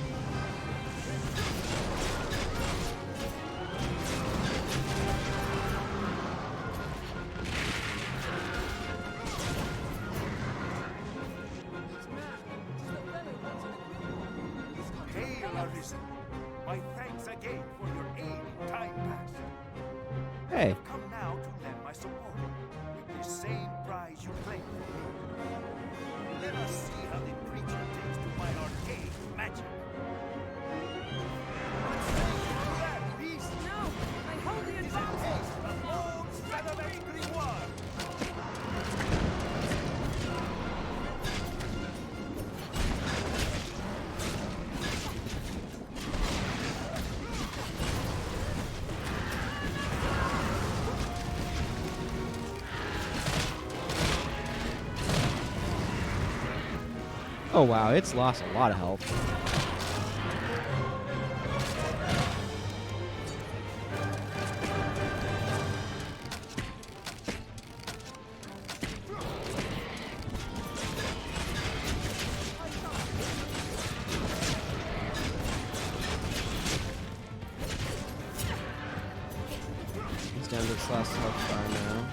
Hail, Arisen. My thanks again for your aid in time past. Hey. I've come now to lend my support with the same prize you claimed from me. Let us see how the creature takes to my arcane magic. That beast! No! I hold the Is it advantage! taste the old Salomet grimoire? Oh wow, it's lost a lot of health. He's down to its last health bar now.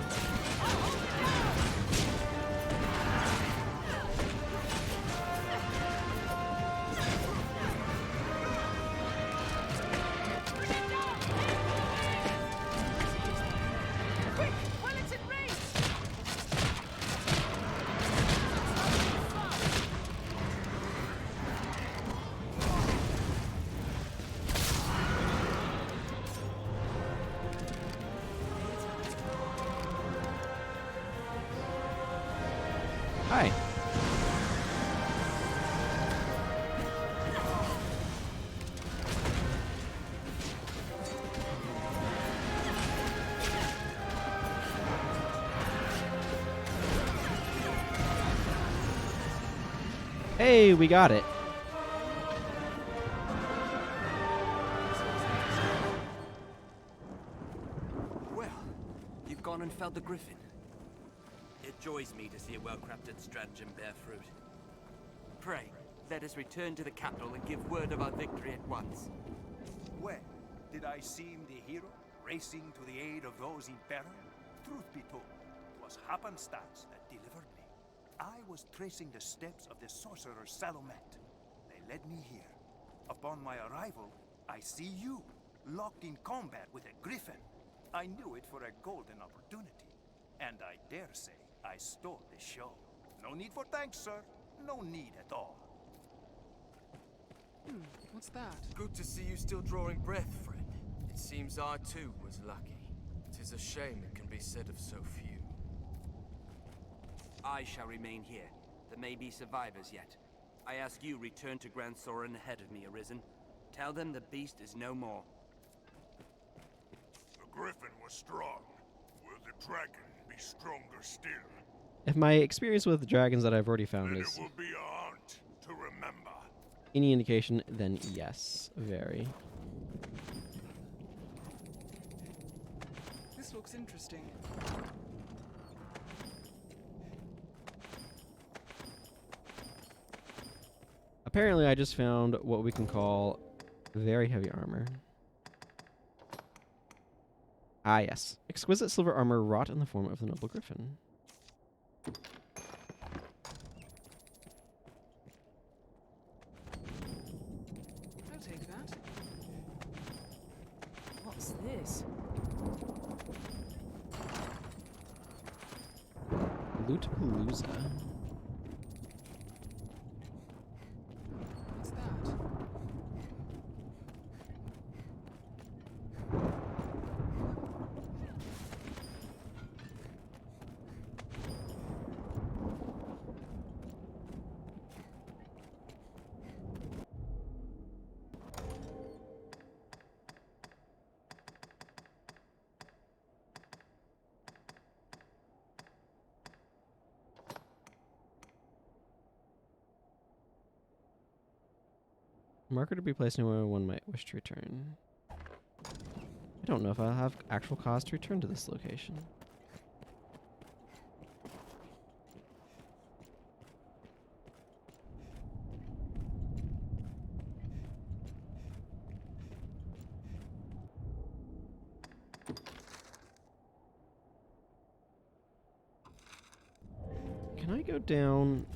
Hi. Hey, we got it. Well, you've gone and felled the griffin. It joys me to see a well-crafted stratagem bear fruit. Pray, let us return to the capital and give word of our victory at once. Well, did I seem the hero, racing to the aid of those in peril? Truth be told, it was happenstance that delivered me. I was tracing the steps of the sorcerer Salomet. They led me here. Upon my arrival, I see you, locked in combat with a griffin. I knew it for a golden opportunity, and I dare say I stole the show. No need for thanks, sir. No need at all. What's that? Good to see you still drawing breath, friend. It seems I too was lucky. 'Tis a shame it can be said of so few. I shall remain here. There may be survivors yet. I ask you return to Grand Soren ahead of me, Arisen. Tell them the beast is no more. The griffin was strong. Will the dragon be stronger still? If my experience with dragons that I've already found Then is it will be a haunt to remember. any indication, then yes, very. This looks interesting. Apparently, I just found what we can call very heavy armor. Ah, yes. Exquisite silver armor wrought in the form of the noble griffin. I'll take that. What's this? Loot Palooza. What's that? Marker to be placed anywhere one might wish to return. I don't know if I'll have actual cause to return to this location. Can I go down?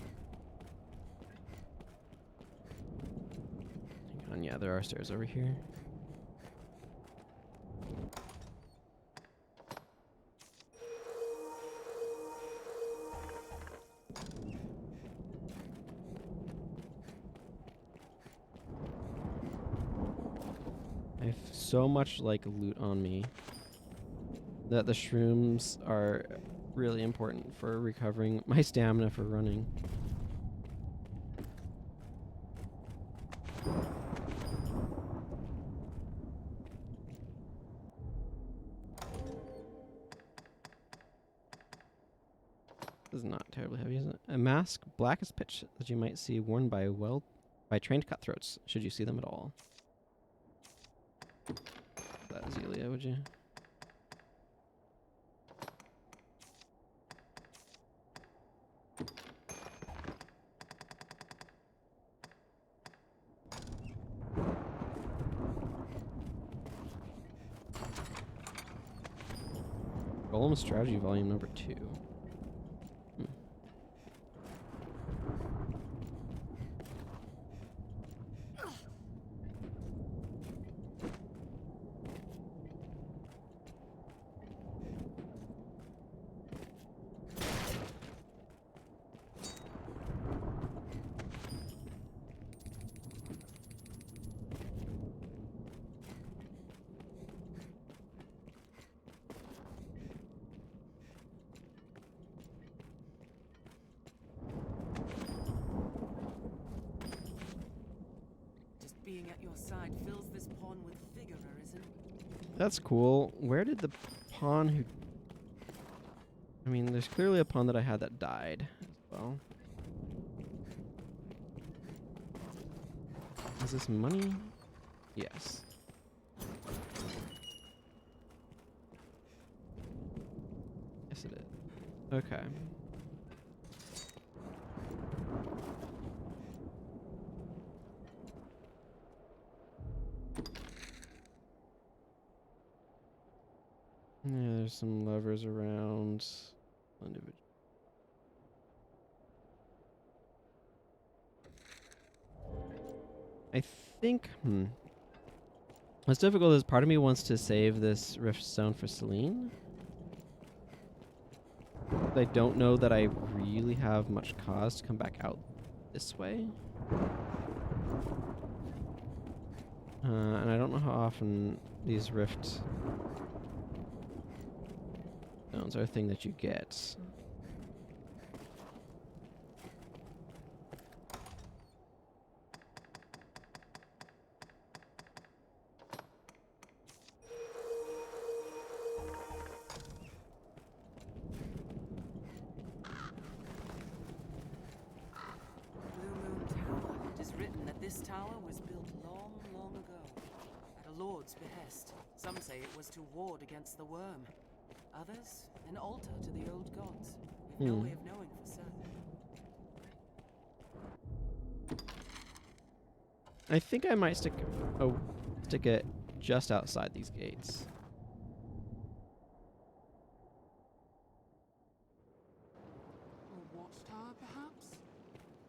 Hang on, yeah, there are stairs over here. I have so much like loot on me that the shrooms are really important for recovering my stamina for running. This is not terribly heavy, is it? A map mask, black as pitch, that you might see worn by trained cutthroats, should you see them at all. That Zelia, would you? Golem Strategy Volume number 2. Being at your side fills this pawn with vigor, Arisen. That's cool. Where did the pawn who... I mean, there's clearly a pawn that I had that died as well. Is this money? Yes. Yes, it is. Okay. Yeah, there's some levers around. Individual. I think, what's difficult is part of me wants to save this rift stone for Celine. I don't know that I really have much cause to come back out this way. And I don't know how often these rift stones are a thing that you get. This tower was built long, long ago, at a lord's behest. Some say it was to ward against the worm. Others, an altar to the old gods. We've no way of knowing for certain. I think I might stick it just outside these gates. A watchtower, perhaps?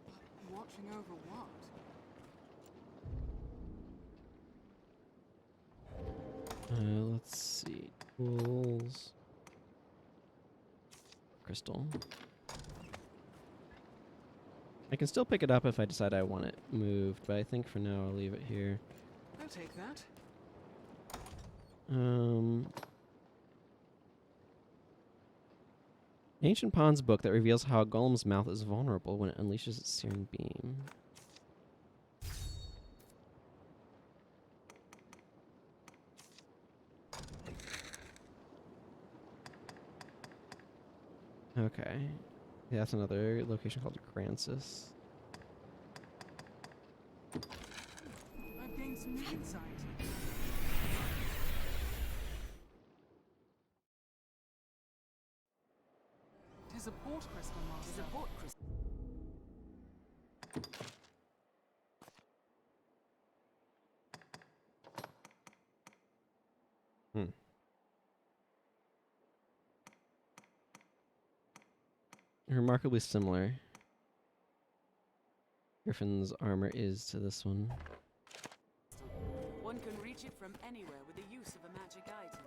But watching over what? Let's see. Tools. Crystal. I can still pick it up if I decide I want it moved, but I think for now I'll leave it here. I'll take that. Ancient Pawn's book that reveals how a golem's mouth is vulnerable when it unleashes its searing beam. Okay. Yeah, that's another location called Crancis. I've gained some new insight. Tis a port crystal, master. Tis a port crystal. Remarkably similar. Griffin's armor is to this one. One can reach it from anywhere with the use of a magic item.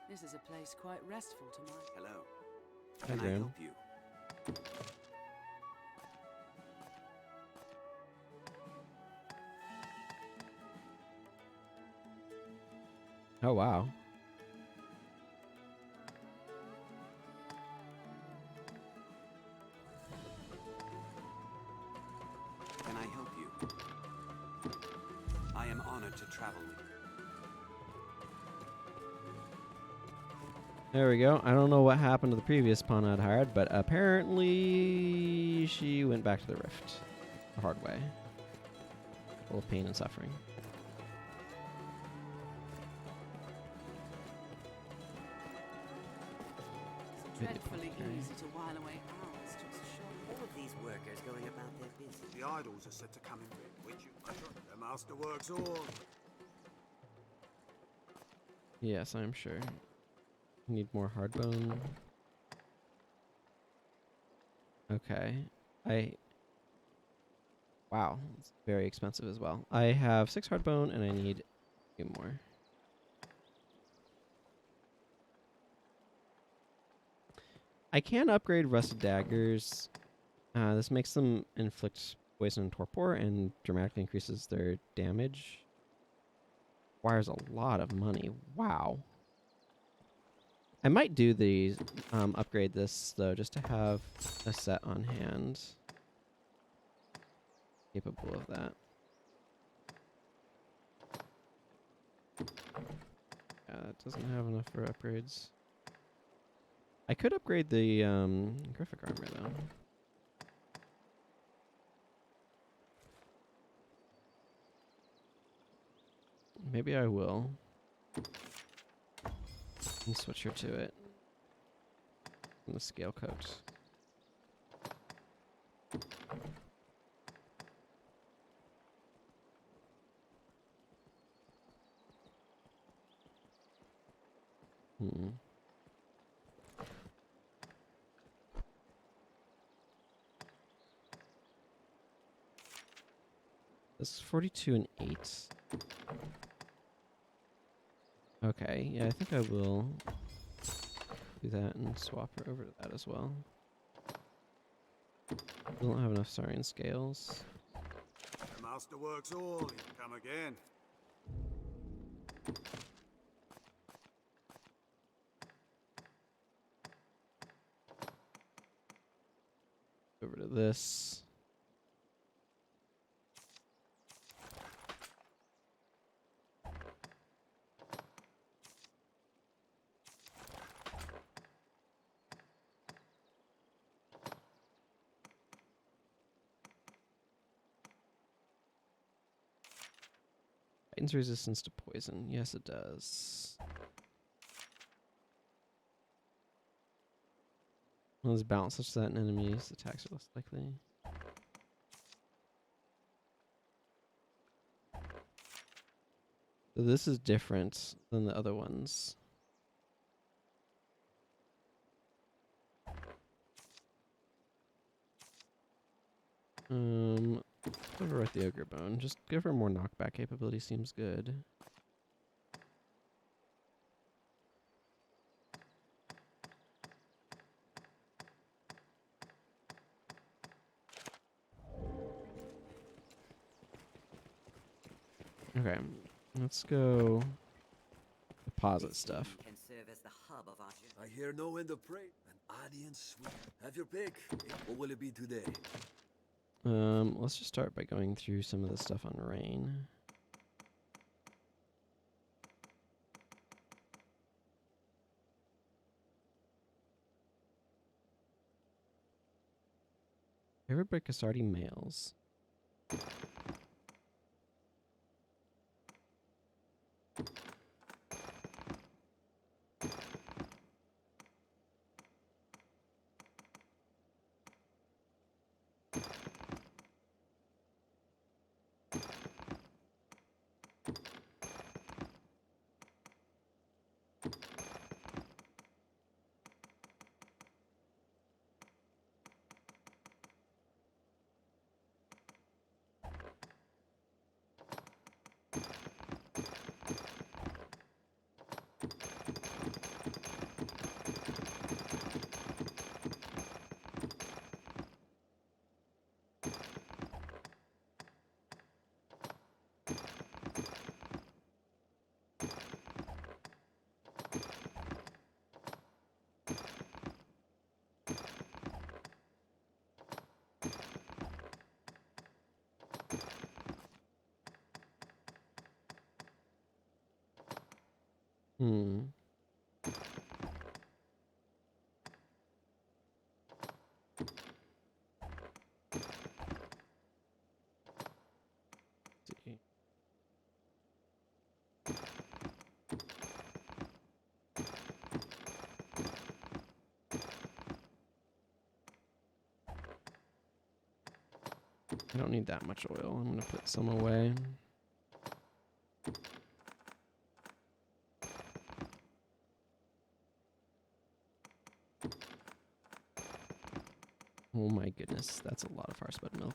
This is a place quite restful to my... Hello. Hi, Can I Graham. help you? Oh, wow. Can I help you? I am honored to travel with There we go. I don't know what happened to the previous pawn I'd hired, but apparently she went back to the rift the hard way. Full of pain and suffering. Dreadfully easy to while away hours just short. All of these workers going about their business. The idols are said to come in which you mutter. The master works all. Yes, I'm sure. Need more hardbone. Okay. Wow, it's very expensive as well. I have 6 hardbone and I need 2 more. I can upgrade rusted daggers. This makes them inflict poison and torpor and dramatically increases their damage. Requires a lot of money. Wow. I might do these, upgrade this though, just to have a set on hand capable of that. Yeah, it doesn't have enough for upgrades. I could upgrade the graphic armor though. Maybe I will. And switch her to it. And the scale coat. This is 42 and 8. Okay, yeah, I think I will do that and swap her over to that as well. We don't have enough Saurian scales. The master works all. He'll come again. Over to this. Heightens resistance to poison. Yes, it does. Well, this balance such that an enemy's attacks are less likely. So this is different than the other ones. Overwrite the ogre bone. Just give her more knockback capability seems good. Okay, let's go deposit stuff. Can serve as the hub of our I hear no end of praise. An audience sweet. Have your pick. What will it be today? Let's just start by going through some of the stuff on rain. Favorite break Casardi males. I don't need that much oil. I'm gonna put some away. Oh my goodness, that's a lot of farspud milk.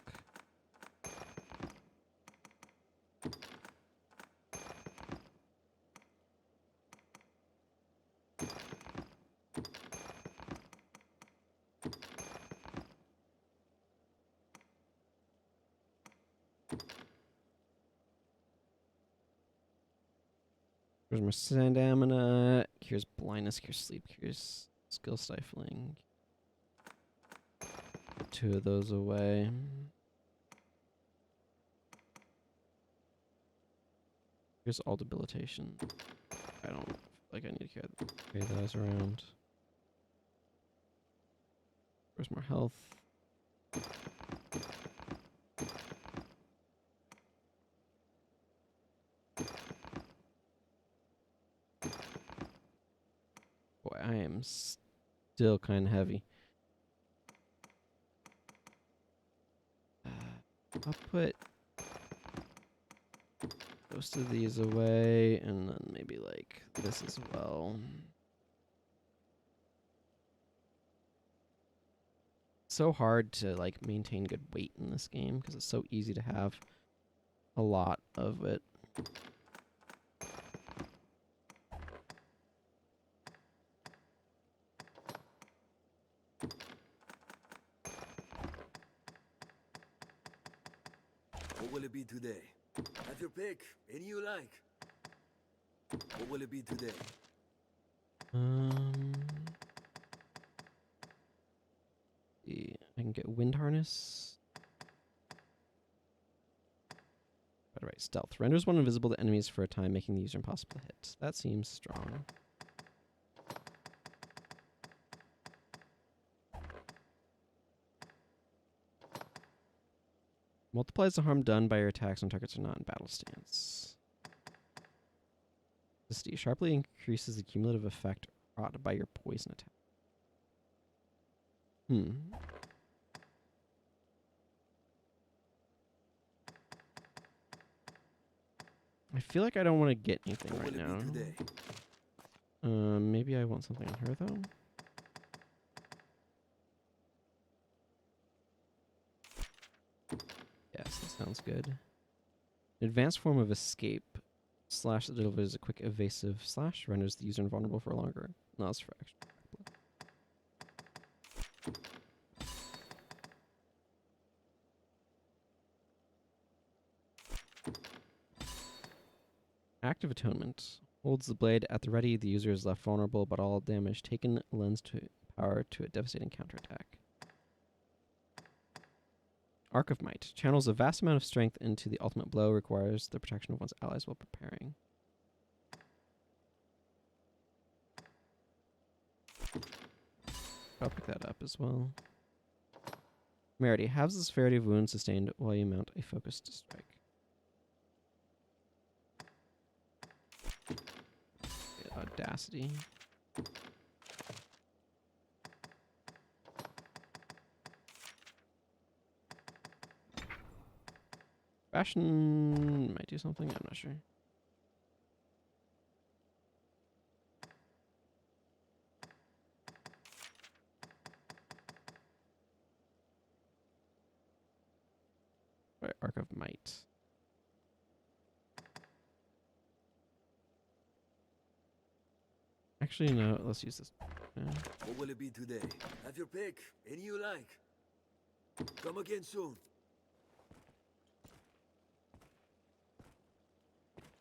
Here's my stamina. Here's blindness. Here's sleep. Here's skill stifling. Put 2 of those away. Here's all debilitation. I don't feel like I need to carry those around. Where's more health? Boy, I am still kind of heavy. I'll put most of these away, and then maybe like this as well. So hard to like maintain good weight in this game because it's so easy to have a lot of it. What will it be today? Have your pick. Any you like. What will it be today? See, I can get wind harness. Right, stealth. Renders one invisible to enemies for a time, making the user impossible to hit. That seems strong. Multiplies the harm done by your attacks when targets are not in battle stance. This sharply increases the cumulative effect wrought by your poison attack. I feel like I don't want to get anything right now. Maybe I want something on her though. Yes, that sounds good. Advanced form of escape. Slash that delivers a quick evasive slash renders the user invulnerable for longer. Allows for extra. Active Atonement. Holds the blade at the ready, the user is left vulnerable, but all damage taken lends to power to a devastating counterattack. Arc of Might. Channels a vast amount of strength into the ultimate blow, requires the protection of one's allies while preparing. I'll pick that up as well. Temerity. Halves the severity of wounds sustained while you mount a focused strike. Audacity. Fashion might do something, I'm not sure. Right, Arc of Might. Actually, no, let's use this. What will it be today? Have your pick. Any you like. Come again soon.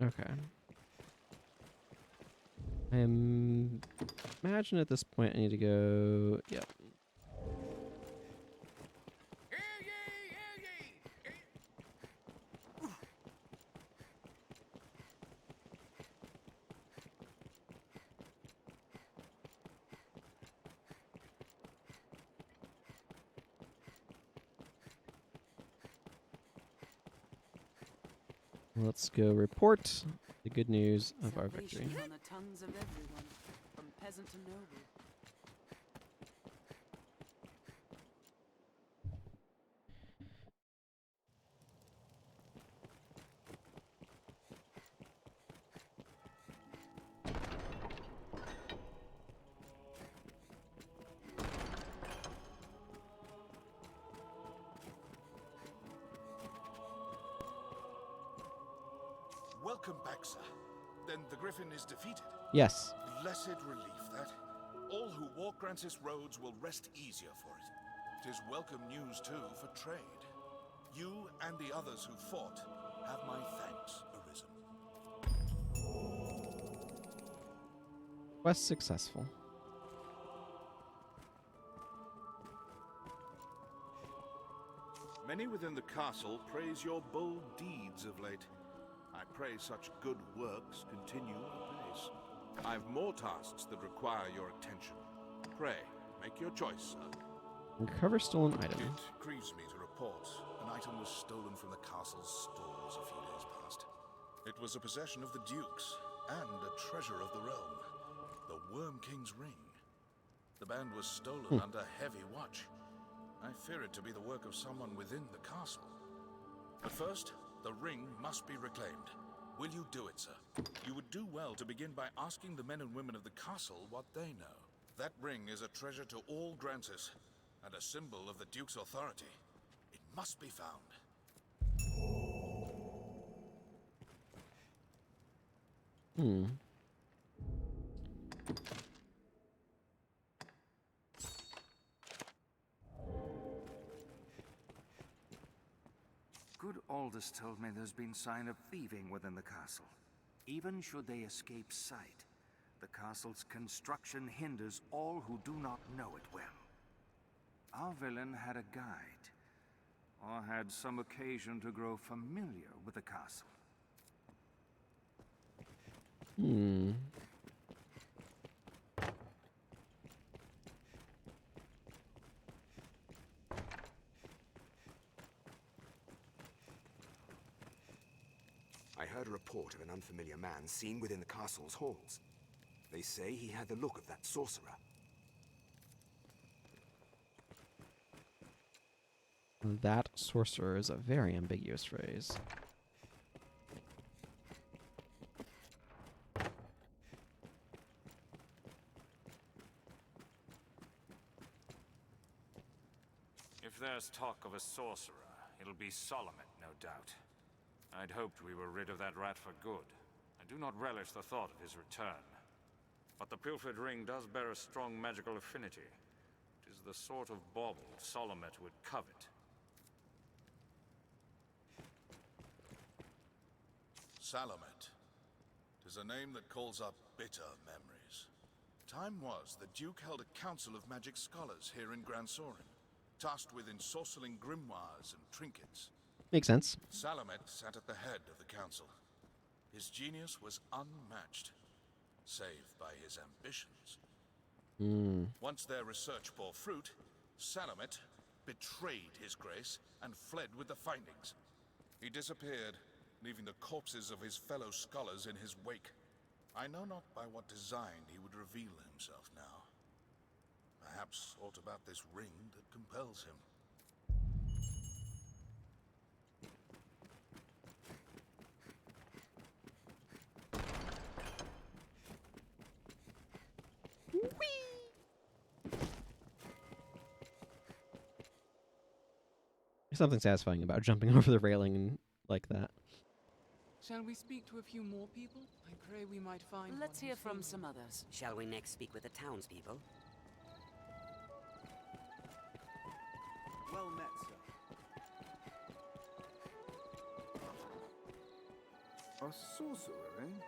Okay. I imagine at this point I need to go. Yep. Let's go report the good news of our victory. On the tongues of everyone, from peasant to noble. Welcome back, sir. Then the griffin is defeated. Yes. Blessed relief that. All who walk Grancis roads will rest easier for it. 'Tis welcome news, too, for trade. You and the others who fought have my thanks, Arisen. Quest successful. Many within the castle praise your bold deeds of late. I pray such good works continue apace. I've more tasks that require your attention. Pray, make your choice, sir. Recover stolen item. It grieves me to report an item was stolen from the castle's stores a few days past. It was a possession of the Duke's and a treasure of the realm, the Worm King's ring. The band was stolen under heavy watch. I fear it to be the work of someone within the castle. But first, the ring must be reclaimed. Will you do it, sir? You would do well to begin by asking the men and women of the castle what they know. That ring is a treasure to all Grancis, and a symbol of the Duke's authority. It must be found. Good Aldous told me there's been sign of thieving within the castle. Even should they escape sight, the castle's construction hinders all who do not know it well. Our villain had a guide, or had some occasion to grow familiar with the castle. I heard a report of an unfamiliar man seen within the castle's halls. They say he had the look of that sorcerer. That sorcerer is a very ambiguous phrase. If there's talk of a sorcerer, it'll be Salomet, no doubt. I'd hoped we were rid of that rat for good. I do not relish the thought of his return. But the pilfered ring does bear a strong magical affinity. It is the sort of bauble Salomet would covet. Salomet. 'Tis a name that calls up bitter memories. Time was the Duke held a council of magic scholars here in Gran Sorin, tasked with ensorceling grimoires and trinkets. Makes sense. Salomet sat at the head of the council. His genius was unmatched, save by his ambitions. Once their research bore fruit, Salomet betrayed his grace and fled with the findings. He disappeared, leaving the corpses of his fellow scholars in his wake. I know not by what design he would reveal himself now. Perhaps aught about this ring that compels him. There's something satisfying about jumping over the railing like that. Shall we speak to a few more people? I pray we might find. Let's hear from some others. Shall we next speak with the townspeople? Well met, sir. A sorcerer, eh?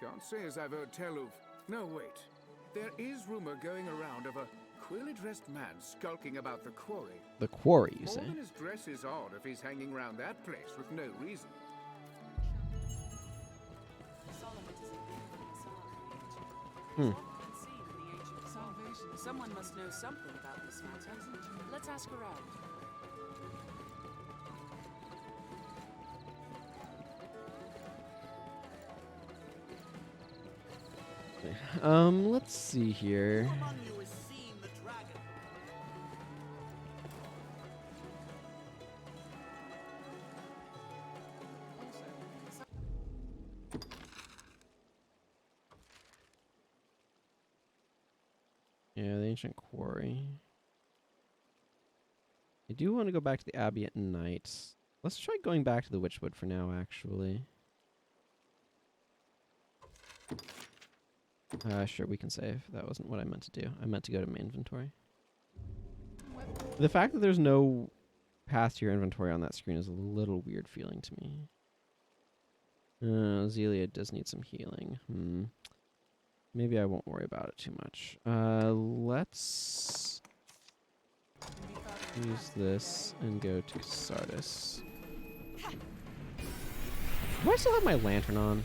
Can't say as I've heard tell of... No, wait. There is rumor going around of a queerly-dressed man skulking about the quarry. The quarry, you say? More than his dress is odd if he's hanging around that place with no reason. Salvation. Someone must know something about this matter. Let's ask around. Let's see here. Yeah, the ancient quarry. I do want to go back to the Abbey at night. Let's try going back to the Witchwood for now, actually. Sure, we can save. That wasn't what I meant to do. I meant to go to my inventory. The fact that there's no path to your inventory on that screen is a little weird feeling to me. Zelia does need some healing. Maybe I won't worry about it too much. Let's use this and go to Sardis. Do I still have my lantern on?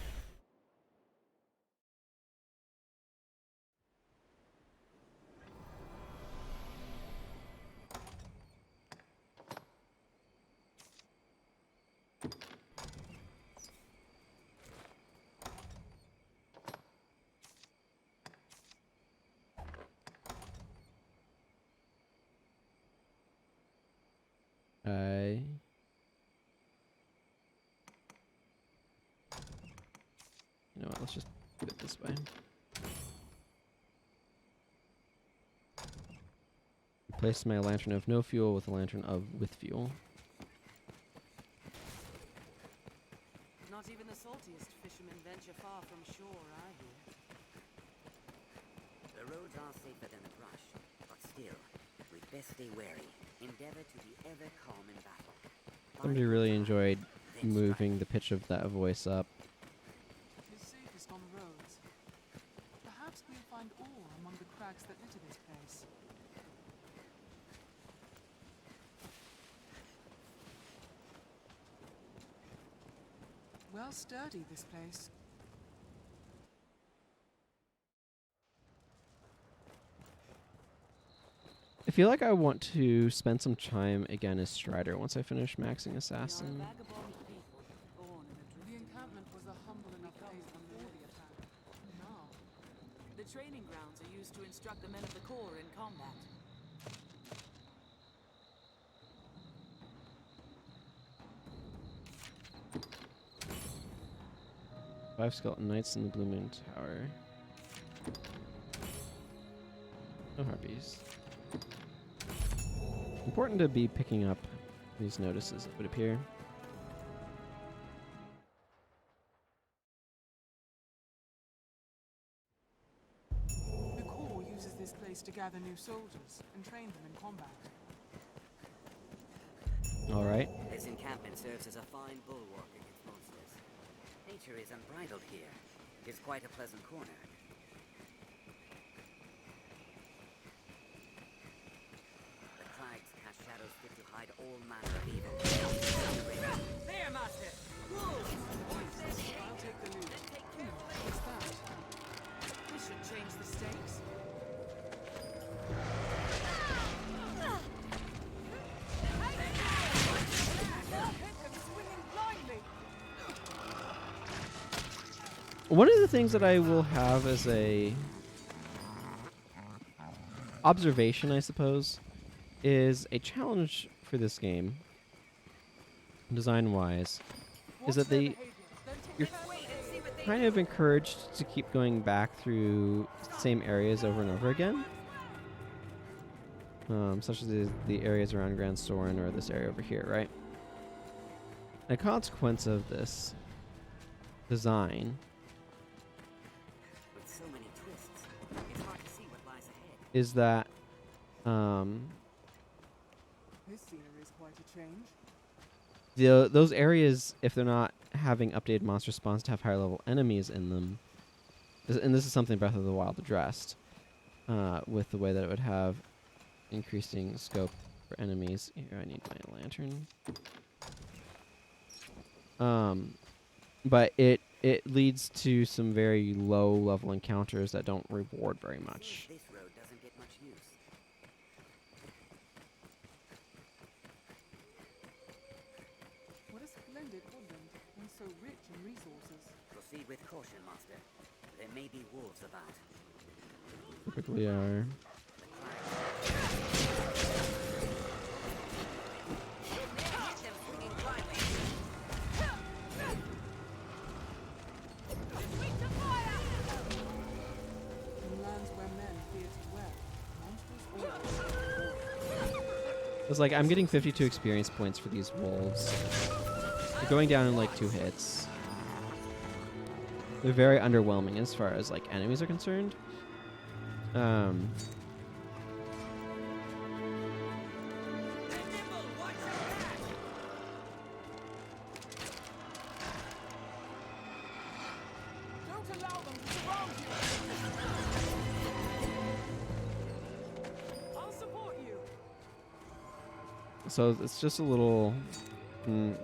You know what, let's just do it this way. Replace my lantern of no fuel with a lantern of with fuel. Not even the saltiest fishermen venture far from shore, I hear. The roads are safer than the brush, but still, we'd best stay wary. Endeavor to be ever calm in battle. Somebody really enjoyed moving the pitch of that voice up. It is safest on the roads. Perhaps we'll find ore among the cracks that litter this place. Well sturdy, this place. I feel like I want to spend some time again as Strider once I finish maxing Assassin. The encampment was a humble enough place before the attack. Now, The training grounds are used to instruct the men of the Corps in combat. Five skeleton knights in the Blue Moon Tower. No harpies. Important to be picking up these notices, it would appear. the Corps uses this place to gather new soldiers and train them in combat. All right. This encampment serves as a fine bulwark against monsters. Nature is unbridled here. It is quite a pleasant corner. The crags cast shadows fit to hide all manner of evil. There, Master! I'll take the lead. What's that? This should change the stakes. One of the things that I will have as a observation, I suppose, is a challenge for this game, design-wise, is that you're kind of encouraged to keep going back through the same areas over and over again, such as the areas around Grand Soren or this area over here, right? A consequence of this design is that This scenery is quite a change. those areas, if they're not having updated monster spawns to have higher level enemies in them, and this is something Breath of the Wild addressed, with the way that it would have increasing scope for enemies. Here, I need my lantern. But it leads to some very low level encounters that don't reward very much. This road doesn't get much use. What a splendid woodland, and so rich in resources. Proceed with caution, Master. There may be wolves about. Typically are. It's like I'm getting 52 experience points for these wolves. They're going down in like 2 hits. they're very underwhelming as far as like enemies are concerned. Don't allow them to surround you. I'll support you. So it's just a little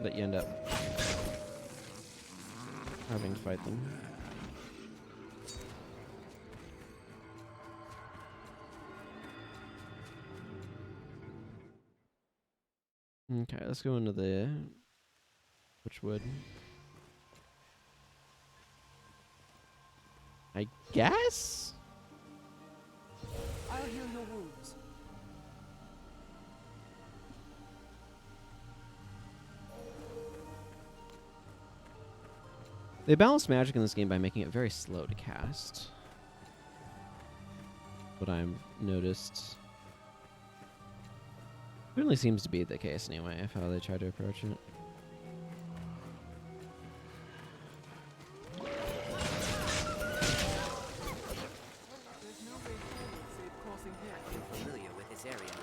that you end up having to fight them. Okay, let's go into the Witchwood. I guess? I'll heal your wounds. They balance magic in this game by making it very slow to cast. What I've noticed. Certainly seems to be the case anyway, of how they try to approach it. There's no way forward save crossing here. I'm familiar with this area now.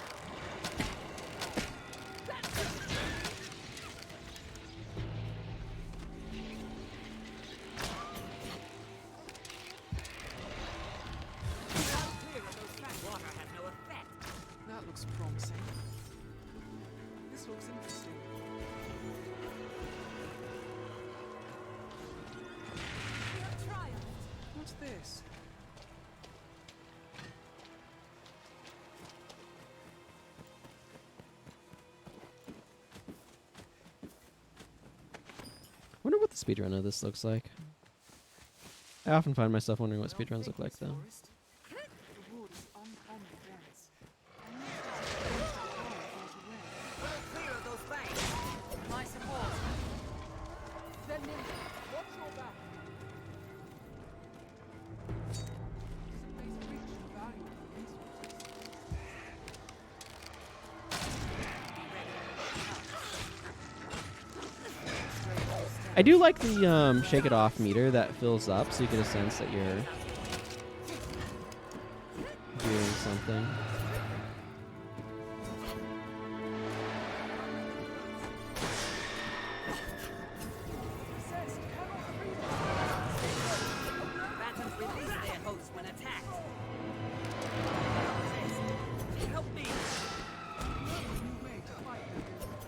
Water has no effect. That looks promising. This looks interesting. What's this? Wonder what the speedrun of this looks like. I often find myself wondering what speedruns look like though. The wood is uncommonly dense. Clear of those fangs. My support. Then nimble. Watch your back. This place rich in valuable resources. I do like the shake it off meter that fills up, so you get a sense that you're doing something. Phantoms release their hosts when attacked. Help me!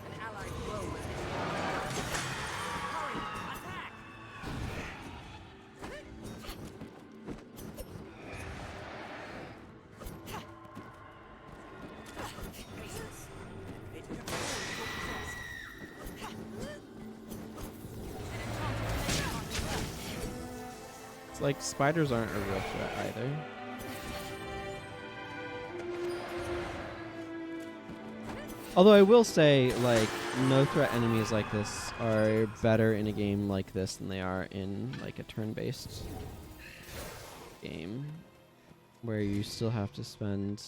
An allied blow was hurry! Attack! Patience. It's like spiders aren't a real threat either. Although I will say, like, no threat enemies like this are better in a game like this than they are in, like, a turn-based game. Where you still have to spend...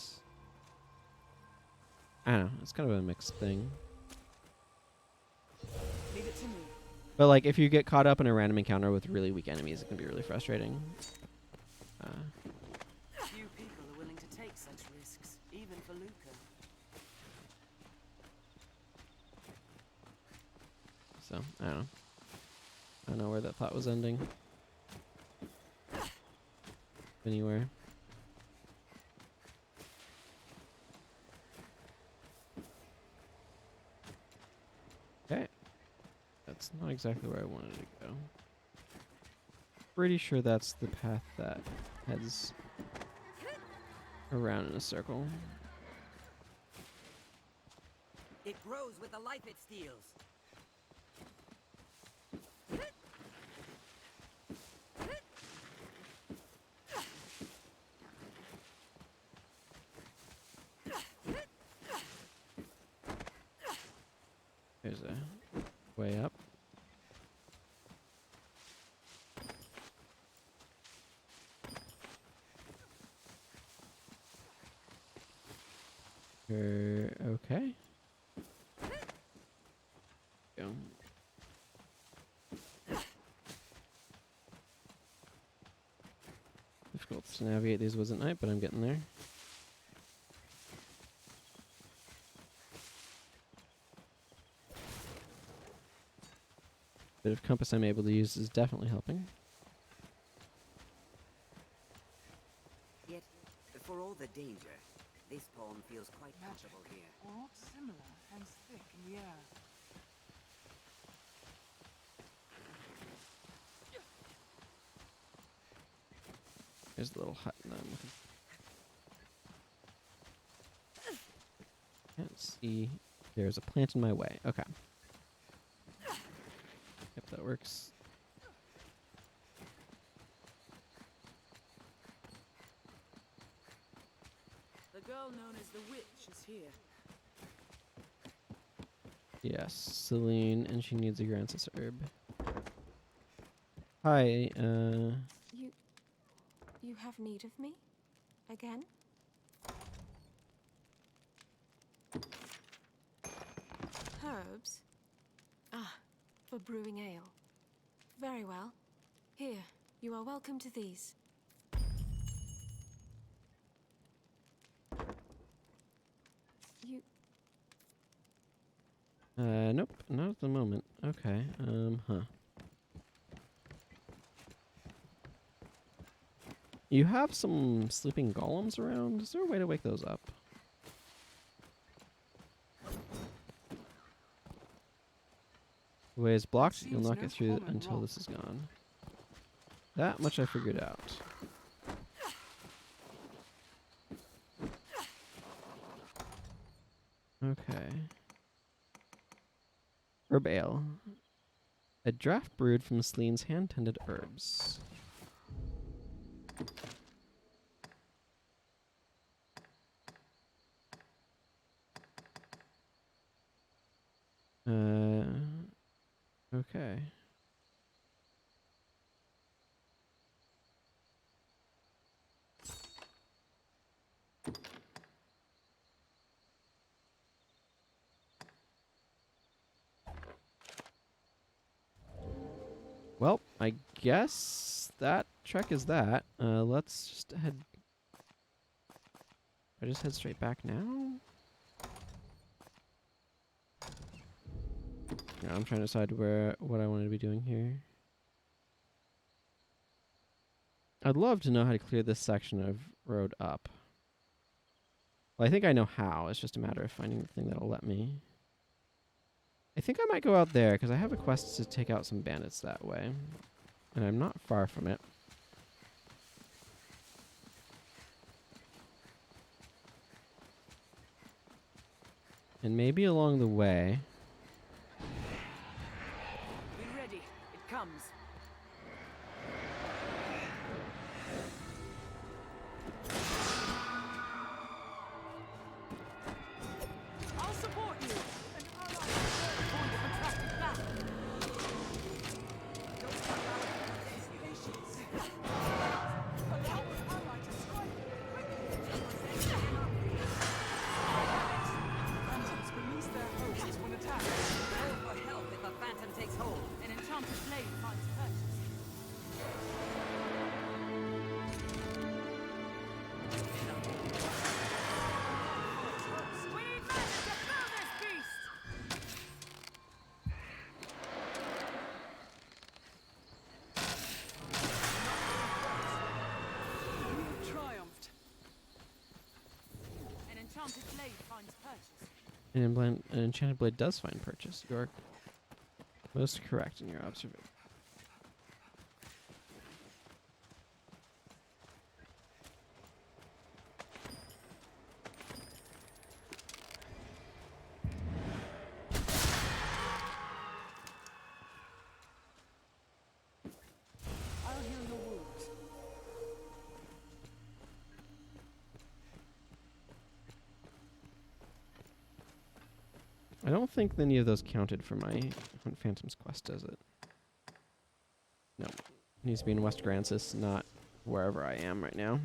I don't know, it's kind of a mixed thing. Leave it to me. But, like, if you get caught up in a random encounter with really weak enemies, it can be really frustrating. Few people are willing to take such risks, even for Luca. So, I don't know. I don't know where that thought was ending. Anywhere. Okay. That's not exactly where I wanted to go. Pretty sure that's the path that heads around in a circle. It grows with the life it steals. There's a way up. Okay. Go. difficult to navigate these woods at night, but I'm getting there. Bit of compass I'm able to use is definitely helping. Yet, for all the danger, this poem feels quite comfortable here. Or aught similar hangs thick in the air. There's a little hut that I'm looking. Can't see. There's a plant in my way. Okay. Yep, that works. The girl known as the witch is here. Yes, Celine, and she needs a Grancis herb. Hi, You have need of me? Again? Herbs? Ah, for brewing ale. Very well. Here, you are welcome to these. You... Nope, not at the moment. Okay, huh. You have some sleeping golems around? Is there a way to wake those up? The way is blocked, you'll not get through until this is gone. That much I figured out. Okay. Herb ale. A draft brewed from Celine's hand-tended herbs. Okay. Well, I guess that trek is that. Let's just head... I just head straight back now? Yeah, I'm trying to decide what I wanted to be doing here. I'd love to know how to clear this section of road up. Well, I think I know how. It's just a matter of finding the thing that'll let me. I think I might go out there, because I have a quest to take out some bandits that way. And I'm not far from it. And maybe along the way... Be ready. It comes. I'll support you. An ally is going to contract it back. Don't stop out of patience. Allow an ally to strike. Phantoms release their hosts when attacked. Roll for help if a phantom takes hold. An enchanted blade finds purchase. We need magic to fill this beast! We have triumphed. An enchanted blade finds purchase. An enchanted blade does find purchase. You are most correct in your observation. I'll heal your wounds. I don't think any of those counted for my Hunt Phantoms quest, does it? No. It needs to be in West Grancis, not wherever I am right now.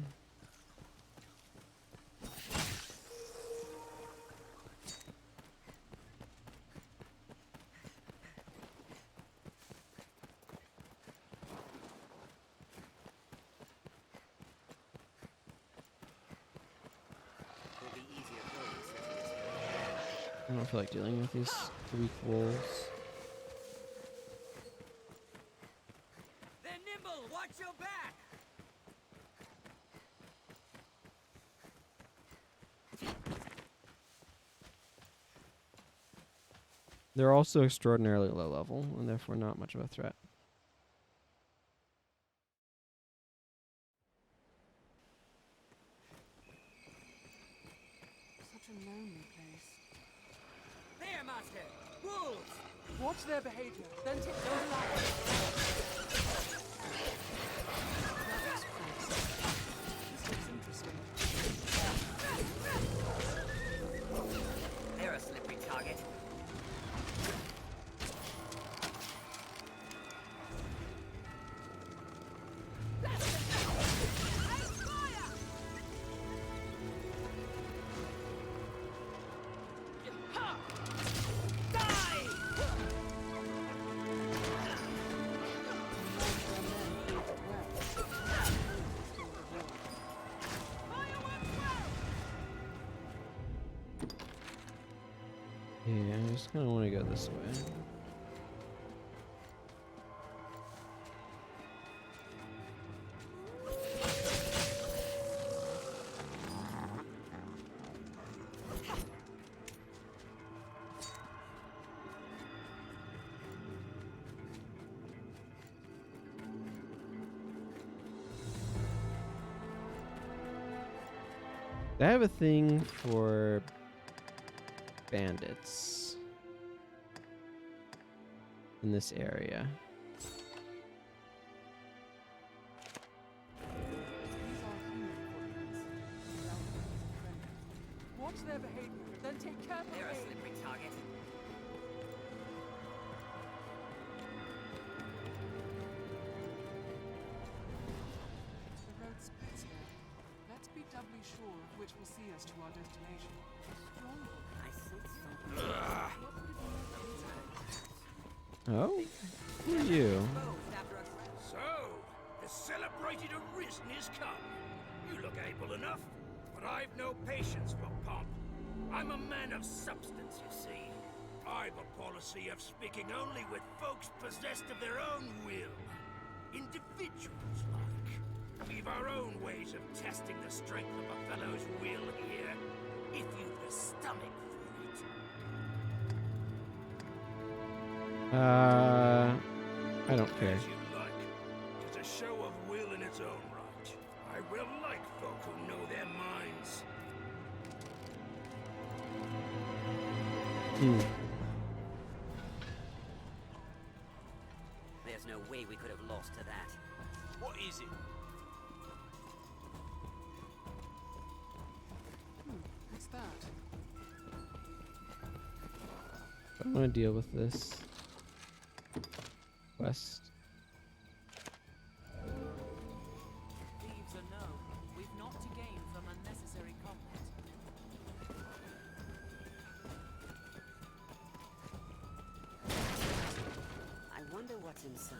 I don't feel like dealing with these weak wolves. They're nimble! Watch your back! They're also extraordinarily low level, and therefore not much of a threat. Such a lonely place. There, Master! Wolves! Watch their behavior, then take don't allow it. That looks promising. This looks interesting. They're a slippery target. Yeah, I just kind of want to go this way. I have a thing for bandits in this area. Watch their behavior, then take careful They're a aim. slippery target. The road splits here. Let's be doubly sure of which will see us to our destination. I sense something. Oh? Who are you? So, the celebrated Arisen is come. You look able enough, but I've no patience for pomp. I'm a man of substance, you see. I've a policy of speaking only with folks possessed of their own will. Individuals, like. We've our own ways of testing the strength of a fellow's will here, if you've the stomach for it. I don't care. As you like. It's a show of will in its own right. I will like folk who know their minds. There's no way we could have lost to that. What is it? What's that? I want to deal with this quest. Thieves or no, we've not to gain from unnecessary combat. I wonder what's inside.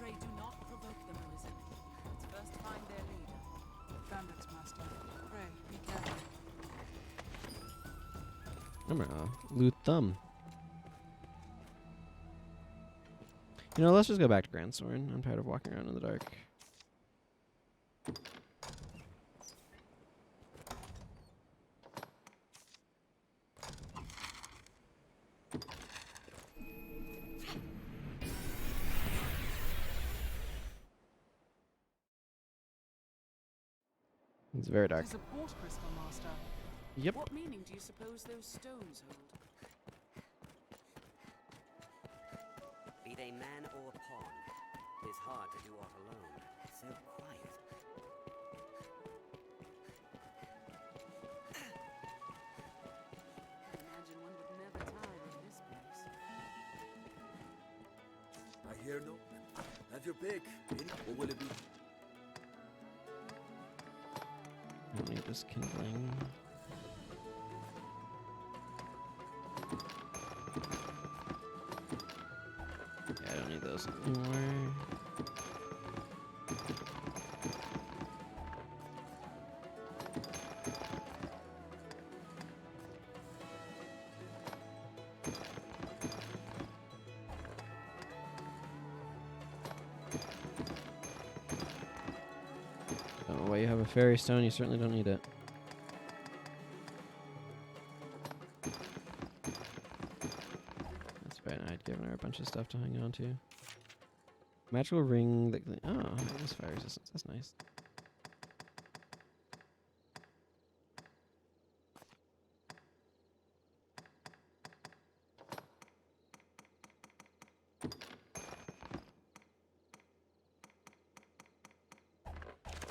Pray do not provoke them, Arisen. Let's first find their leader. Bandits, Master. Pray, be careful. I'm gonna loot them. You know, let's just go back to Grand Soren. I'm tired of walking around in the dark. It's very dark. There's a port crystal, Master. Yep. What meaning do you suppose those stones hold? Be they man or pawn, it's hard to do aught alone. So quiet. Imagine one would never tire of this place. I hear no. Have your pick. Or will it be? I don't need this kindling. Yeah, I don't need those anymore. you have a fairy stone, you certainly don't need it. That's right, I'd given her a bunch of stuff to hang on to. Magical ring that... Oh, it is fire resistance. That's nice.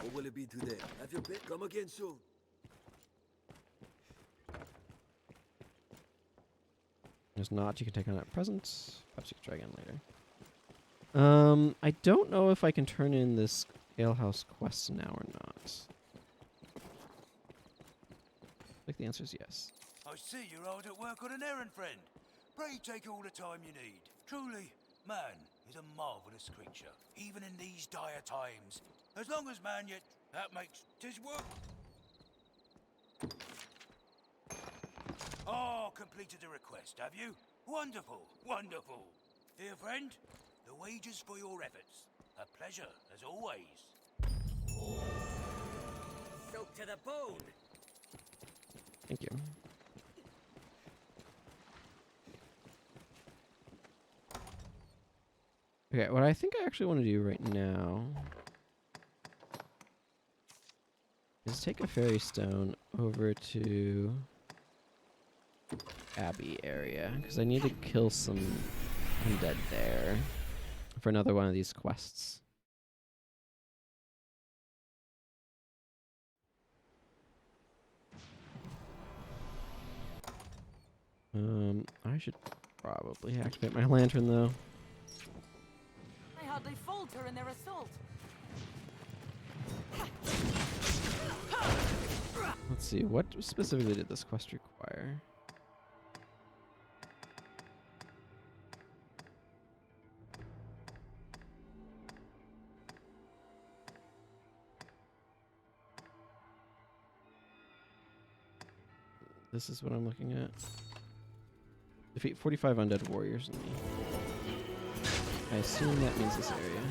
What will it be today? Have your pick? Come again soon. There's not. You can take on that present. Perhaps you can try again later. I don't know if I can turn in this alehouse quest now or not. I think the answer is yes. I see you're hard at work on an errand, friend. Pray take all the time you need. Truly, man is a marvelous creature, even in these dire times. As long as man yet, that makes 'tis work. Oh, completed the request, have you? Wonderful, wonderful. Dear friend, the wages for your efforts. A pleasure, as always. Soaked to the bone. Thank you. Okay, what I think I actually want to do right now is take a fairy stone over to Abbey area, because I need to kill some undead there for another one of these quests. I should probably activate my lantern though. They hardly falter in their assault. Let's see, what specifically did this quest require? This is what I'm looking at. Defeat 45 undead warriors in me. I assume that means this area.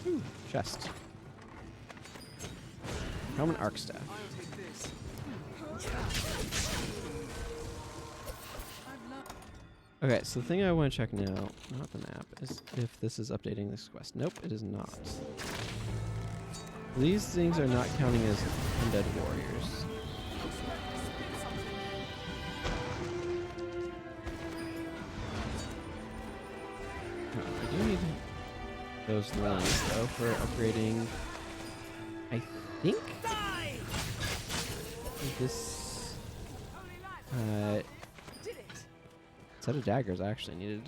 Ooh, chest. Common arc staff. Okay, so the thing I want to check now, not the map, is if this is updating this quest. Nope, it is not. These things are not counting as undead warriors. I do need those lines though for upgrading. I think this set of daggers I actually needed.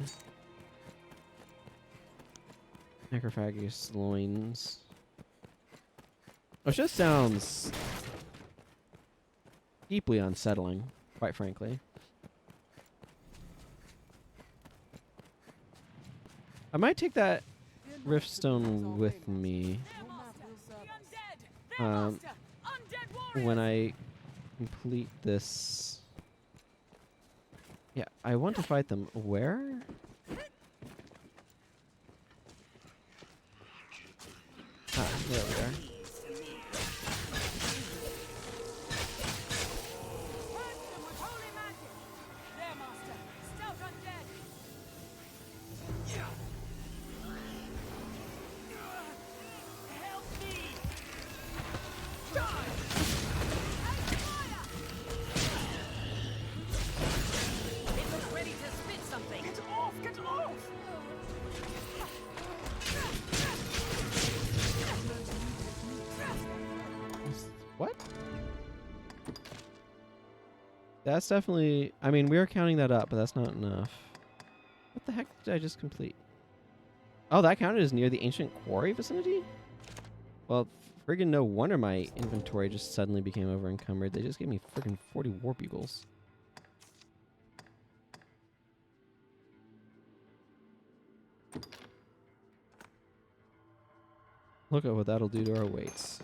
Necrophagus loins. Which just sounds deeply unsettling, quite frankly. I might take that riftstone with me when I complete this. Yeah, I want to fight them. Where? Ah, there we are. What? That's definitely... I mean, we are counting that up, but that's not enough. What the heck did I just complete? Oh, that counted as near the ancient quarry vicinity? Well, friggin' no wonder my inventory just suddenly became over encumbered. They just gave me friggin' 40 war bugles. Look at what that'll do to our weights.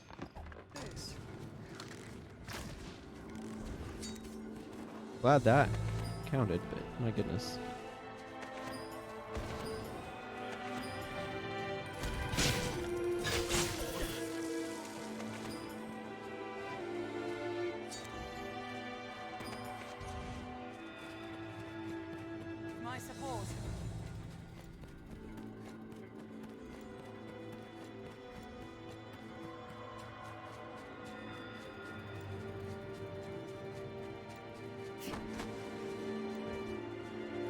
Glad that counted, but my goodness. My support.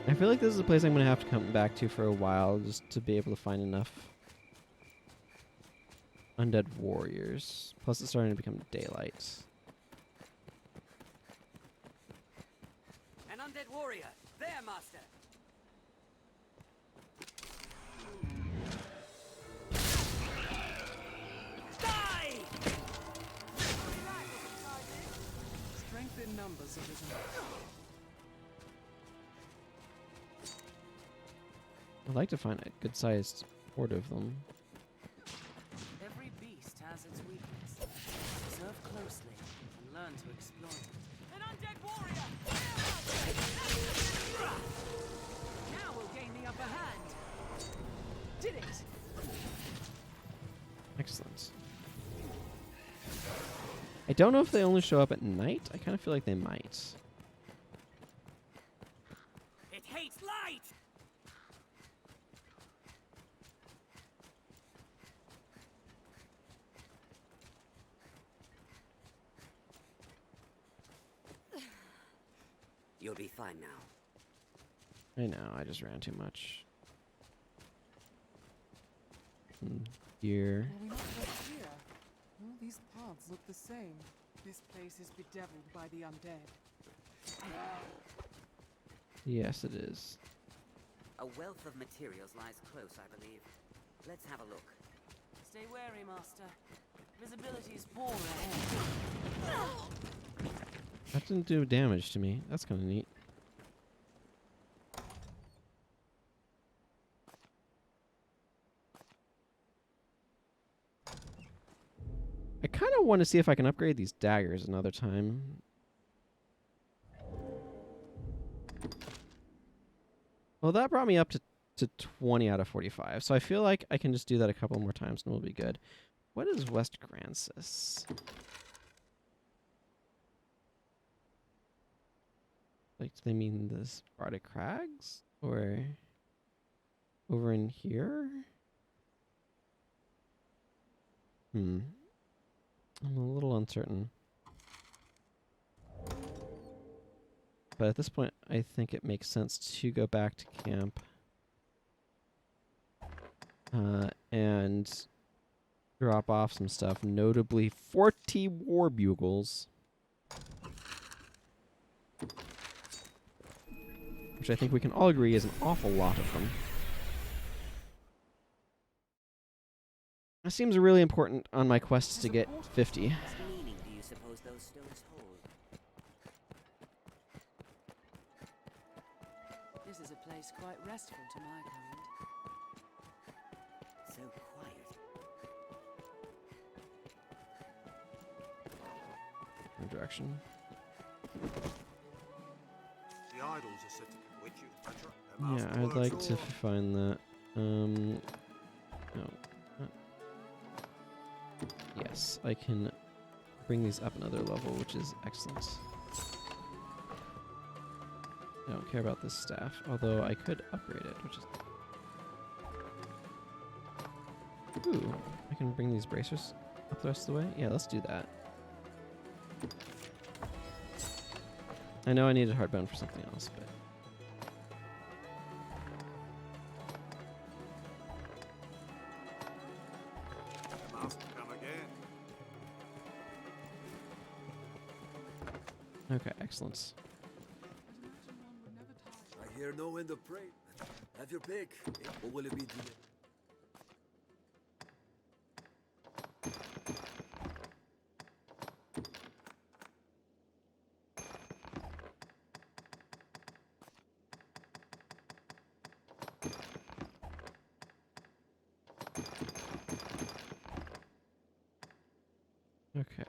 I feel like this is a place I'm going to have to come back to for a while just to be able to find enough undead warriors. Plus it's starting to become daylight. An undead warrior! There, master! Die! Strength in numbers, Arisen. I'd like to find a good-sized horde of them. Every beast has its weakness. Observe closely and learn to exploit it. An undead warrior! Now we'll gain the upper hand. Did it! Excellent. I don't know if they only show up at night. I kind of feel like they might. It hates light! You'll be fine now. I know, I just ran too much. Here. Well, we're not just here. All these paths look the same. This place is bedeviled by the undead. Yes, it is. A wealth of materials lies close, I believe. Let's have a look. Stay wary, Master. Visibility is poor ahead. That didn't do damage to me. That's kind of neat. I kind of want to see if I can upgrade these daggers another time. Well, that brought me up to 20 out of 45. So I feel like I can just do that a couple more times and we'll be good. What is West Grancis? Like, do they mean the Sparta Crags? Or over in here? I'm a little uncertain. But at this point, I think it makes sense to go back to camp. And drop off some stuff, notably 40 war bugles. Which I think we can all agree is an awful lot of them. That seems really important on my quest to get 50. What meaning do you suppose those stones hold? This is a place quite restful to my kind. So quiet. No direction. The idols are said to bewitch you, Yeah, I'd like to find that. No. Yes, I can bring these up another level, which is excellent. I don't care about this staff, although I could upgrade it, which is... Ooh, I can bring these bracers up the rest of the way? Yeah, let's do that. I know I needed hardbone for something else, but... Okay, excellent. I hear no end of prey. Have your pick. What will it be today? Okay.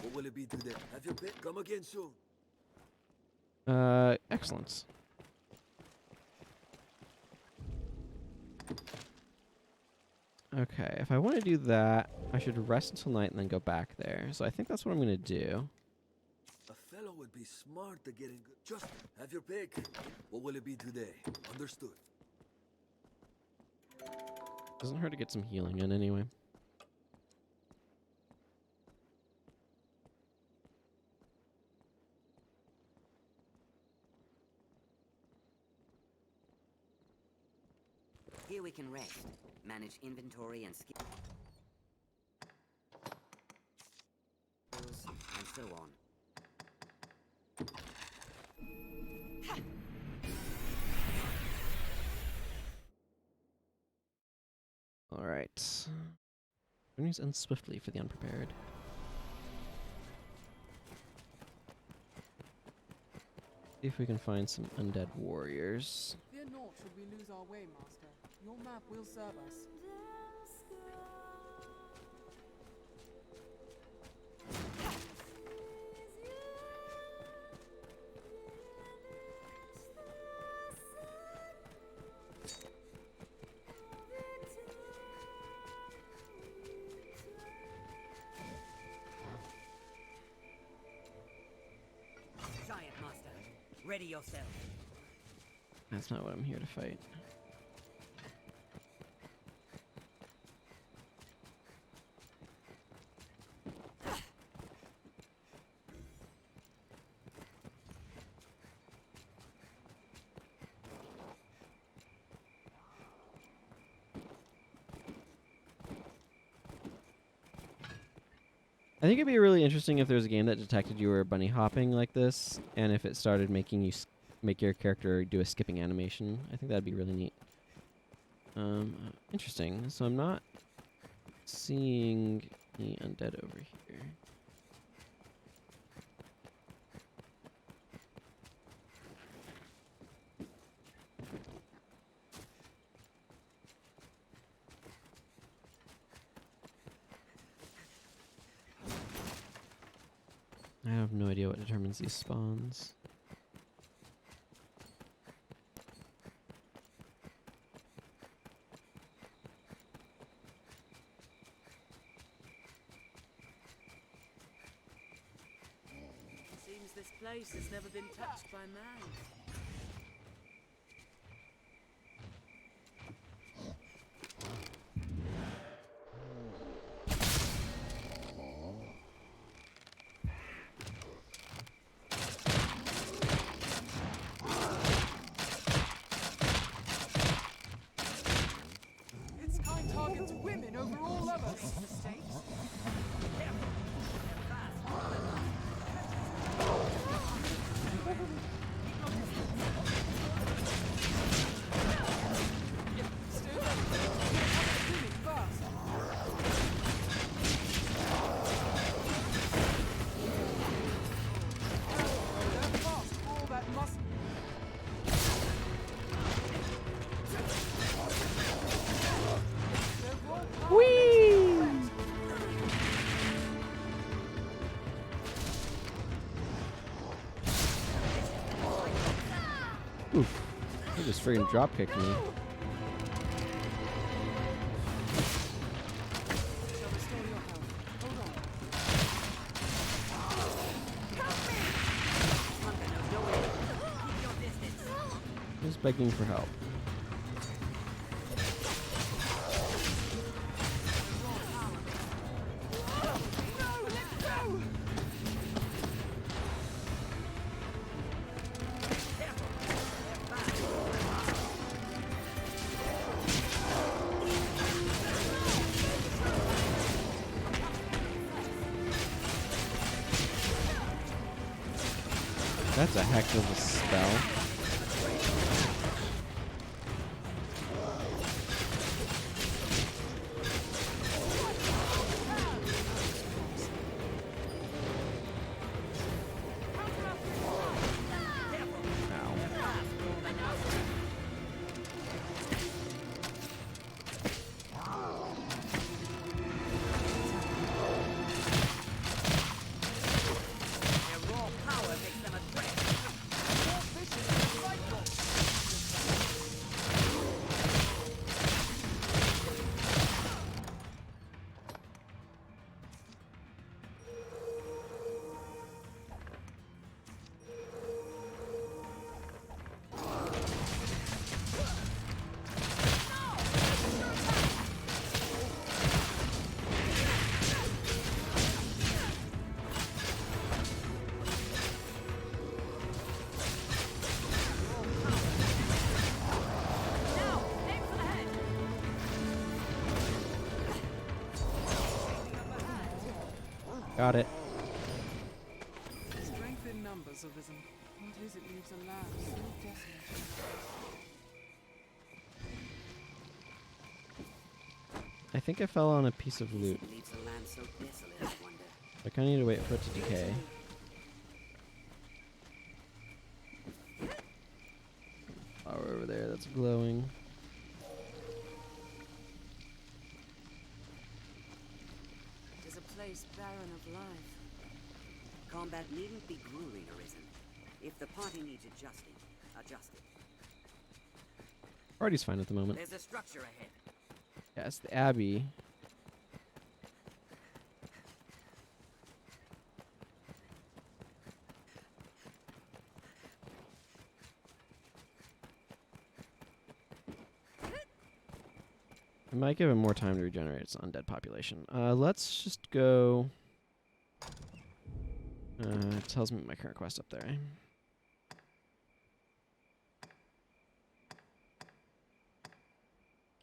What will it be today? Have your pick. Come again soon. Excellent. Okay, if I want to do that, I should rest until night and then go back there. So I think that's what I'm going to do. A fellow would be smart to get in good. Just have your pick. What will it be today? Understood. Doesn't hurt to get some healing in anyway. Here we can rest, manage inventory and skills, and so on. All right. Journeys end swiftly for the unprepared. See if we can find some undead warriors. Fear not should we lose our way, Master. Your map will serve us. Giant Master, ready yourself. That's not what I'm here to fight. I think it'd be really interesting if there was a game that detected you were bunny hopping like this, and if it started making you make your character do a skipping animation. I think that'd be really neat. Interesting. So I'm not seeing any undead over here. I have no idea what determines these spawns. Seems this place has never been touched by man. Its kind targets women over all others. Oof. They just friggin' drop kicked me. Who's begging for help? That's a heck of a spell. Got it. Strength in numbers, Arisen. What is it leaves a land so desolate? I think I fell on a piece of loot. Leaves a land so desolate, I wonder. I kind of need to wait for it to decay. Flower over there that's glowing. It is a place barren of life. Combat needn't be grueling, Arisen. If the party needs adjusting, adjust it. Party's fine at the moment. There's a structure ahead. Yeah, it's the Abbey. I might give him more time to regenerate its undead population. Let's just go... it tells me my current quest up there, eh?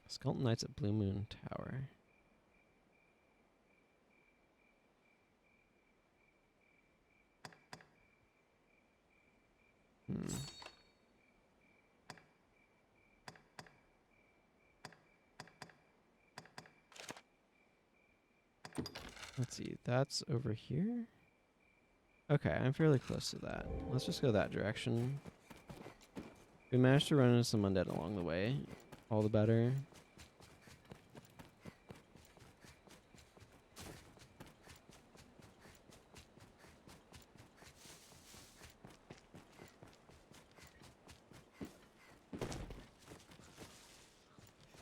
Skeleton Knights at Blue Moon Tower. Let's see, that's over here? Okay, I'm fairly close to that. Let's just go that direction. We managed to run into some undead along the way. All the better.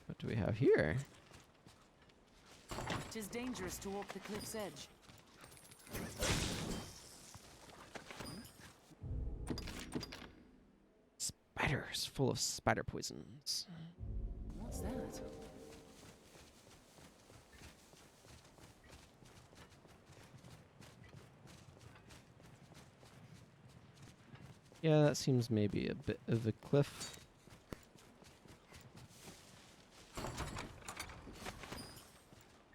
What do we have here? It is dangerous to walk the cliff's edge. Spiders, full of spider poisons. What's that? Yeah, that seems maybe a bit of a cliff.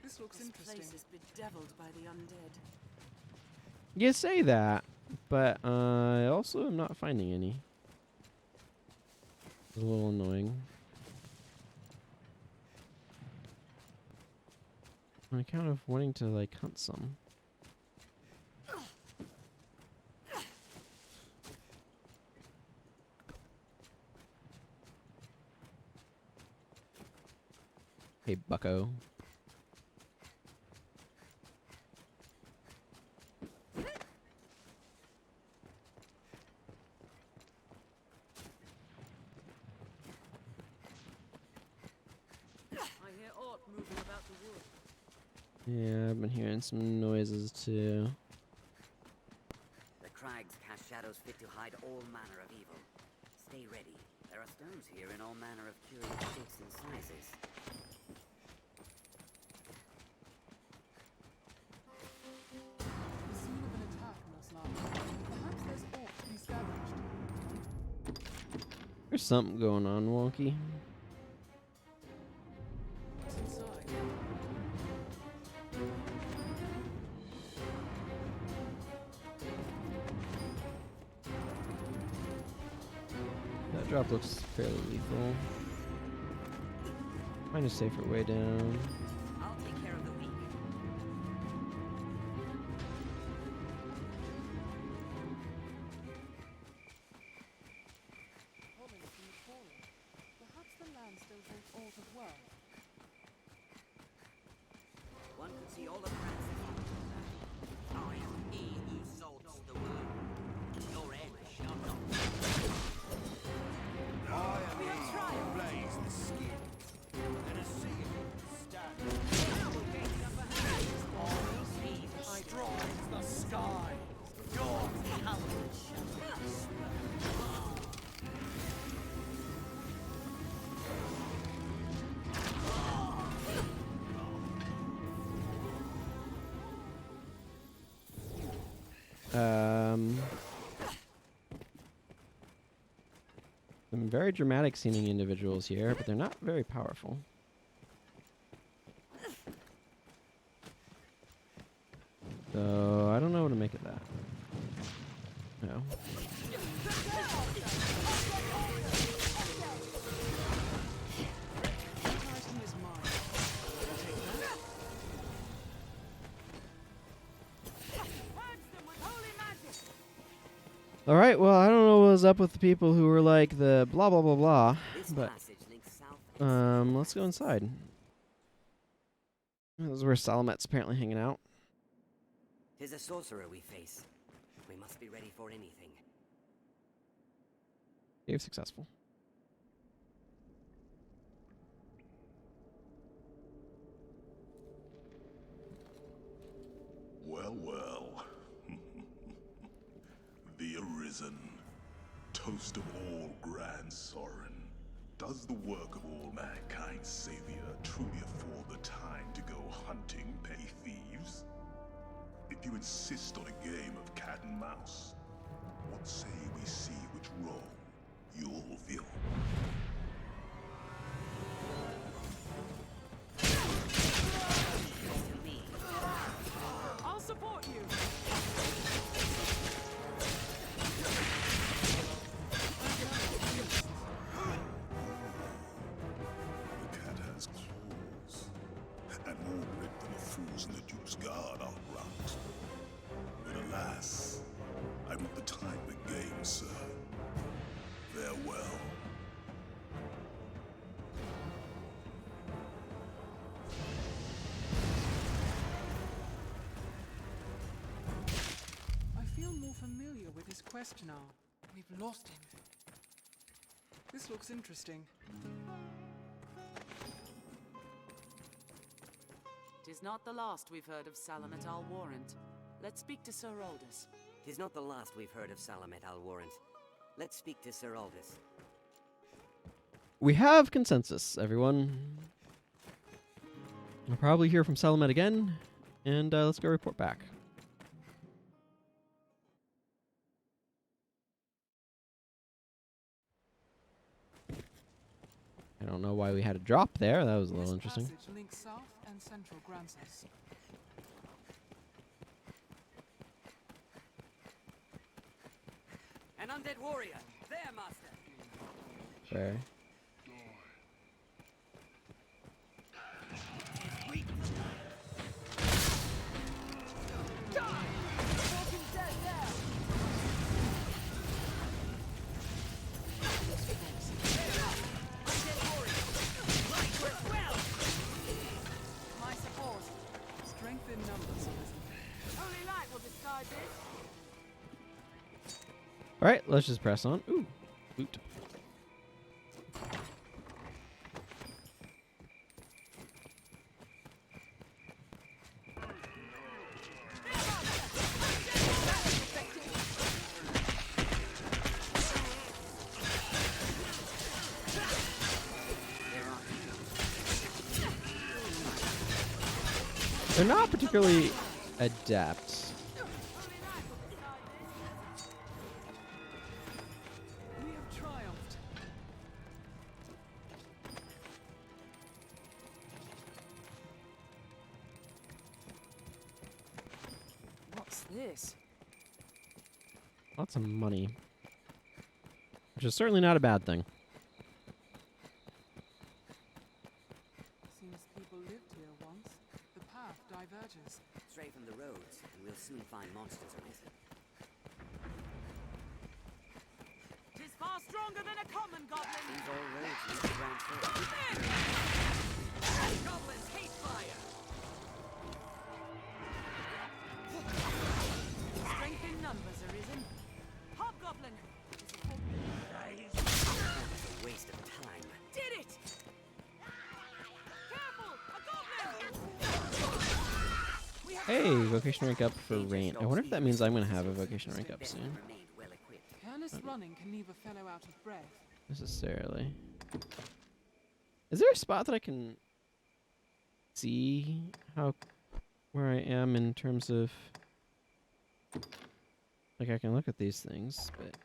This looks interesting. This place is bedeviled by the undead. You say that, but I also am not finding any. It's a little annoying. On account of wanting to like hunt some. Hey, bucko. I hear Ort moving about the wood. Yeah, I've been hearing some noises too. The crags cast shadows fit to hide all manner of evil. Stay ready. There are stones here in all manner of curious shapes and sizes. The scene of an attack must lie. Perhaps there's Ort to be scavenged. There's something going on, Wonky. What's inside? That drop looks fairly lethal. Find a safer way down. I'll take care of the weak. Pollen from the fallen. Perhaps the land still holds Ort of well. One could see all of Francis. I am he who salts the worm. Your end shall not. I am he who blaze the skin. And a seal stands. I drive the sky. Your talent shall Some very dramatic seeming individuals here, but they're not very powerful. So No. All right, well, I don't know what's up with the people who were like the blah blah blah blah, but let's go inside. This is where Salomet's apparently hanging out. 'Tis a sorcerer we face. We must be ready for anything. Cave successful. Well, well. The Arisen, toast of all grand Sorin. Does the work of all mankind's savior truly afford the time to go hunting petty thieves? If you insist on a game of cat and mouse, what say we see which role you'll fill? I'll support you. The cat has claws, and more grit than the fools in the Duke's Guard outright. But alas, I want the time of the game, sir. Farewell. I feel more familiar with his quest now. We've lost him. This looks interesting. Tis not the last we've heard of Salomet Al Warrant. Let's speak to Sir Aldous. Tis not the last we've heard of Salomet Al Warrant. Let's speak to Sir Aldous. We have consensus, everyone. I'll probably hear from Salomet again, and let's go report back. I don't know why we had a drop there. That was a little interesting. This passage links south and central Gransus. An undead warrior! There, master! Fair. My support. Strength in numbers, Arisen. Holy light will decide this. All right, let's just press on. Ooh, loot. They're not particularly adept. We have triumphed. What's this? Lots of money. Which is certainly not a bad thing. Seems people lived here once. The path diverges. Stray from the roads, and we'll soon find monsters arisen. Tis far stronger than a common goblin. These all roads lead to Grand Fork. Goblins hate fire. Strength in numbers, Arisen. Hobgoblin. That's a waste of time. Did it! Careful! A goblin! Hey, vocation rank up for rain. I wonder if that means I'm going to have a vocation rank up soon. Careless running can leave a fellow out of breath. Necessarily. Is there a spot that I can see where I am in terms of, like, I can look at these things, but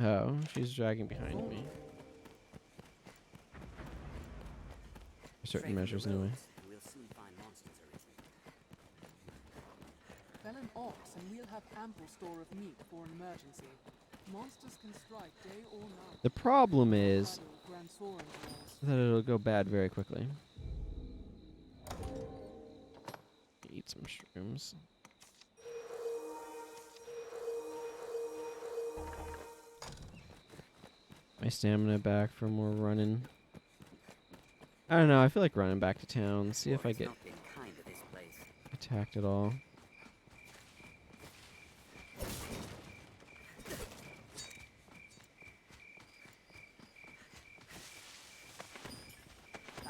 oh, she's dragging behind me. For certain measures, anyway. We'll soon find monsters arisen. an ox and we'll have ample store of meat for an emergency. Monsters can strike day or night. The problem is Grand Soren dwells. that it'll go bad very quickly. Eat some shrooms. My stamina back for more running. I don't know, I feel like running back to town, see if I get attacked at all.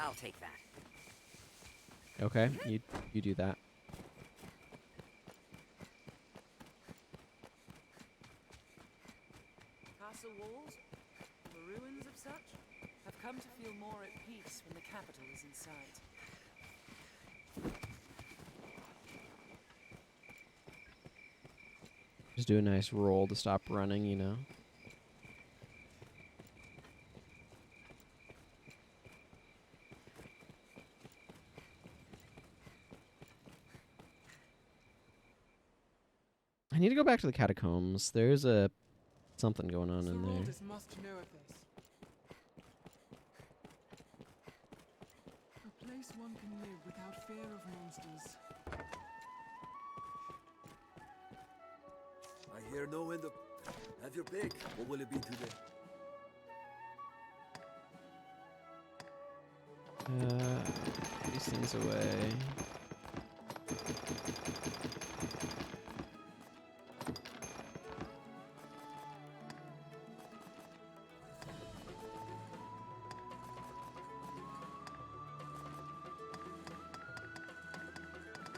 I'll take that. Okay, you do that. Castle walls, the ruins of such, have come to feel more at peace when the capital is in sight. Just do a nice roll to stop running, you know. I need to go back to the catacombs. There's something going on in there. Sir must know of this. A place one can live without fear of monsters. I hear no end of... Have your pick. What will it be today? Put these things away.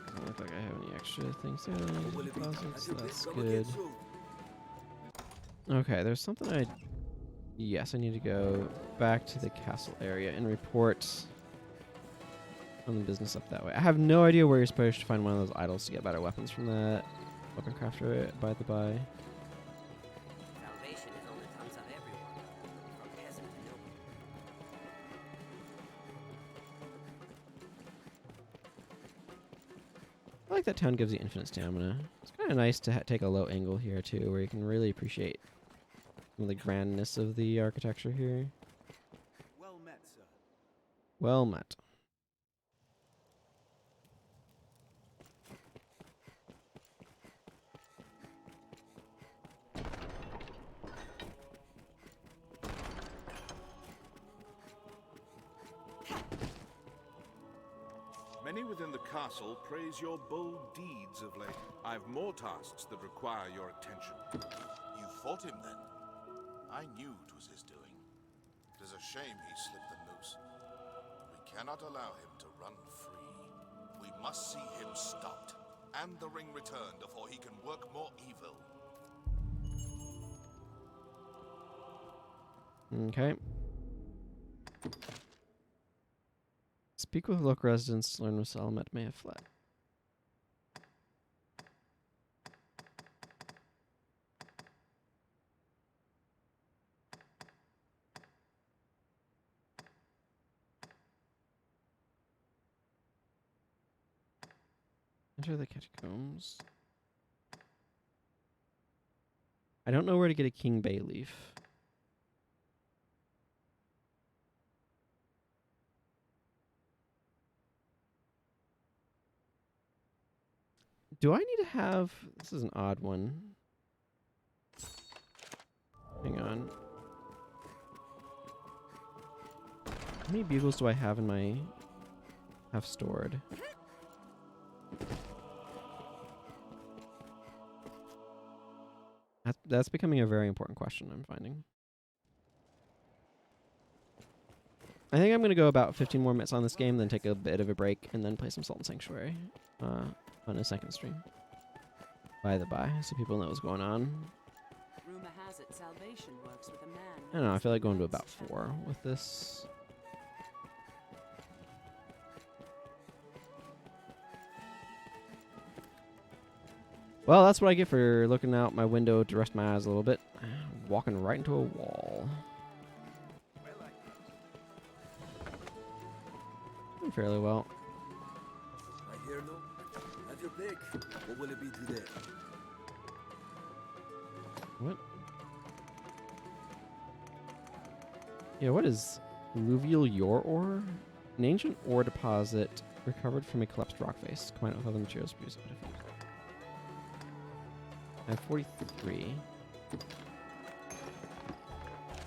Doesn't look like I have any extra things there. Deposits, that's good. Okay, there's something I... Yes, I need to go back to the castle area and report on the business up that way. I have no idea where you're supposed to find one of those idols to get better weapons from that weapon crafter, by the by. Salvation is on the tongues of everyone, from peasant to noble. I like that town gives you infinite stamina. It's kind of nice to take a low angle here, too, where you can really appreciate some of the grandness of the architecture here. Well met, sir. Well met. Many within the castle praise your bold deeds of late. I've more tasks that require your attention. You fought him then? I knew it was his doing. It is a shame he slipped the noose. We cannot allow him to run free. We must see him stopped, and the ring returned before he can work more evil. Okay. Speak with local residents to learn if Salomet may have fled. Enter the catacombs. I don't know where to get a King Bay leaf. Do I need to have... This is an odd one. Hang on. How many bugles do I have in my... have stored? That's becoming a very important question, I'm finding. I think I'm going to go about 15 more minutes on this game, then take a bit of a break, and then play some Salt and Sanctuary on a second stream. By the by, so people know what's going on. Rumor has it salvation works with a man. I don't know, I feel like going to about 4 with this. Well, that's what I get for looking out my window to rest my eyes a little bit. Walking right into a wall. Doing fairly well. I hear no... Have your pick. What will it be today? What? Yeah, what is alluvial yore ore? An ancient ore deposit recovered from a collapsed rock face. Combined with other materials produced. I have 43.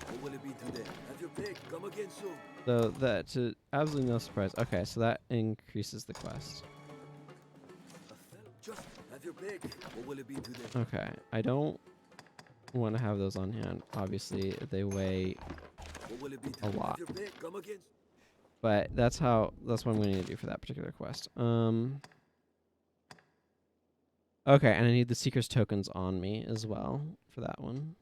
What will it be today? Have your pick. Come again soon. So that, to absolutely no surprise. Okay, so that increases the quest. Just have your pick. What will it be today? Okay, I don't want to have those on hand. Obviously, they weigh What will it be a today? lot. Have your pick. Come again. But that's what I'm going to need to do for that particular quest. Okay, and I need the Seeker's tokens on me as well for that one.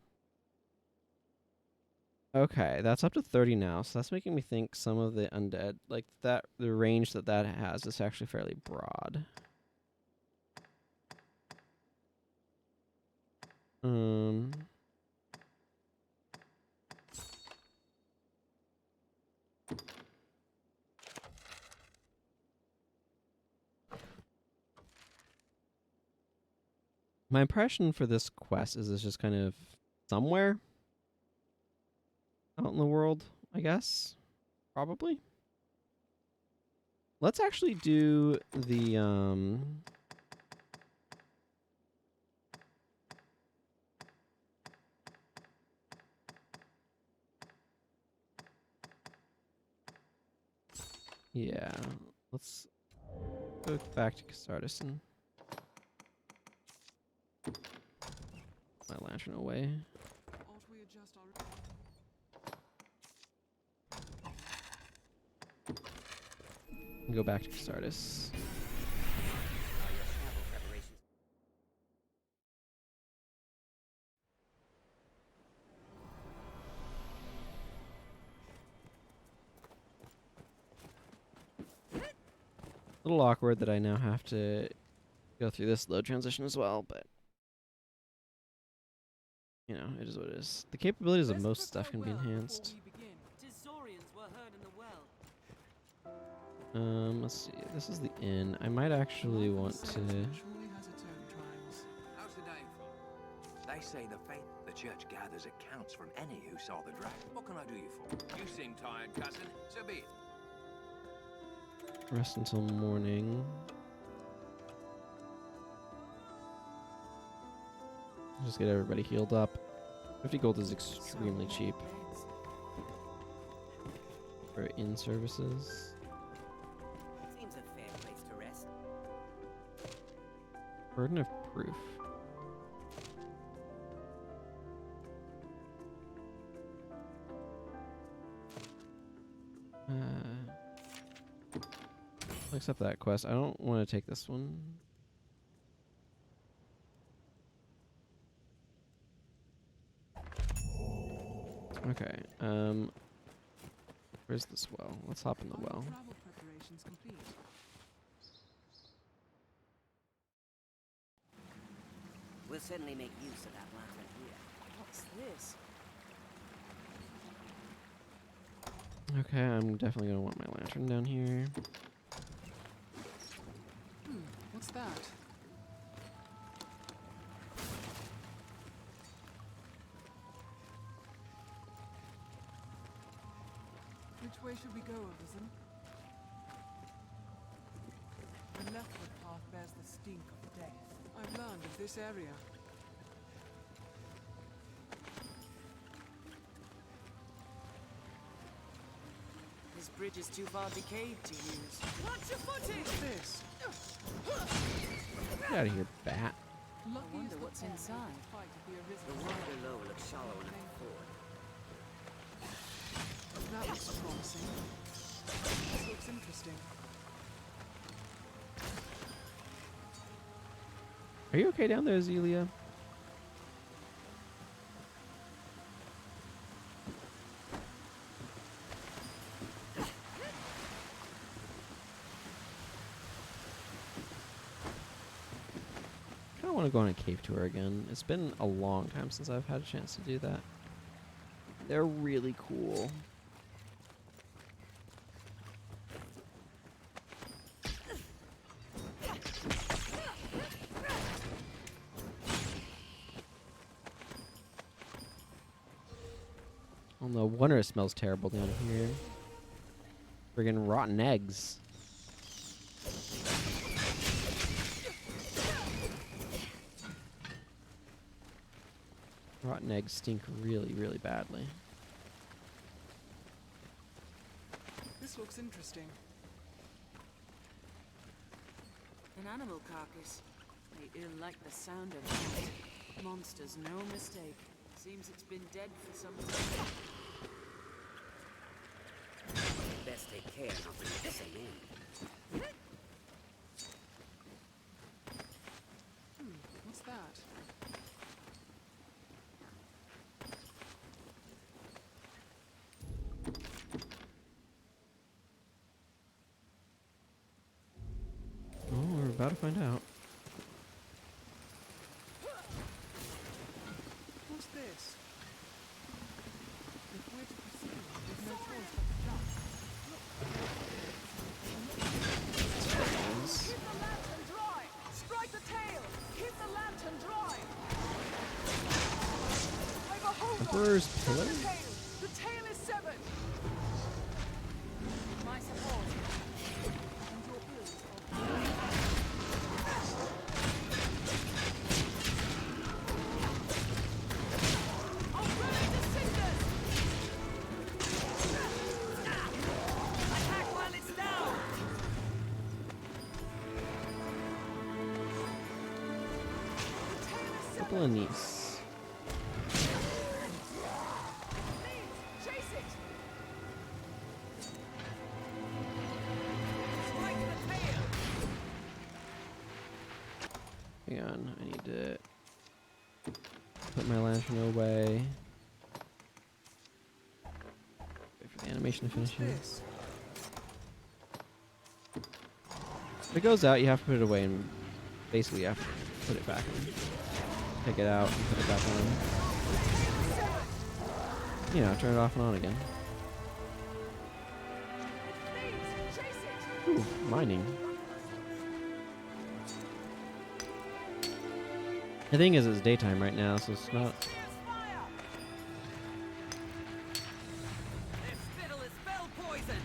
Okay, that's up to 30 now, so that's making me think some of the undead, like that, the range that has is actually fairly broad. My impression for this quest is it's just kind of somewhere out in the world, I guess. Probably. Let's actually do the yeah, let's go back to Arisen. My lantern away. Ought we adjust our... Go back to Sardis. A little awkward that I now have to go through this load transition as well, but you know, it is what it is. The capabilities of most stuff can be enhanced. Let's see. This is the inn. I might actually want to. How's the day from? They say the faith the church gathers accounts from any who saw the dragon. What can I do you for? You seem tired, cousin. So be it. Rest until morning. Just get everybody healed up. 50 gold is extremely cheap for inn services. Seems a fair place to rest. Burden of proof. I'll accept that quest. I don't want to take this one. Okay. Where's this well? Let's hop in the well. Travel preparations complete. We'll certainly make use of that lantern here. What's this? Okay, I'm definitely gonna want my lantern down here. What's that? Which way should we go, Arisen? The leftward path bears the stink of death. I've learned of this area. This bridge is too far decayed to use. Watch your footing! What's this? Get out of here, bat. I wonder what's inside. The water below looks shallow enough to ford. That looks promising. This looks interesting. Are you okay down there, Zelia? I want to go on a cave tour again. It's been a long time since I've had a chance to do that. They're really cool. Oh no wonder it smells terrible down here. Friggin' rotten eggs. Rotten eggs stink really, really badly. This looks interesting. An animal carcass. They ill like the sound of that. Monster's no mistake. Seems it's been dead for some time. Best take care not to make the same end. What's that? Oh, we're about to find out. What's this? If we're to proceed, there's no choice but to jump. Keep the lantern dry! Strike the tail! Keep the lantern dry! I've a hold on! Emperor's Sever pillar? the tail! The tail is severed! My support. And your bills I'll burn it to cinders! Attack while it's down! Couple of niece. Chase it! Strike the tail! Hang on, I need to put my lantern away. Wait for the animation to finish here. If it goes out, you have to put it away, and basically you have to put it back in. Take it out and put it back on. You know, turn it off and on again. Ooh, mining. The thing is, it's daytime right now, so it's not. Their spittle is spell poison!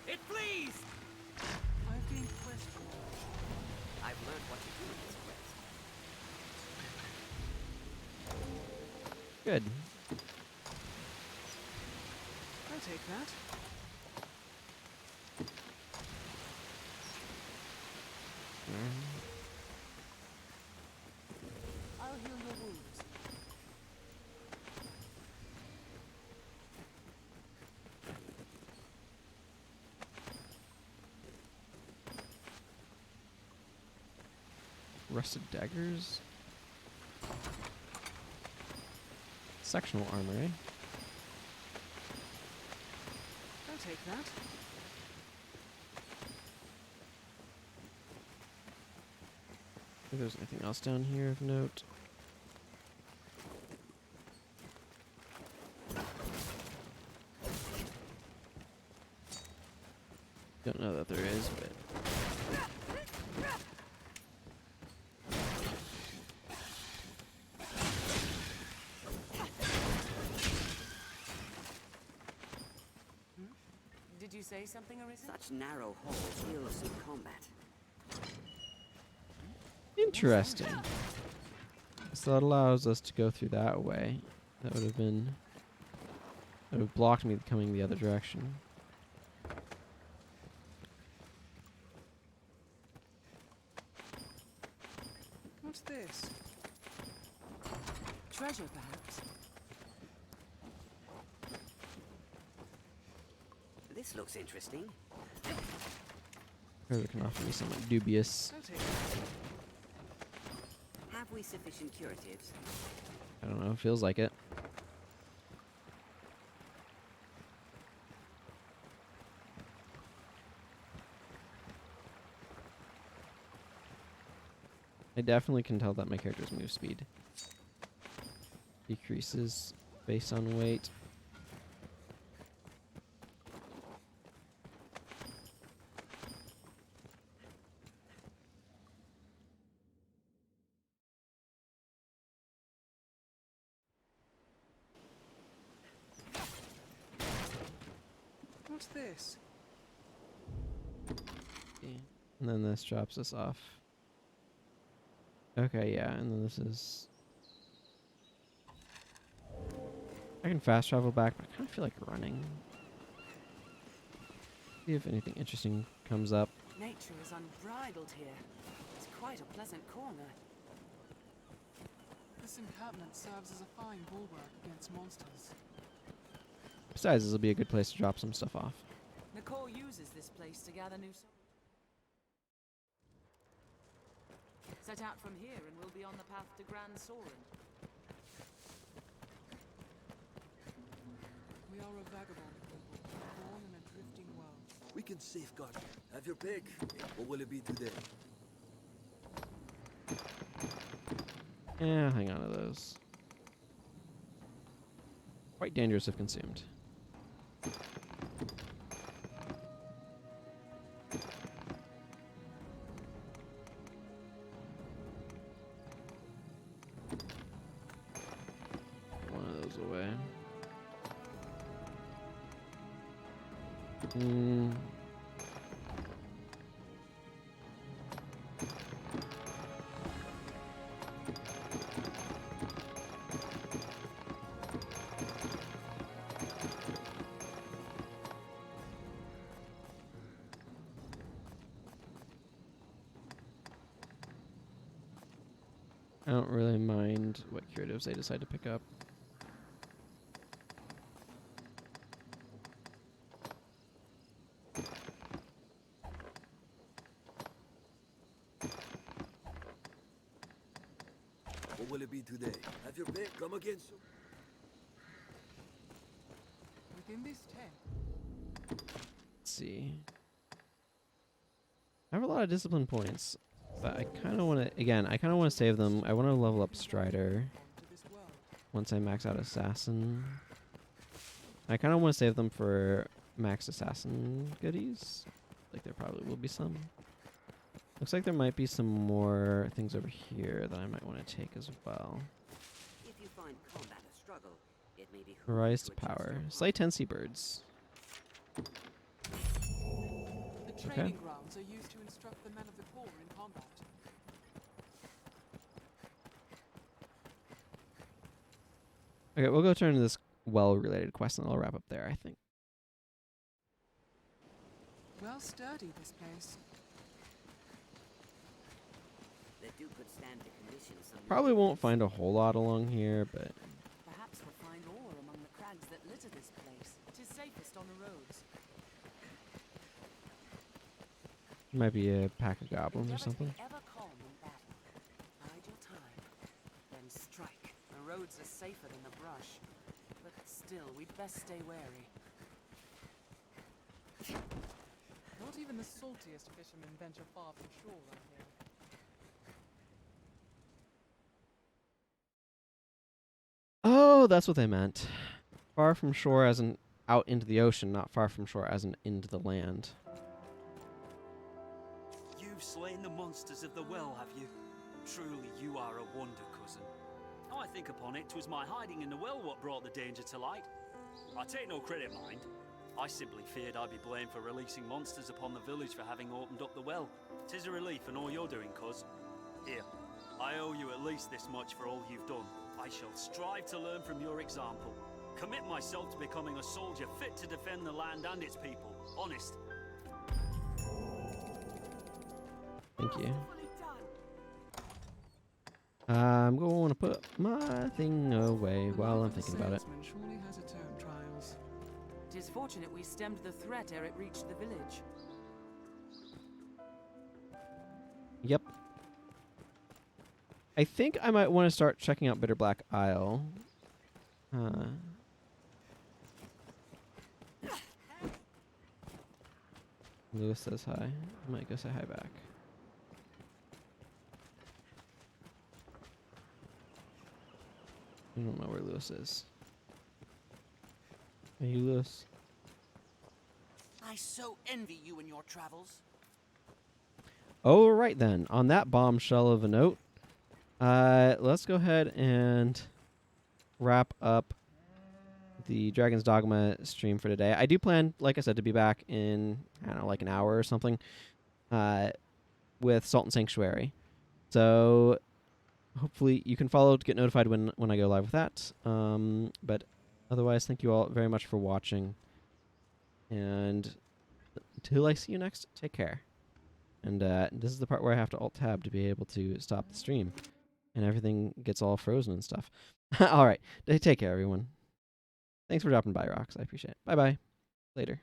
It flees! I've gained questions. I've learned what to do in this quest. Good. I'll take that. I'll heal your wounds. Rusted daggers. Sectional armor, eh? I'll take that. If there's anything else down here of note. Don't know that there is, but Did you say something, Arisen? Such narrow halls ill suit combat. interesting. So that allows us to go through that way. That would have been. That would have blocked me coming the other direction. What's this? Treasure, perhaps? This looks interesting. Treasure can often be somewhat dubious. I'll take it. Have we sufficient curatives? I don't know, feels like it. definitely can tell that my character's move speed decreases based on weight. What's this? And then this drops us off. Okay, yeah, and then this is... I can fast travel back, but I kind of feel like running. See if anything interesting comes up. Nature is unbridled here. It's quite a pleasant corner. This encampment serves as a fine bulwark against monsters. Besides, this will be a good place to drop some stuff off. Nicole uses this place to gather new Set out from here and we'll be on the path to Grand Soren. We are a vagabond people, born in a drifting world. We can safeguard you. Have your pick. What will it be today? Yeah, hang on to those. Quite dangerous if consumed. One of those away. I don't really mind what curatives they decide to pick up. What will it be today? Have your pick. Come again soon. Within this tent. Let's see. I have a lot of discipline points, but I kind of want to, again, I kind of want to save them. I want to level up Strider once I max out Assassin. I kind of want to save them for max Assassin goodies. Like there probably will be some. Looks like there might be some more things over here that I might want to take as well. If you find combat a struggle, it may be Rise to power. Slay 10 seabirds. The training grounds are used to instruct the men of the corps in combat. Okay, we'll go turn to this well-related quest and I'll wrap up there, I think. Well sturdy, this place. The Duke could stand to condition some. Probably won't find a whole lot along here, but Perhaps we'll find ore among the crags that litter this place. 'Tis safest on the roads. might be a pack of goblins or something. Ever calm in battle. Bide your time, then strike. The roads are safer than the brush, but still, we'd best stay wary. Not even the saltiest fishermen venture far from shore around here. Oh, that's what they meant. Far from shore as in out into the ocean, not far from shore as in into the land. You've slain the monsters of the well, have you? Truly, you are a wonder, cousin. Now I think upon it, 'twas my hiding in the well what brought the danger to light. I take no credit, mind. I simply feared I'd be blamed for releasing monsters upon the village for having opened up the well. 'Tis a relief in all you're doing, cuz. Here, I owe you at least this much for all you've done. I shall strive to learn from your example. Commit myself to becoming a soldier fit to defend the land and its people. Honest. Thank you. I'm going to put my thing away while I'm thinking about it. Surely has its own trials. 'Tis fortunate we stemmed the threat ere it reached the village. Yep. I think I might want to start checking out Bitter Black Isle. Lewis says hi. I might go say hi back. I don't know where Lewis is. Hey, Lewis. I so envy you in your travels. All right then. On that bombshell of a note, let's go ahead and wrap up the Dragon's Dogma stream for today. I do plan, like I said, to be back in, I don't know, like an hour or something, with Salt and Sanctuary. So hopefully you can follow to get notified when I go live with that. But otherwise, thank you all very much for watching. And until I see you next, take care. And this is the part where I have to Alt-Tab to be able to stop the stream. And everything gets all frozen and stuff. All right. Take care, everyone. Thanks for dropping by, Rocks. I appreciate it. Bye-bye. Later.